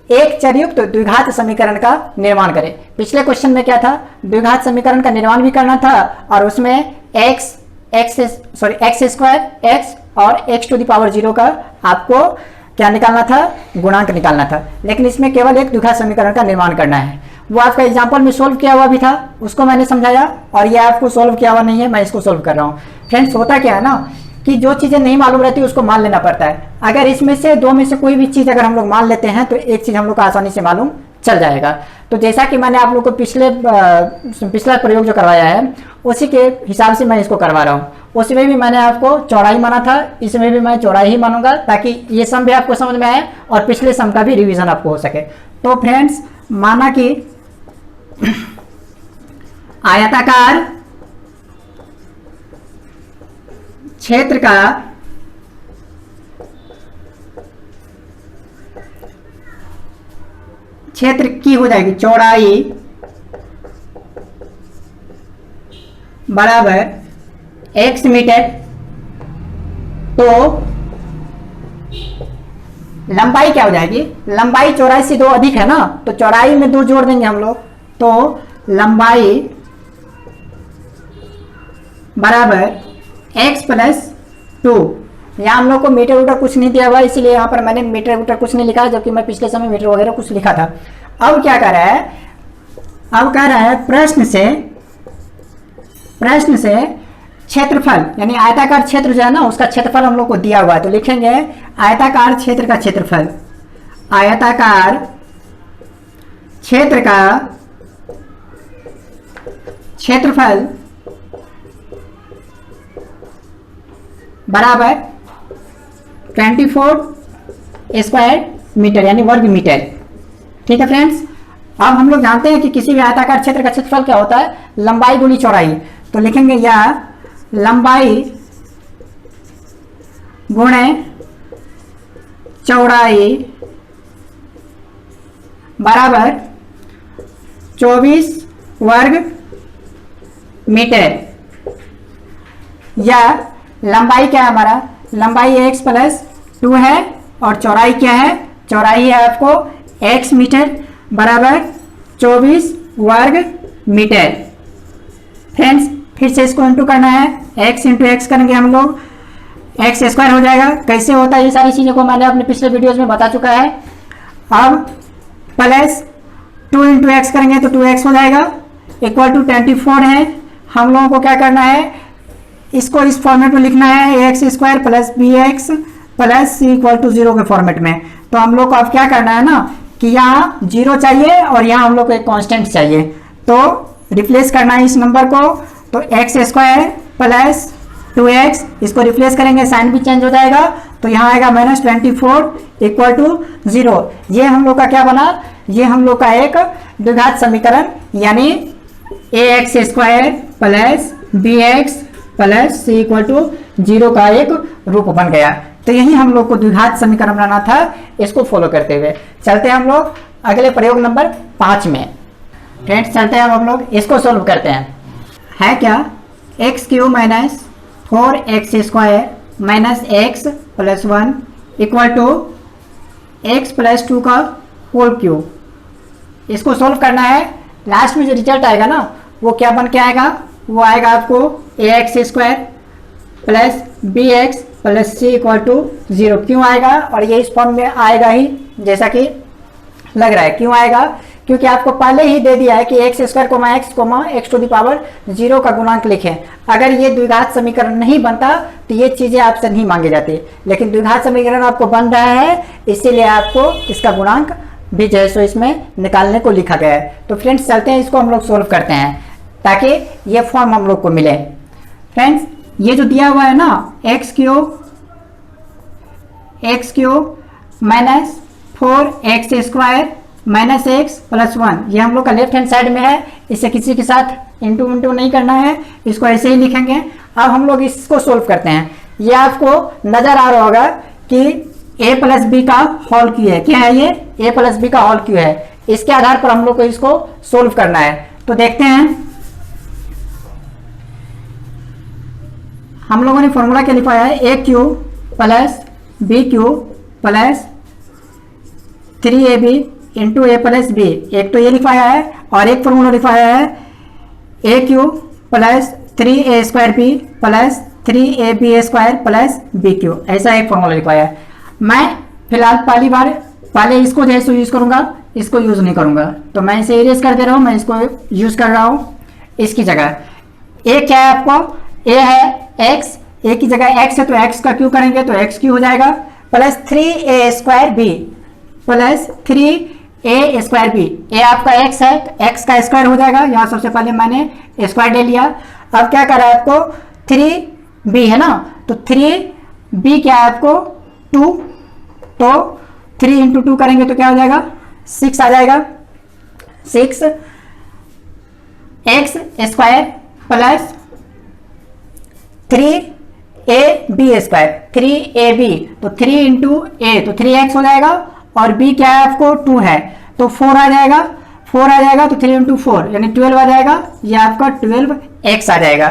एक चरयुक्त द्विघात समीकरण का निर्माण करें। पिछले क्वेश्चन में क्या था, द्विघात समीकरण का निर्माण भी करना था और उसमें एक्स स्क्वायर एक्स और एक्स टू द पावर 0 का आपको क्या निकालना था, गुणांक निकालना था। लेकिन इसमें केवल एक द्विघात समीकरण का निर्माण करना है। वो आपका एग्जाम्पल में सोल्व किया हुआ भी था, उसको मैंने समझाया, और ये आपको सोल्व किया हुआ नहीं है, मैं इसको सोल्व कर रहा हूँ। फ्रेंड्स होता क्या है ना कि जो चीज़ें नहीं मालूम रहती उसको मान लेना पड़ता है। अगर इसमें से दो में से कोई भी चीज़ अगर हम लोग मान लेते हैं तो एक चीज़ हम लोग को आसानी से मालूम चल जाएगा। तो जैसा कि मैंने आप लोग को पिछला प्रयोग जो करवाया है उसी के हिसाब से मैं इसको करवा रहा हूँ। उसमें भी मैंने आपको चौड़ाई माना था, इसमें भी मैं चौड़ाई ही मानूंगा ताकि ये सम भी आपको समझ में आए और पिछले सम का भी रिवीजन आपको हो सके। तो फ्रेंड्स माना कि आयताकार क्षेत्र का क्षेत्र की हो जाएगी चौड़ाई बराबर x मीटर, तो लंबाई क्या हो जाएगी, लंबाई चौड़ाई से 2 अधिक है ना, तो चौड़ाई में 2 जोड़ देंगे हम लोग, तो लंबाई बराबर x प्लस 2। यहाँ हम लोग को मीटर वीटर कुछ नहीं दिया हुआ, इसीलिए यहाँ पर मैंने मीटर वीटर कुछ नहीं लिखा, जबकि मैं पिछले समय मीटर वगैरह कुछ लिखा था। अब क्या कर रहा है, अब कह रहा है प्रश्न से क्षेत्रफल यानी आयताकार क्षेत्र जो है ना उसका क्षेत्रफल हम लोग को दिया हुआ है। तो लिखेंगे आयताकार क्षेत्र का क्षेत्रफल, आयताकार क्षेत्र का क्षेत्रफल बराबर 24 स्क्वायर मीटर यानी वर्ग मीटर। ठीक है फ्रेंड्स, अब हम लोग जानते हैं कि किसी भी आयताकार क्षेत्र का क्षेत्रफल क्या होता है, लंबाई गुनी चौड़ाई। तो लिखेंगे या लंबाई गुणे चौड़ाई बराबर 24 वर्ग मीटर, या लंबाई क्या है हमारा, लंबाई x प्लस 2 है और चौड़ाई क्या है, चौड़ाई है आपको x मीटर बराबर 24 वर्ग मीटर। फ्रेंड्स फिर से इसको इंटू करना है, x इंटू एक्स करेंगे हम लोग, एक्स स्क्वायर हो जाएगा। कैसे होता है ये सारी चीज़ों को मैंने अपने पिछले वीडियोज में बता चुका है। अब प्लस 2 इंटू एक्स करेंगे तो 2x हो जाएगा, इक्वल टू 24 है। हम लोगों को क्या करना है, इसको इस फॉर्मेट में लिखना है, x square plus b x plus c equal to 0 के फॉर्मेट में। तो हम लोग को अब क्या करना है ना कि यहाँ 0 चाहिए और यहाँ हम लोग को एक कांस्टेंट चाहिए, तो रिप्लेस करना है इस नंबर को। तो एक्स स्क्वायर प्लस 2x, इसको रिप्लेस करेंगे साइन भी चेंज हो जाएगा, तो यहाँ आएगा -24 इक्वल टू 0। ये हम लोग का क्या बना, ये हम लोग का एक द्विघात समीकरण यानी ax square plus bx plus c equal to 0 का एक रूप बन गया। तो यही हम लोग को द्विघात समीकरण बनाना था। इसको फॉलो करते हुए चलते हैं हम लोग अगले प्रयोग नंबर 5 में। फ्रेंड्स चलते हैं हम लोग इसको सोल्व करते हैं। है क्या, x³ minus 4x square minus x plus 1 equal to x plus 2 का होल क्यूब। इसको सोल्व करना है, लास्ट में जो रिजल्ट आएगा ना वो क्या बन के आएगा, वो आएगा आपको ax square plus bx plus c equal to 0। क्यों आएगा, और ये इस फॉर्म में आएगा ही जैसा कि लग रहा है। क्यों आएगा, क्योंकि आपको पहले ही दे दिया है कि x square comma x to the power 0 का गुणांक लिखें। अगर ये द्विघात समीकरण नहीं बनता तो ये चीज़ें आपसे नहीं मांगी जाती, लेकिन द्विघात समीकरण आपको बन रहा है, इसीलिए आपको इसका गुणांक भी जो है सो इसमें निकालने को लिखा गया है। तो फ्रेंड्स चलते हैं, इसको हम लोग सोल्व करते हैं ताकि ये फॉर्म हम लोग को मिले। फ्रेंड्स ये जो दिया हुआ है ना x³ minus 4x square minus x plus 1, ये हम लोग का लेफ्ट हैंड साइड में है, इसे किसी के साथ इंटू नहीं करना है, इसको ऐसे ही लिखेंगे। अब हम लोग इसको सोल्व करते हैं। ये आपको नजर आ रहा होगा कि a प्लस बी का होल क्यू है। क्या है ये, a प्लस बी का होल क्यू है। इसके आधार पर हम लोग को इसको सोल्व करना है। तो देखते हैं, हम लोगों ने फॉर्मूला क्या लिखवाया है, a³ plus b³ plus 3ab into a plus b, एक तो ये लिखवाया है और एक फॉर्मूला लिखवाया है a cube plus 3a² b plus 3ab² plus b cube, ऐसा एक फॉर्मूला लिखवाया है। मैं फिलहाल पहले इसको जैसे यूज़ करूँगा, इसको यूज़ नहीं करूँगा, तो मैं इसे इरेज कर दे रहा हूँ, मैं इसको यूज़ कर रहा हूँ इसकी जगह। ए क्या है आपको, ए है एक्स, ए की जगह एक्स है तो एक्स का क्यू करेंगे तो एक्स क्यू हो जाएगा, plus 3a² b plus 3a² b. A आपका एक्स है तो एक्स का स्क्वायर हो जाएगा, यहाँ सबसे पहले मैंने स्क्वायर ले लिया। अब क्या करा है आपको, 3b है ना, तो 3b क्या है आपको 2, तो 3 इंटू 2 करेंगे तो क्या हो जाएगा 6 आ जाएगा, 6 x square plus 3ab², 3ab तो 3 इंटू ए तो 3x हो जाएगा, और b क्या है आपको 2 है तो 4 आ जाएगा, 4 आ जाएगा तो 3 इंटू 4 यानी 12 आ जाएगा, यह आपका 12x आ जाएगा।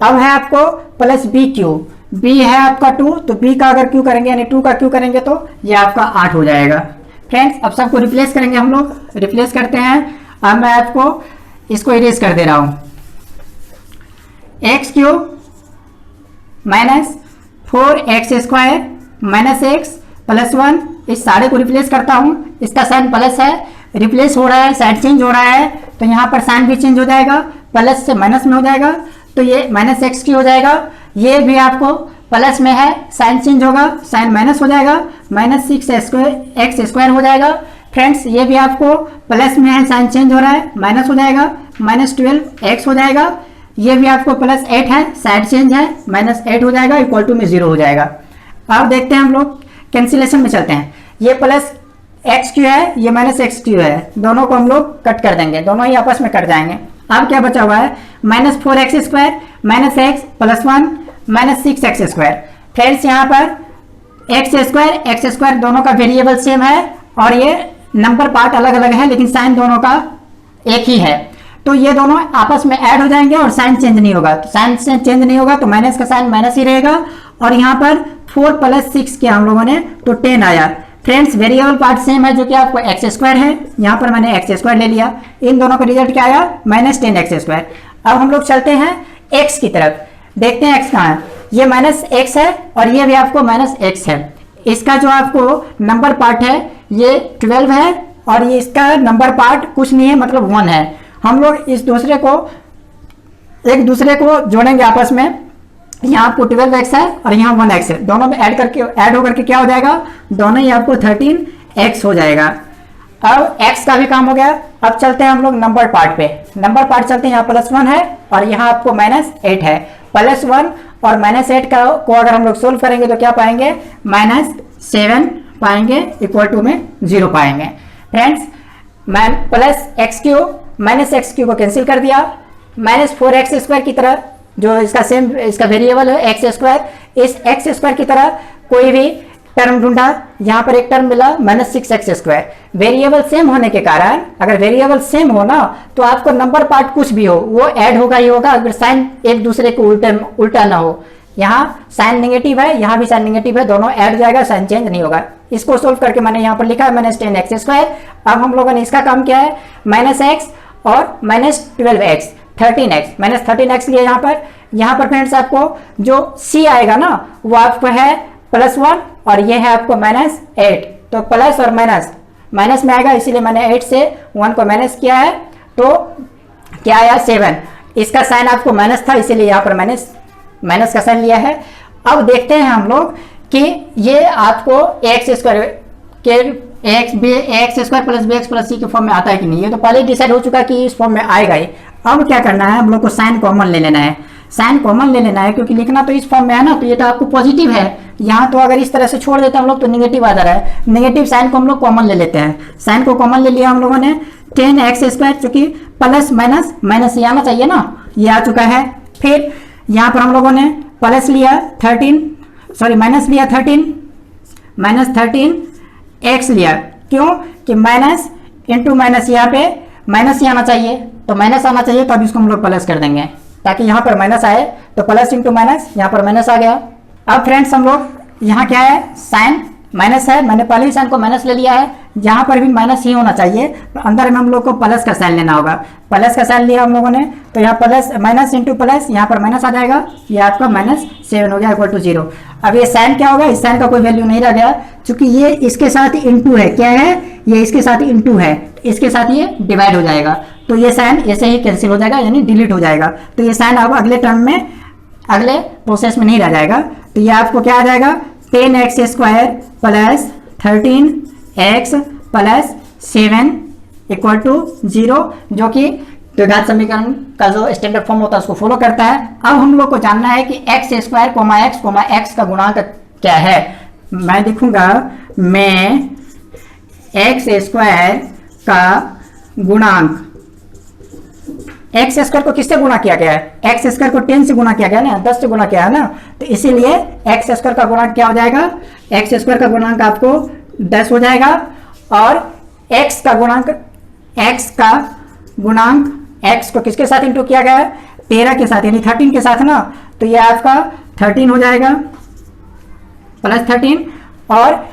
अब है आपको प्लस बी क्यू, b है आपका 2 तो b का अगर क्यू करेंगे यानी 2 का क्यू करेंगे तो यह आपका 8 हो जाएगा। फ्रेंड्स अब सबको रिप्लेस करेंगे हम लोग, रिप्लेस करते हैं। अब मैं आपको इसको इरेज कर दे रहा हूं, x cube minus 4x² minus x plus 1, इस सारे को रिप्लेस करता हूं, इसका साइन प्लस है, रिप्लेस हो रहा है, साइड चेंज हो रहा है तो यहाँ पर साइन भी चेंज हो जाएगा, प्लस से माइनस में हो जाएगा तो ये माइनस एक्स क्यू हो जाएगा। ये भी आपको प्लस में है, साइन चेंज होगा, साइन माइनस हो जाएगा, माइनस 6x² हो जाएगा। फ्रेंड्स ये भी आपको प्लस में है, साइन चेंज हो रहा है, माइनस हो जाएगा, माइनस 12x हो जाएगा। ये भी आपको प्लस 8 है, साइड चेंज है, माइनस 8 हो जाएगा, इक्वल टू में 0 हो जाएगा। अब देखते हैं हम लोग कैंसिलेशन में चलते हैं, ये प्लस एक्स क्यू है, ये माइनस एक्स क्यू है, दोनों को हम लोग कट कर देंगे, दोनों ही आपस में कट जाएंगे। अब क्या बचा हुआ है, minus 4x² minus x plus 1 minus 6x²। Friends यहाँ पर x² दोनों का वेरिएबल सेम है और ये नंबर पार्ट अलग अलग है, लेकिन साइन दोनों का एक ही है, तो ये दोनों आपस में ऐड हो जाएंगे और साइन चेंज नहीं होगा। तो साइन से चेंज नहीं होगा तो माइनस का साइन माइनस ही रहेगा, और यहाँ पर 4 प्लस 6 किया हम लोगों ने तो 10 आया। फ्रेंड्स वेरिएबल पार्ट सेम है जो कि आपको x² है, यहाँ पर मैंने x² ले लिया, इन दोनों का रिजल्ट क्या आया माइनस 10x²। अब हम लोग चलते हैं x की तरफ, देखते हैं x कहाँ है, ये माइनस x है और ये भी आपको माइनस x है। इसका जो आपको नंबर पार्ट है ये 12 है और ये इसका नंबर पार्ट कुछ नहीं है, मतलब 1 है। हम लोग इस एक दूसरे को जोड़ेंगे आपस में, यहाँ आपको 12x है और यहाँ 1x है, दोनों में ऐड होकर के क्या हो जाएगा, दोनों ही आपको 13x हो जाएगा। अब x का भी काम हो गया। अब चलते हैं हम लोग नंबर पार्ट पे, नंबर पार्ट चलते हैं, यहाँ प्लस 1 है और यहाँ आपको माइनस 8 है। प्लस 1 और माइनस 8 को अगर हम लोग सोल्व करेंगे तो क्या पाएंगे, माइनस 7 पाएंगे, इक्वल टू में 0 पाएंगे। Friends plus x Q minus x Q को कैंसिल कर दिया, माइनस 4x² की तरह जो इसका वेरिएबल है x², इस x² की तरह कोई भी टर्म ढूंढा, यहाँ पर एक टर्म मिला माइनस 6x²। वेरिएबल सेम होने के कारण, अगर वेरिएबल सेम हो ना तो आपको नंबर पार्ट कुछ भी हो वो ऐड होगा ही होगा, अगर साइन एक दूसरे को उल्टा ना हो। यहाँ साइन नेगेटिव है, यहाँ भी साइन नेगेटिव है, दोनों ऐड जाएगा, साइन चेंज नहीं होगा। इसको सोल्व करके मैंने यहाँ पर लिखा है माइनस 10x²। अब हम लोगों ने इसका काम किया है माइनस x और minus 12x 13x, minus 13x लिया यहाँ पर फ्रेंड्स आपको जो c आएगा ना वो आपको है प्लस 1 और ये है आपको माइनस 8, तो प्लस और माइनस में आएगा, इसीलिए मैंने 8 से 1 को माइनस किया है, तो क्या आया 7। इसका साइन आपको माइनस था इसीलिए यहाँ पर माइनस का साइन लिया है। अब देखते हैं हम लोग कि ये आपको x² plus bx plus c के फॉर्म में आता है कि नहीं, ये तो पहले डिसाइड हो चुका कि इस फॉर्म में आएगा ही। अब क्या करना है, हम लोग को साइन कॉमन ले लेना है, साइन कॉमन ले लेना है क्योंकि लिखना तो इस फॉर्म में है ना, तो ये तो आपको पॉजिटिव है, यहाँ तो अगर इस तरह से छोड़ देते हैं हम लोग तो निगेटिव आ जा रहा है, निगेटिव साइन को हम लोग कॉमन ले लेते हैं। साइन को कॉमन ले लिया हम लोगों ने, 10x² चूंकि प्लस माइनस ये आना चाहिए ना, ये आ चुका है। फिर यहाँ पर हम लोगों ने प्लस लिया माइनस लिया 13, माइनस 13x लिया, क्यों कि माइनस इंटू माइनस, यहाँ पे माइनस ही आना चाहिए, तो माइनस आना चाहिए, तो अब इसको हम लोग प्लस कर देंगे ताकि यहाँ पर माइनस आए, तो प्लस इंटू माइनस, यहाँ पर माइनस आ गया। अब फ्रेंड्स हम लोग यहाँ क्या है, साइन माइनस है, मैंने पहले ही साइन को माइनस ले लिया है, यहाँ पर भी माइनस ही होना चाहिए, तो अंदर में हम लोग को प्लस का साइन लेना होगा। प्लस का साइन लिया हम लोगों ने, तो यहाँ प्लस माइनस इंटू प्लस, यहाँ पर माइनस आ जाएगा, ये आपका -7 हो गया इक्वल टू 0। अब ये साइन क्या होगा, इस साइन का कोई वैल्यू नहीं रह गया, क्योंकि ये इसके साथ इंटू है, क्या है, ये इसके साथ इंटू है, इसके साथ ये डिवाइड हो जाएगा, तो ये साइन ऐसे ही कैंसिल हो जाएगा, यानी डिलीट हो जाएगा। तो ये साइन अब अगले टर्म में, अगले प्रोसेस में नहीं रह जाएगा। तो ये आपको क्या आ जाएगा, 10x² plus 13x plus 7 equal to 0, जो कि द्विघात समीकरण का जो स्टैंडर्ड फॉर्म होता है उसको फॉलो करता है। अब हम लोग को जानना है कि x² x का गुणांक क्या है। मैं लिखूंगा, मैं x² का गुणांक, x² को किससे गुणा किया गया है, x² को 10 से गुणा किया गया ना, 10 से गुणा किया है ना, तो इसीलिए x² का गुणांक क्या हो जाएगा, x² का गुणांक आपको 10 हो जाएगा, और x का गुणांक x को किसके साथ इंटू किया गया है, 13 के साथ, यानी 13 के साथ ना, तो ये आपका 13 हो जाएगा प्लस 13, और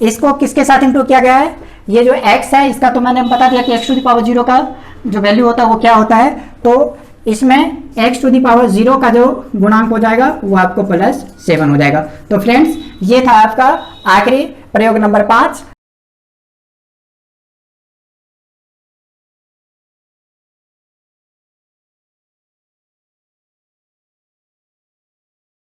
इसको किसके साथ इंटू किया गया है, ये जो x है इसका तो मैंने बता दिया कि x⁻0 का जो वैल्यू होता है वो क्या होता है, तो इसमें x⁻0 का जो गुणांक हो जाएगा वो आपको +7 हो जाएगा। तो फ्रेंड्स, ये था आपका आखिरी प्रयोग नंबर 5।